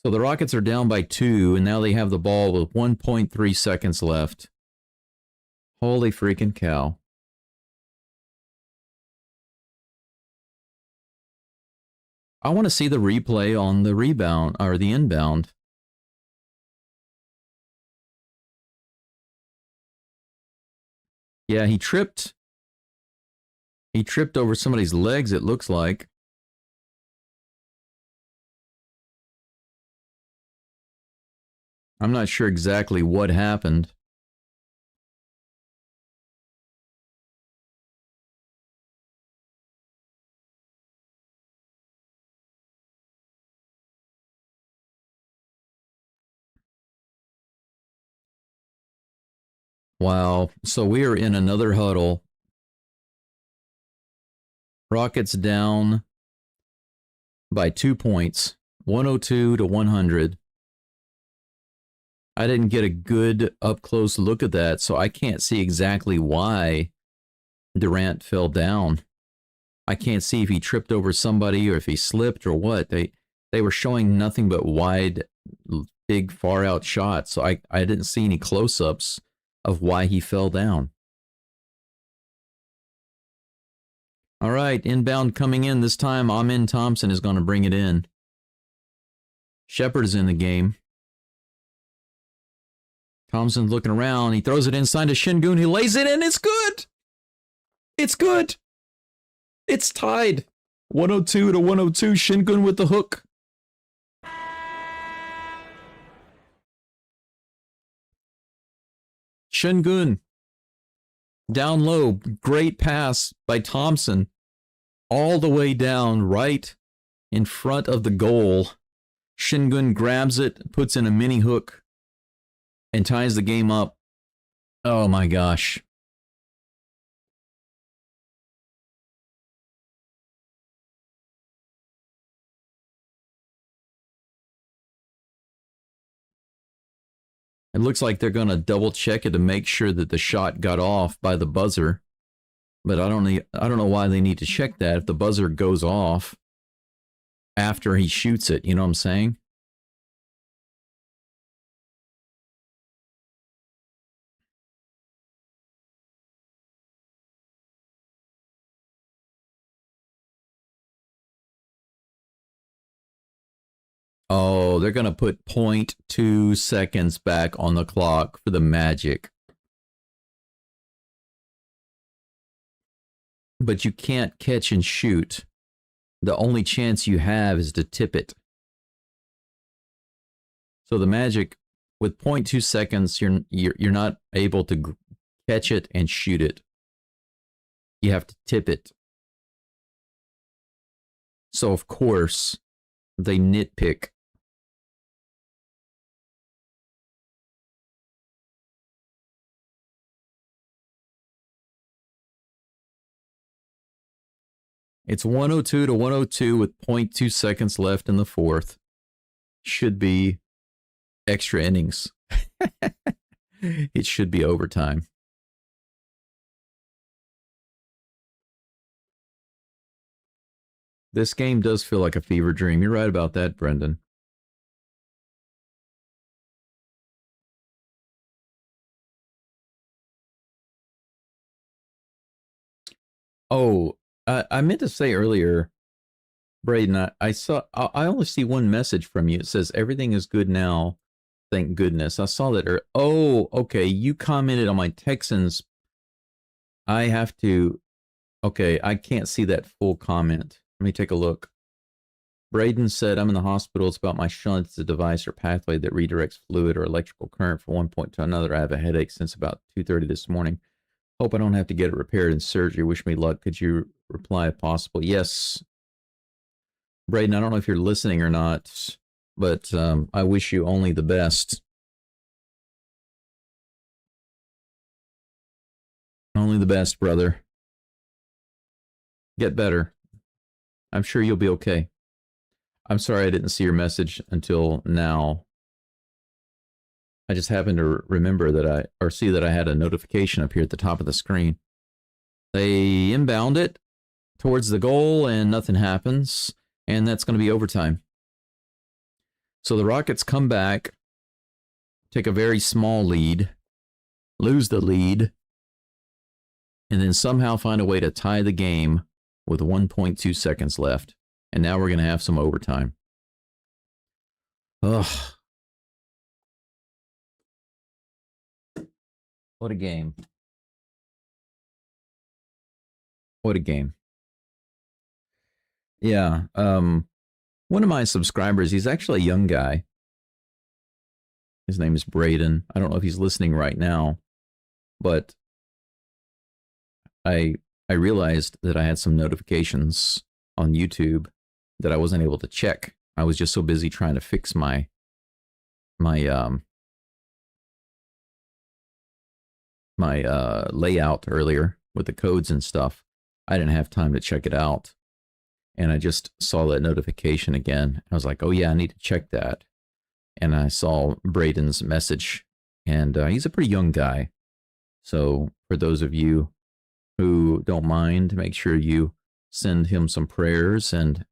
Speaker 1: So the Rockets are down by 2, and now they have the ball with 1.3 seconds left. Holy freaking cow. I want to see the replay on the rebound, or the inbound. Yeah, he tripped. He tripped over somebody's legs, it looks like. I'm not sure exactly what happened. Wow. So we are in another huddle. Rockets down by 2 points, 102 to 100. I didn't get a good up-close look at that, so I can't see exactly why Durant fell down. I can't see if he tripped over somebody or if he slipped or what. They were showing nothing but wide, big, far-out shots, so I didn't see any close-ups of why he fell down. All right, inbound coming in. This time, Amen Thompson is going to bring it in. Shepard is in the game. Thompson's looking around. He throws it inside to Şengün. He lays it in. It's good. It's good. It's tied. 102 to 102. Şengün with the hook. Şengün. Down low. Great pass by Thompson. All the way down right in front of the goal. Şengün grabs it, puts in a mini hook, and ties the game up. Oh my gosh. It looks like they're going to double check it to make sure that the shot got off by the buzzer. But I don't know why they need to check that if the buzzer goes off after he shoots it, you know what I'm saying? Oh, Oh, they're going to put 0.2 seconds back on the clock for the Magic. But you can't catch and shoot. The only chance you have is to tip it. So the Magic, with 0.2 seconds, you're not able to catch it and shoot it. You have to tip it. So of course, they nitpick. It's 102 to 102 with 0.2 seconds left in the fourth. Should be extra innings. It should be overtime. This game does feel like a fever dream. You're right about that, Brendan. Oh, I meant to say earlier, Braden, I only see one message from you. It says everything is good now. Thank goodness. I saw that. Oh, okay. You commented on my Texans. I have to. Okay, I can't see that full comment. Let me take a look. Braden said, I'm in the hospital. It's about my shunt. It's a device or pathway that redirects fluid or electrical current from one point to another. I have a headache since about 2:30 this morning. Hope I don't have to get it repaired in surgery. Wish me luck. Could you reply if possible? Yes. Braden, I don't know if you're listening or not, but I wish you only the best. Only the best, brother. Get better. I'm sure you'll be okay. I'm sorry I didn't see your message until now. I just happened to remember that see that I had a notification up here at the top of the screen. They inbound it towards the goal and nothing happens, and that's going to be overtime. So the Rockets come back, take a very small lead, lose the lead, and then somehow find a way to tie the game with 1.2 seconds left. And now we're going to have some overtime. Ugh. What a game. What a game. Yeah. One of my subscribers, he's actually a young guy. His name is Braden. I don't know if he's listening right now, but I realized that I had some notifications on YouTube that I wasn't able to check. I was just so busy trying to fix my layout earlier with the codes and stuff. I didn't have time to check it out. And I just saw that notification again. I was like, oh yeah, I need to check that. And I saw Braden's message, and he's a pretty young guy. So for those of you who don't mind, make sure you send him some prayers and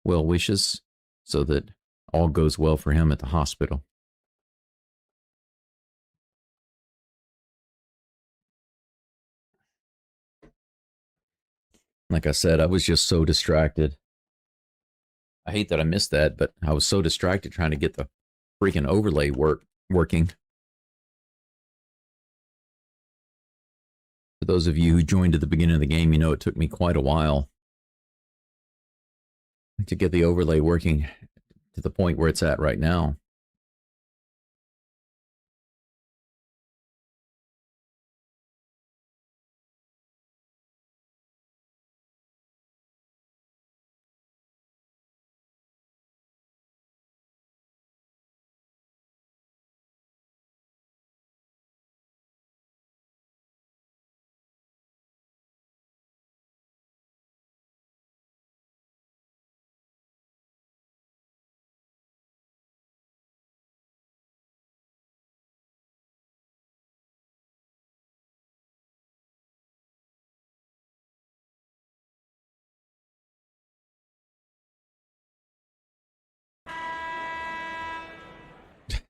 Speaker 1: well wishes so that all goes well for him at the hospital. Like I said, I was just so distracted. I hate that I missed that, but I was so distracted trying to get the freaking overlay working. For those of you who joined at the beginning of the game, you know it took me quite a while to get the overlay working to the point where it's at right now.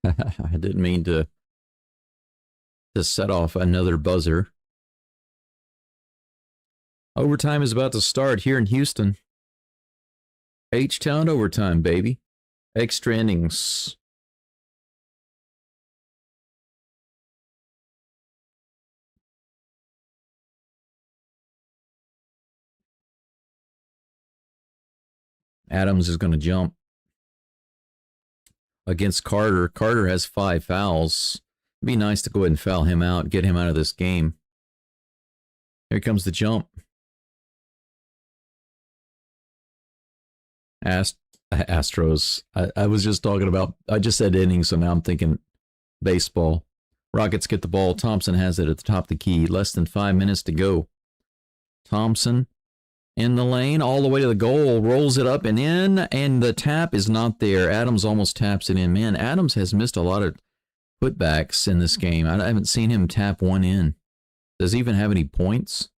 Speaker 1: I didn't mean to set off another buzzer. Overtime is about to start here in Houston. H-Town overtime, baby. Extra innings. Adams is going to jump against Carter. Carter has 5 fouls. It'd be nice to go ahead and foul him out, get him out of this game. Here comes the jump. Astros. I was just talking about, I just said innings, so now I'm thinking baseball. Rockets get the ball. Thompson has it at the top of the key. Less than 5 minutes to go. Thompson in the lane, all the way to the goal, rolls it up and in, and the tap is not there. Adams almost taps it in. Man, Adams has missed a lot of putbacks in this game. I haven't seen him tap one in. Does he even have any points?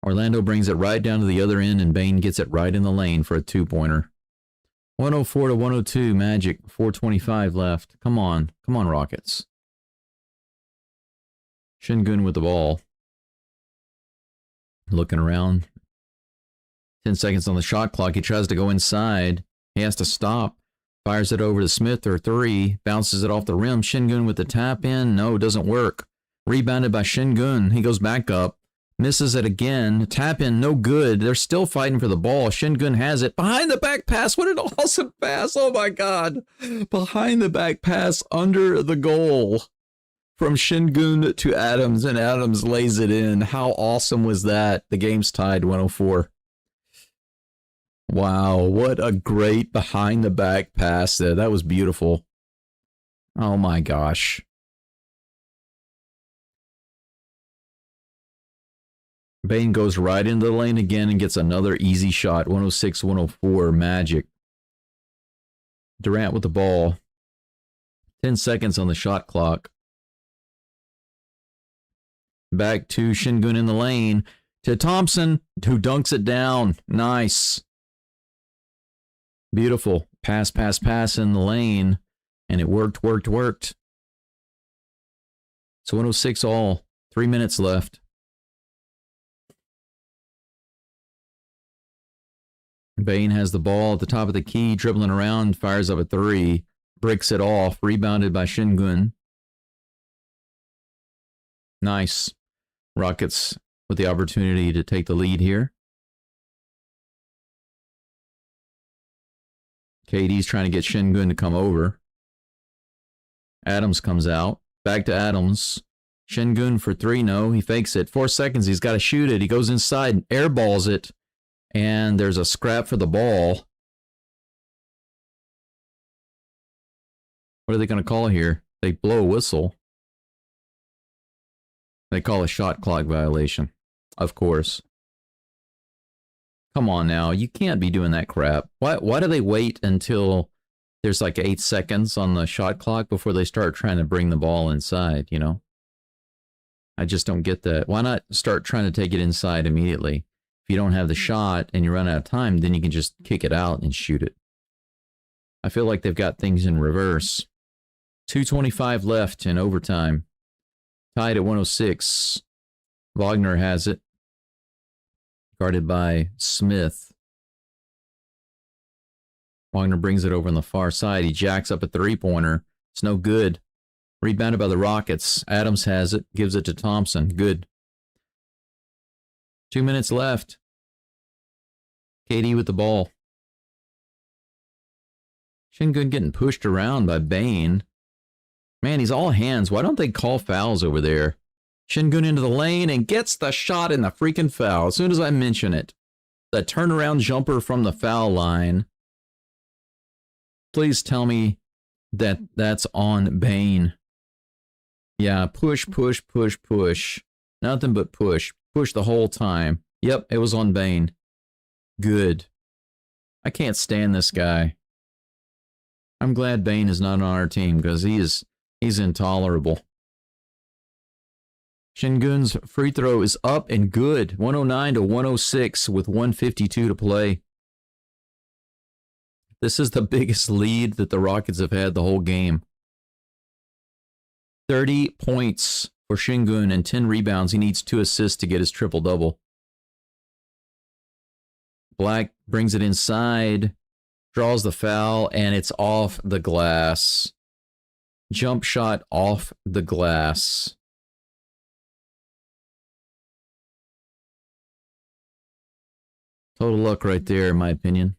Speaker 1: Orlando brings it right down to the other end, and Bain gets it right in the lane for a 2-pointer. 104 to 102, Magic. 4:25 left. Come on. Come on, Rockets. Şengün with the ball. Looking around. 10 seconds on the shot clock. He tries to go inside. He has to stop. Fires it over to Smith or 3. Bounces it off the rim. Şengün with the tap in. No, doesn't work. Rebounded by Şengün. He goes back up. Misses it again. Tap in, no good. They're still fighting for the ball. Şengün has it. Behind the back pass. What an awesome pass. Oh my God. Behind the back pass under the goal. From Şengün to Adams, and Adams lays it in. How awesome was that? The game's tied 104. Wow, what a great behind the back pass there. That was beautiful. Oh my gosh. Bain goes right into the lane again and gets another easy shot. 106-104, Magic. Durant with the ball. 10 seconds on the shot clock. Back to Şengün in the lane. To Thompson, who dunks it down. Nice. Beautiful. Pass, pass, pass in the lane. And it worked. So 106 all. 3 minutes left. Bain has the ball at the top of the key, dribbling around, fires up a 3, breaks it off, rebounded by Şengün. Nice. Rockets with the opportunity to take the lead here. KD's trying to get Şengün to come over. Adams comes out. Back to Adams. Şengün for 3, no, he fakes it. 4 seconds, he's got to shoot it. He goes inside and airballs it. And there's a scrap for the ball. What are they going to call here? They blow a whistle. They call a shot clock violation. Of course. Come on now. You can't be doing that crap. Why do they wait until there's like 8 seconds on the shot clock before they start trying to bring the ball inside, you know? I just don't get that. Why not start trying to take it inside immediately? If you don't have the shot and you run out of time, then you can just kick it out and shoot it. I feel like they've got things in reverse. 2:25 left in overtime. Tied at 106. Wagner has it. Guarded by Smith. Wagner brings it over on the far side. He jacks up a 3-pointer. It's no good. Rebounded by the Rockets. Adams has it. Gives it to Thompson. Good. 2 minutes left. KD with the ball. Şengün getting pushed around by Bain. Man, he's all hands. Why don't they call fouls over there? Şengün into the lane and gets the shot in the freaking foul. As soon as I mention it. The turnaround jumper from the foul line. Please tell me that that's on Bain. Yeah, push. Nothing but push. Push the whole time. Yep, it was on Bain. Good. I can't stand this guy. I'm glad Bain is not on our team because he's intolerable. Şengün's free throw is up and good. 109 to 106 with 152 to play. This is the biggest lead that the Rockets have had the whole game. 30 points for Şengün and 10 rebounds. He needs 2 assists to get his triple-double. Black brings it inside. Draws the foul, and it's off the glass. Jump shot off the glass. Total luck right there, in my opinion.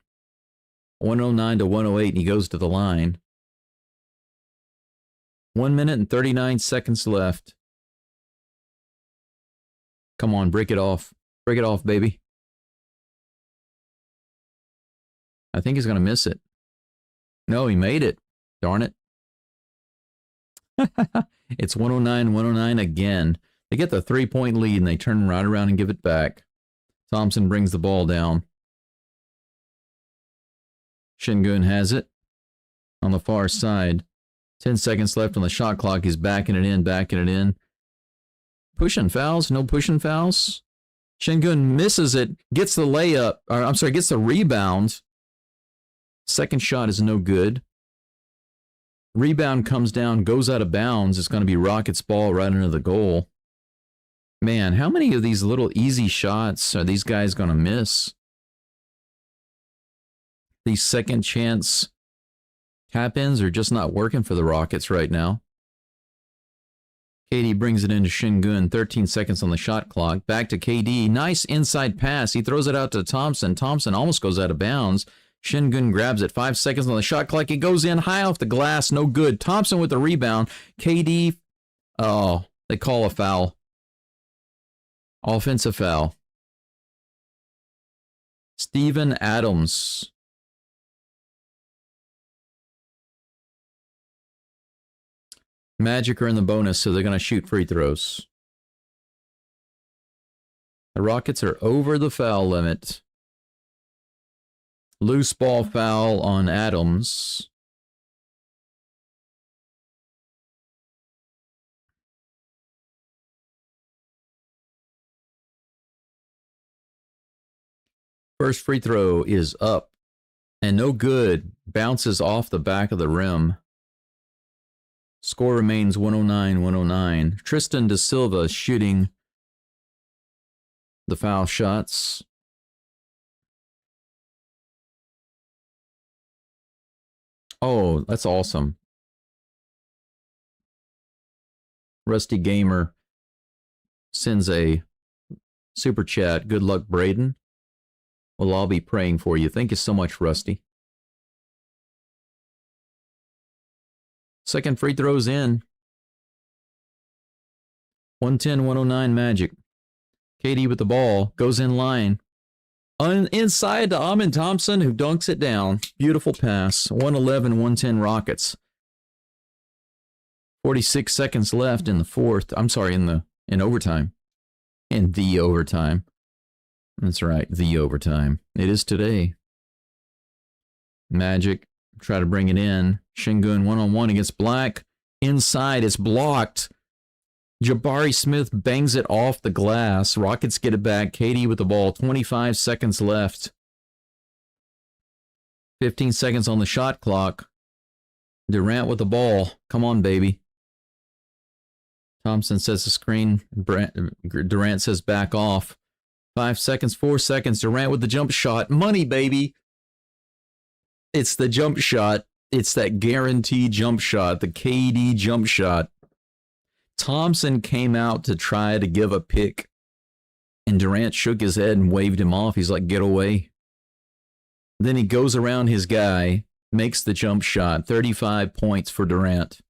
Speaker 1: 109 to 108, and he goes to the line. 1 minute and 39 seconds left. Come on, break it off. Break it off, baby. I think he's going to miss it. No, he made it. Darn it. It's 109, 109 again. They get the 3-point lead, and they turn right around and give it back. Thompson brings the ball down. Shingun has it on the far side. 10 seconds left on the shot clock. He's backing it in, backing it in. Pushing fouls? No pushing fouls? Shingun misses it, gets the layup, or I'm sorry, gets the rebound. Second shot is no good. Rebound comes down, goes out of bounds. It's going to be Rockets' ball right into the goal. Man, how many of these little easy shots are these guys going to miss? These second chance tap-ins are just not working for the Rockets right now. KD brings it into Shingun. 13 seconds on the shot clock. Back to KD. Nice inside pass. He throws it out to Thompson. Thompson almost goes out of bounds. Shingun grabs it. 5 seconds on the shot clock. He goes in high off the glass. No good. Thompson with the rebound. KD. Oh, they call a foul. Offensive foul. Steven Adams. Magic are in the bonus, so they're going to shoot free throws. The Rockets are over the foul limit. Loose ball foul on Adams. First free throw is up and no good. Bounces off the back of the rim. Score remains 109-109. Tristan Da Silva shooting the foul shots. Oh, that's awesome. Rusty Gamer sends a super chat. Good luck, Braden. Well, I'll be praying for you. Thank you so much, Rusty. Second free throw's in. 110-109 Magic. KD with the ball. Goes in line. Inside to Amin Thompson, who dunks it down. Beautiful pass. 111-110 Rockets. 46 seconds left in the fourth. I'm sorry, in overtime. In the overtime. That's right, the overtime. It is today. Magic try to bring it in. Shingun one-on-one against Black. Inside, it's blocked. Jabari Smith bangs it off the glass. Rockets get it back. KD with the ball. 25 seconds left. 15 seconds on the shot clock. Durant with the ball. Come on, baby. Thompson sets the screen. Durant says back off. 5 seconds, 4 seconds. Durant with the jump shot. Money, baby. It's the jump shot. It's that guaranteed jump shot. The KD jump shot. Thompson came out to try to give a pick, and Durant shook his head and waved him off. He's like, get away. Then he goes around his guy, makes the jump shot. 35 points for Durant.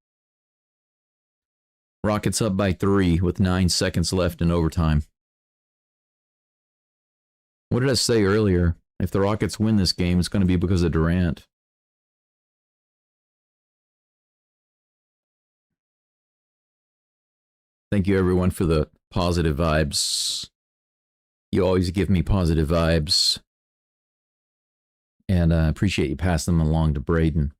Speaker 1: Rockets up by 3 with 9 seconds left in overtime. What did I say earlier? If the Rockets win this game, it's going to be because of Durant. Thank you, everyone, for the positive vibes. You always give me positive vibes. And I appreciate you passing them along to Braden.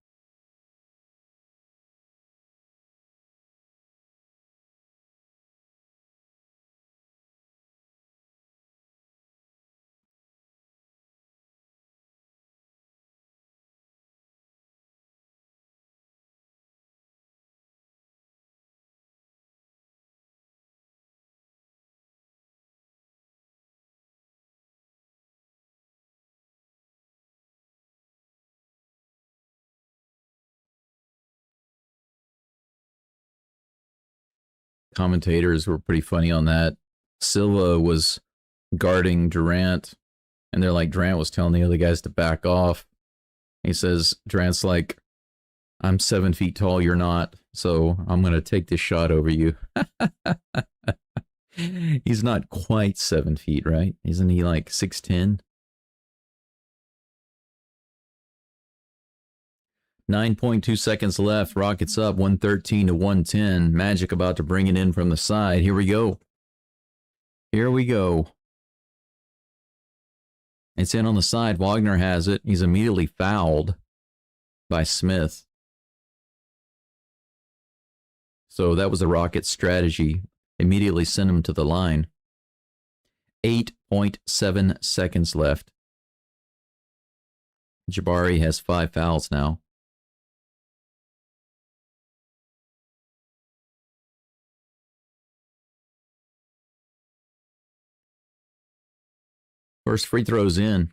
Speaker 1: commentators were pretty funny on that. Silva was guarding Durant, and they're like, Durant was telling the other guys to back off. He says, Durant's like, I'm 7 feet tall, you're not, so I'm going to take this shot over you. He's not quite 7 feet, right? Isn't he like 6'10"? 9.2 seconds left. Rockets up 113 to 110. Magic about to bring it in from the side. Here we go. Here we go. It's in on the side. Wagner has it. He's immediately fouled by Smith. So that was the Rockets' strategy. Immediately send him to the line. 8.7 seconds left. Jabari has 5 fouls now. First free throw's in.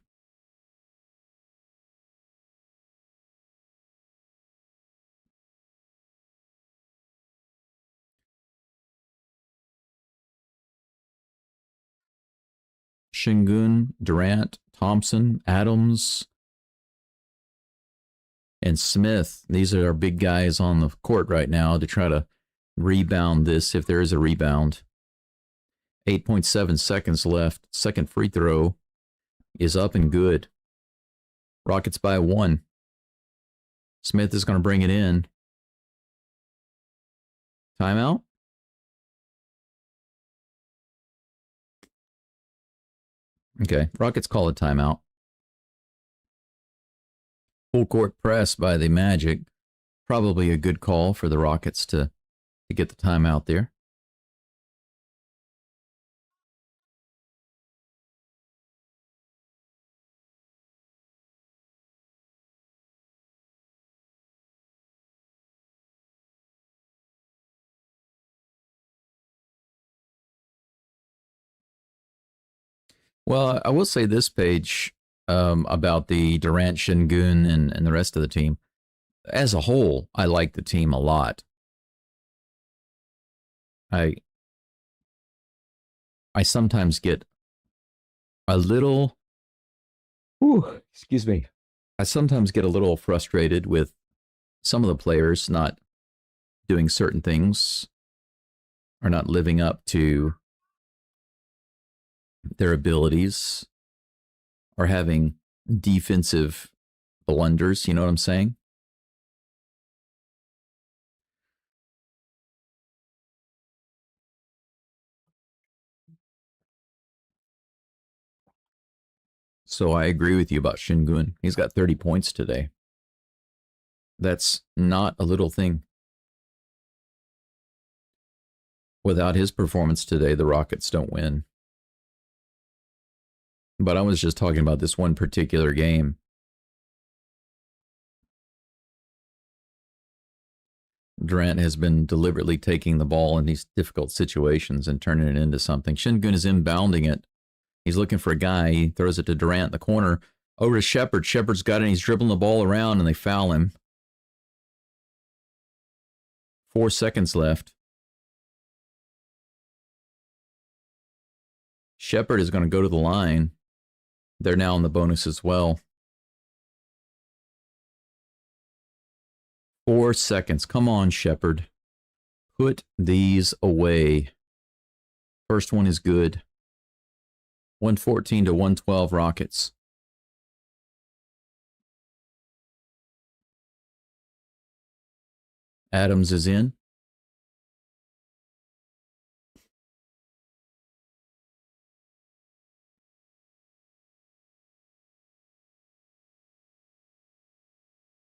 Speaker 1: Şengün, Durant, Thompson, Adams, and Smith. These are our big guys on the court right now to try to rebound this if there is a rebound. 8.7 seconds left. Second free throw is up and good. Rockets by 1. Smith is going to bring it in. Timeout? Okay, Rockets call a timeout. Full court press by the Magic. Probably a good call for the Rockets to get the timeout there. Well, I will say this page about the Durant, Şengün, and the rest of the team. As a whole, I like the team a lot. I sometimes get a little, excuse me. I sometimes get a little frustrated with some of the players not doing certain things or not living up to their abilities or having defensive blunders. You know what I'm saying? So I agree with you about Şengün. He's got 30 points today. That's not a little thing. Without his performance today, the Rockets don't win. But I was just talking about this one particular game. Durant has been deliberately taking the ball in these difficult situations and turning it into something. Şengün is inbounding it. He's looking for a guy. He throws it to Durant in the corner. Over to Shepherd. Shepherd's got it. And he's dribbling the ball around, and they foul him. 4 seconds left. Shepherd is going to go to the line. They're now on the bonus as well. 4 seconds. Come on, Shepherd. Put these away. First one is good. 114 to 112 Rockets. Adams is in.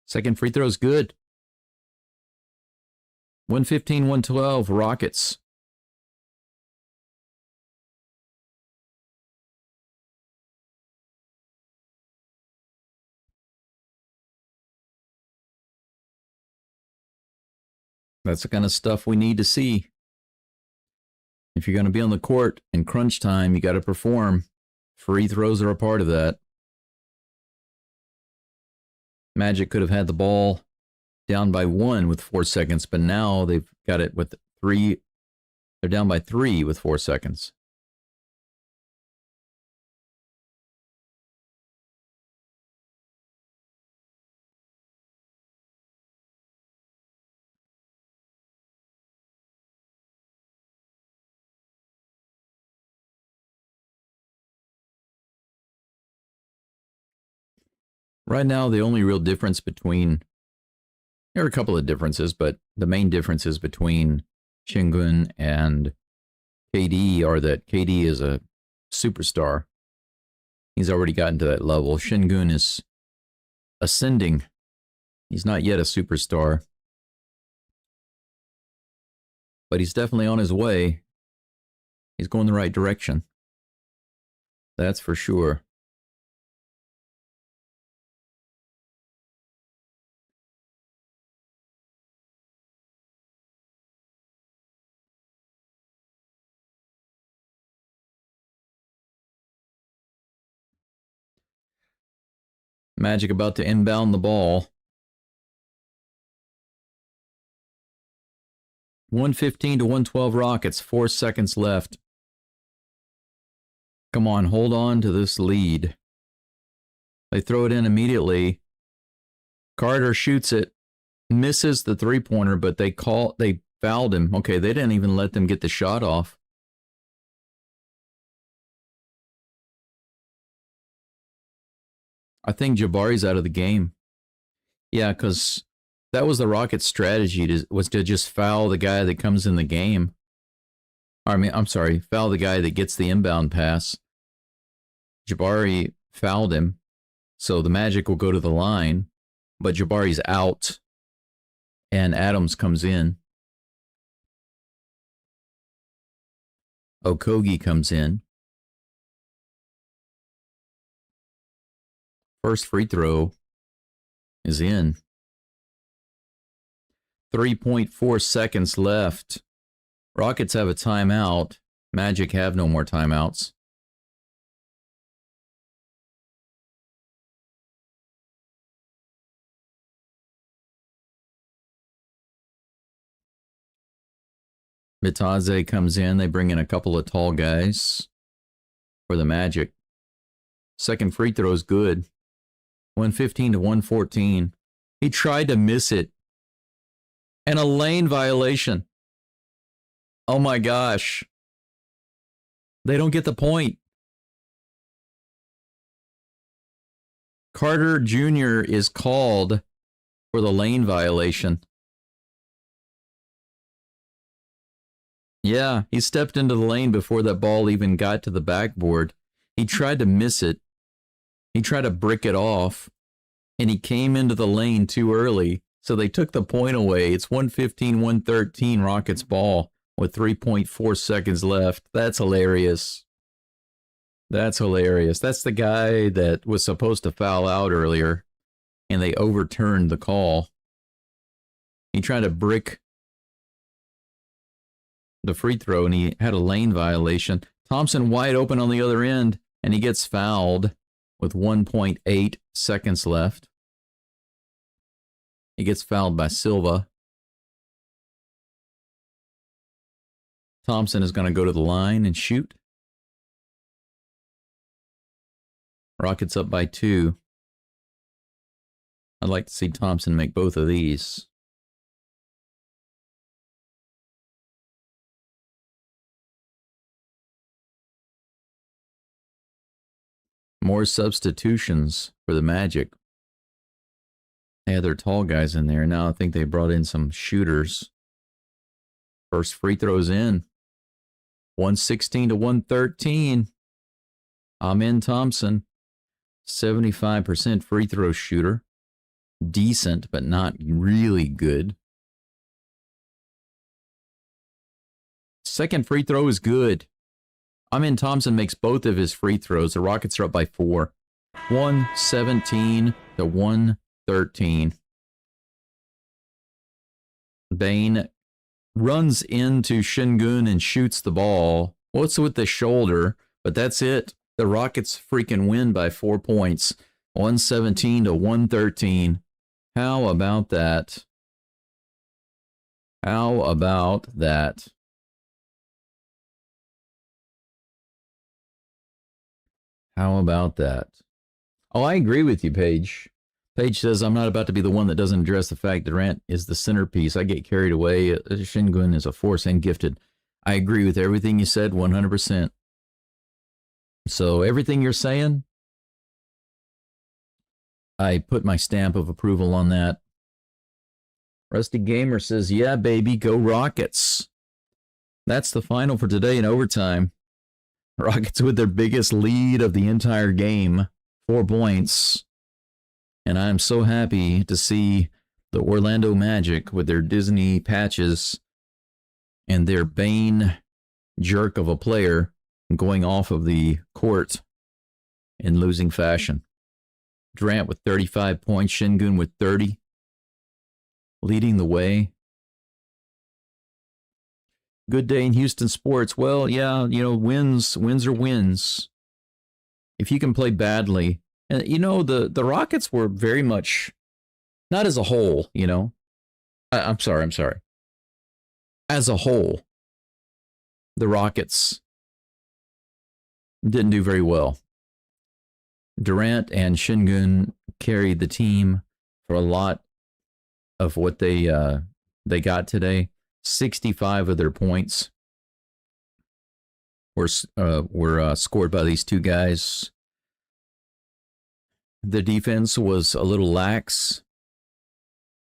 Speaker 1: Second free throw is good. 115, 112 Rockets. That's the kind of stuff we need to see. If you're going to be on the court in crunch time, you got to perform. Free throws are a part of that. Magic could have had the ball down by 1 with 4 seconds, but now they've got it with 3 They're down by 3 with 4 seconds. Right now, the only real difference between... There are a couple of differences, but the main differences between Shingun and KD are that KD is a superstar. He's already gotten to that level. Shingun is ascending. He's not yet a superstar. But he's definitely on his way. He's going the right direction. That's for sure. Magic about to inbound the ball. 115 to 112 Rockets, 4 seconds left. Come on, hold on to this lead. They throw it in immediately. Carter shoots it, misses the three-pointer, but they fouled him. Okay, they didn't even let them get the shot off. I think Jabari's out of the game. Yeah, because that was the Rockets' strategy, was to just foul the guy that comes in the game. I'm sorry, foul the guy that gets the inbound pass. Jabari fouled him, so the Magic will go to the line, but Jabari's out, and Adams comes in. Okogie comes in. First free throw is in. 3.4 seconds left. Rockets have a timeout. Magic have no more timeouts. Bitadze comes in. They bring in a couple of tall guys for the Magic. Second free throw is good. 115 to 114. He tried to miss it. And a lane violation. Oh my gosh. They don't get the point. Carter Jr. is called for the lane violation. Yeah, he stepped into the lane before that ball even got to the backboard. He tried to miss it. He tried to brick it off, and he came into the lane too early, so they took the point away. It's 115-113 Rockets ball with 3.4 seconds left. That's hilarious. That's hilarious. That's the guy that was supposed to foul out earlier, and they overturned the call. He tried to brick the free throw, and he had a lane violation. Thompson wide open on the other end, and he gets fouled with 1.8 seconds left. He gets fouled by Silva. Thompson is going to go to the line and shoot. Rockets up by 2. I'd like to see Thompson make both of these. More substitutions for the Magic. They had their tall guys in there. Now I think they brought in some shooters. First free throws in. 116 to 113. Amen Thompson. 75% free throw shooter. Decent, but not really good. Second free throw is good. Amen Thompson makes both of his free throws. The Rockets are up by 4. 117 to 113. Bane runs into Shingun and shoots the ball. What's with the shoulder? But that's it. The Rockets freaking win by 4 points. 117 to 113. How about that? How about that? How about that? Oh, I agree with you, Paige. Paige says, I'm not about to be the one that doesn't address the fact that Durant is the centerpiece. I get carried away. Şengün is a force and gifted. I agree with everything you said 100%. So everything you're saying, I put my stamp of approval on that. Rusty Gamer says, yeah, baby, go Rockets. That's the final for today in overtime. Rockets with their biggest lead of the entire game, 4 points. And I'm so happy to see the Orlando Magic with their Disney patches and their Bane jerk of a player going off of the court in losing fashion. Durant with 35 points, Şengün with 30, leading the way. Good day in Houston sports. Well, yeah, wins are wins. If you can play badly, and the Rockets were very much not as a whole. I'm sorry. As a whole, the Rockets didn't do very well. Durant and Şengün carried the team for a lot of what they got today. 65 of their points were scored by these two guys. The defense was a little lax.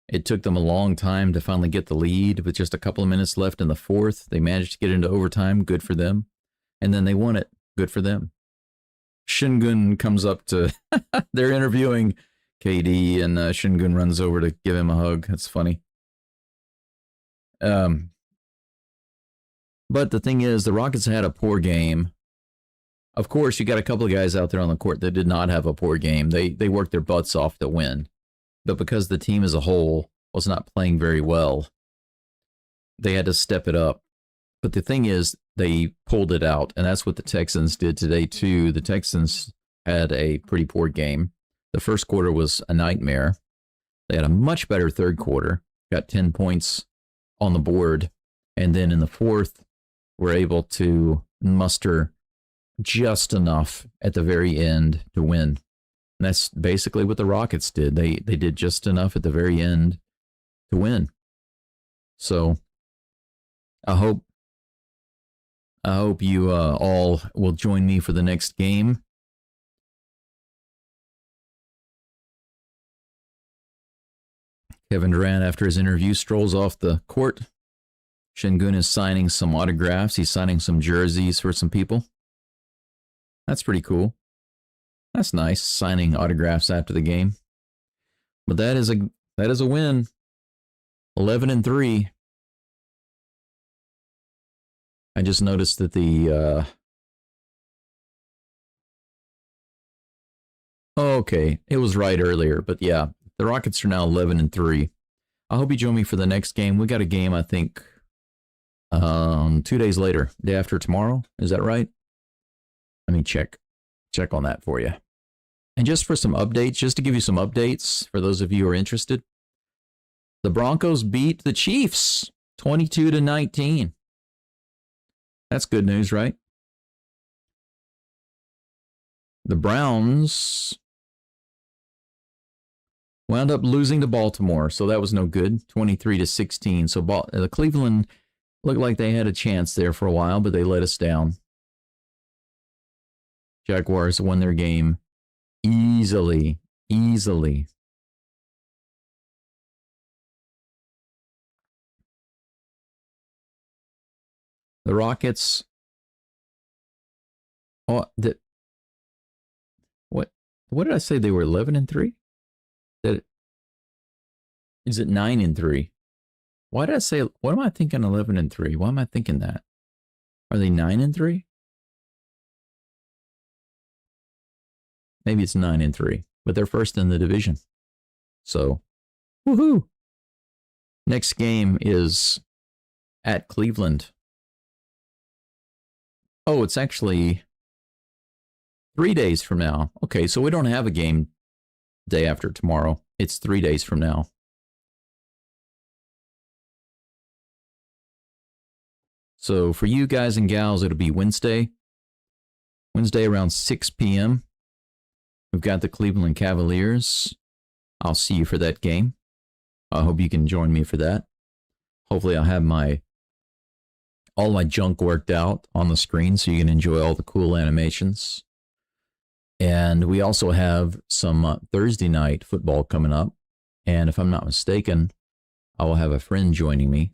Speaker 1: It took them a long time to finally get the lead with just a couple of minutes left in the fourth. They managed to get into overtime. Good for them. And then they won it. Good for them. Şengün comes up to, they're interviewing KD, and Şengün runs over to give him a hug. That's funny. But the thing is, the Rockets had a poor game. Of course, you got a couple of guys out there on the court that did not have a poor game. They worked their butts off to win. But because the team as a whole was not playing very well, they had to step it up. But the thing is, they pulled it out, and that's what the Texans did today, too. The Texans had a pretty poor game. The first quarter was a nightmare. They had a much better third quarter, got 10 points on the board, and then in the fourth, were able to muster just enough at the very end to win. And that's basically what the Rockets did. They did just enough at the very end to win. So I hope you all will join me for the next game. Kevin Durant, after his interview, strolls off the court. Şengün is signing some autographs. He's signing some jerseys for some people. That's pretty cool. That's nice, signing autographs after the game. But that is a win. 11-3. I just noticed that the okay, it was right earlier, but yeah, the Rockets are now 11-3. I hope you join me for the next game. We got a game, I think, 2 days later, day after tomorrow. Is that right? Let me check on that for you. And just for some updates, just to give you some updates for those of you who are interested, the Broncos beat the Chiefs 22-19. That's good news, right? The Browns wound up losing to Baltimore, so that was no good, 23-16. So the Cleveland looked like they had a chance there for a while, but they let us down. Jaguars won their game easily. The Rockets. Oh, what did I say? They were 11-3. Is it 9-3? Why did I say? What am I thinking? 11-3. Why am I thinking that? Are they 9-3? Maybe it's 9-3, but they're first in the division. So, woohoo! Next game is at Cleveland. Oh, it's actually 3 days from now. Okay, so we don't have a game day after tomorrow. It's 3 days from now. So for you guys and gals, it'll be Wednesday. Wednesday around 6 p.m. We've got the Cleveland Cavaliers. I'll see you for that game. I hope you can join me for that. Hopefully I'll have all my junk worked out on the screen so you can enjoy all the cool animations. And we also have some Thursday night football coming up. And if I'm not mistaken, I will have a friend joining me.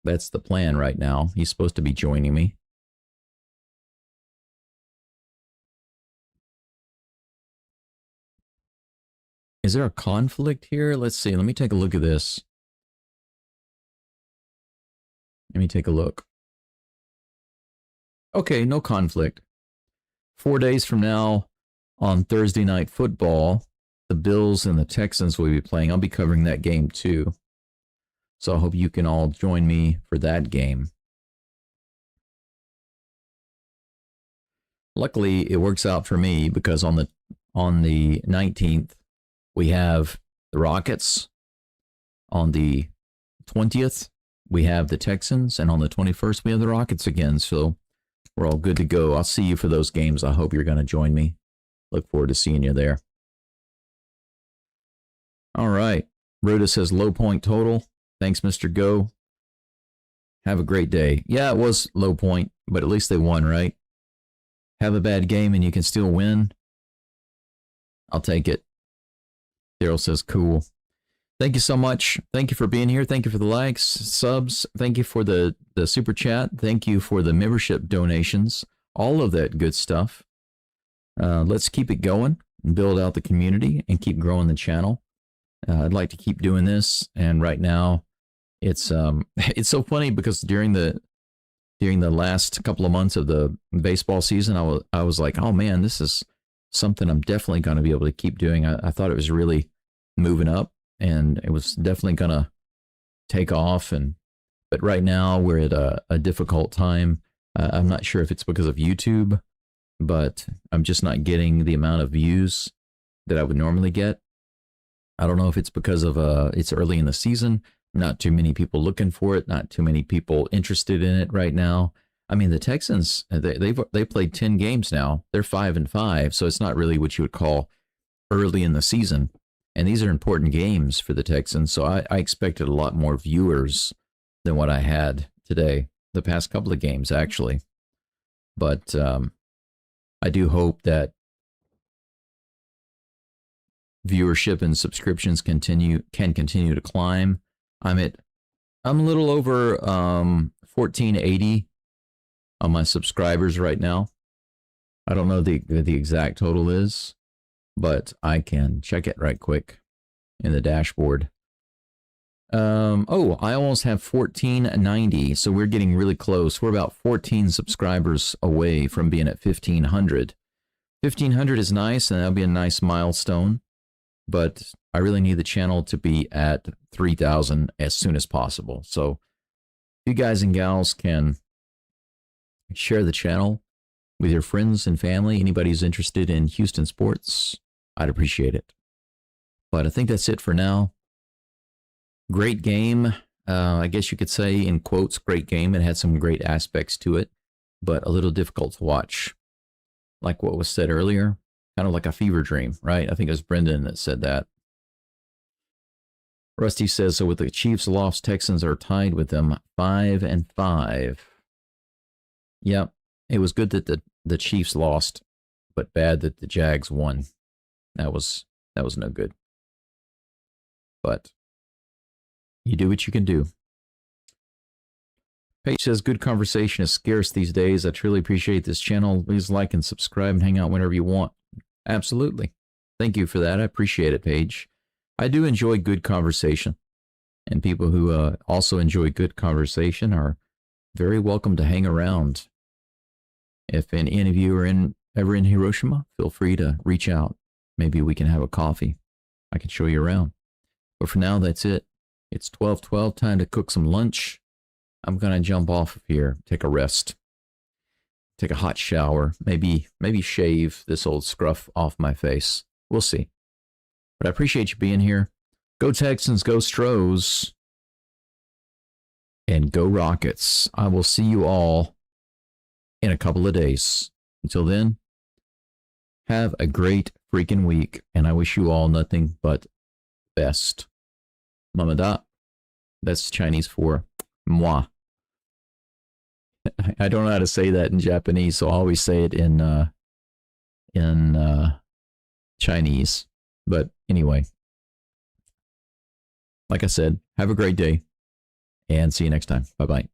Speaker 1: That's the plan right now. He's supposed to be joining me. Is there a conflict here? Let's see. Let me take a look at this. Let me take a look. Okay, no conflict. 4 days from now on Thursday night football, the Bills and the Texans will be playing. I'll be covering that game too. So I hope you can all join me for that game. Luckily, it works out for me because on the 19th, we have the Rockets. On the 20th, we have the Texans. And on the 21st, we have the Rockets again. So we're all good to go. I'll see you for those games. I hope you're going to join me. Look forward to seeing you there. All right. Rhoda says low point total. Thanks, Mr. Go. Have a great day. Yeah, it was low point, but at least they won, right? Have a bad game and you can still win. I'll take it. Daryl says cool. Thank you so much. Thank you for being here. Thank you for the likes, subs. Thank you for the super chat. Thank you for the membership donations. All of that good stuff. Let's keep it going and build out the community and keep growing the channel. I'd like to keep doing this. And right now, it's so funny because during the last couple of months of the baseball season, I was like, oh man, this is something I'm definitely going to be able to keep doing. I thought it was really moving up and it was definitely going to take off. But right now we're at a difficult time. I'm not sure if it's because of YouTube, but I'm just not getting the amount of views that I would normally get. I don't know if it's because of it's early in the season, not too many people looking for it, not too many people interested in it right now. I mean, the Texans, they played 10 games now. They're 5-5, so it's not really what you would call early in the season. And these are important games for the Texans, so I expected a lot more viewers than what I had today, the past couple of games, actually. But I do hope that viewership and subscriptions can continue to climb. I'm a little over 1480 on my subscribers right now. I don't know the exact total is, but I can check it right quick in the dashboard. I almost have 1490, so we're getting really close. We're about 14 subscribers away from being at 1500. 1500 is nice, and that'll be a nice milestone, but I really need the channel to be at 3000 as soon as possible. So if you guys and gals can share the channel with your friends and family, anybody who's interested in Houston sports, I'd appreciate it. But I think that's it for now. Great game. I guess you could say, in quotes, great game. It had some great aspects to it, but a little difficult to watch. Like what was said earlier, kind of like a fever dream, right? I think it was Brendan that said that. Rusty says, so with the Chiefs lost, Texans are tied with them 5-5. Yep, it was good that the Chiefs lost, but bad that the Jags won. That was no good. But you do what you can do. Paige says, good conversation is scarce these days. I truly appreciate this channel. Please like and subscribe and hang out whenever you want. Absolutely. Thank you for that. I appreciate it, Paige. I do enjoy good conversation. And people who also enjoy good conversation are very welcome to hang around. If any of you are ever in Hiroshima, feel free to reach out. Maybe we can have a coffee. I can show you around. But for now, that's it. It's 12:12, time to cook some lunch. I'm going to jump off of here, take a rest, take a hot shower, maybe shave this old scruff off my face. We'll see. But I appreciate you being here. Go Texans, go Stros, and go Rockets. I will see you all in a couple of days. Until then, Have a great freaking week, and I wish you all nothing but best. Mamada. That's Chinese for moi. I don't know how to say that in Japanese, so I always say it in Chinese. But anyway, like I said, have a great day, and see you next time. Bye-bye.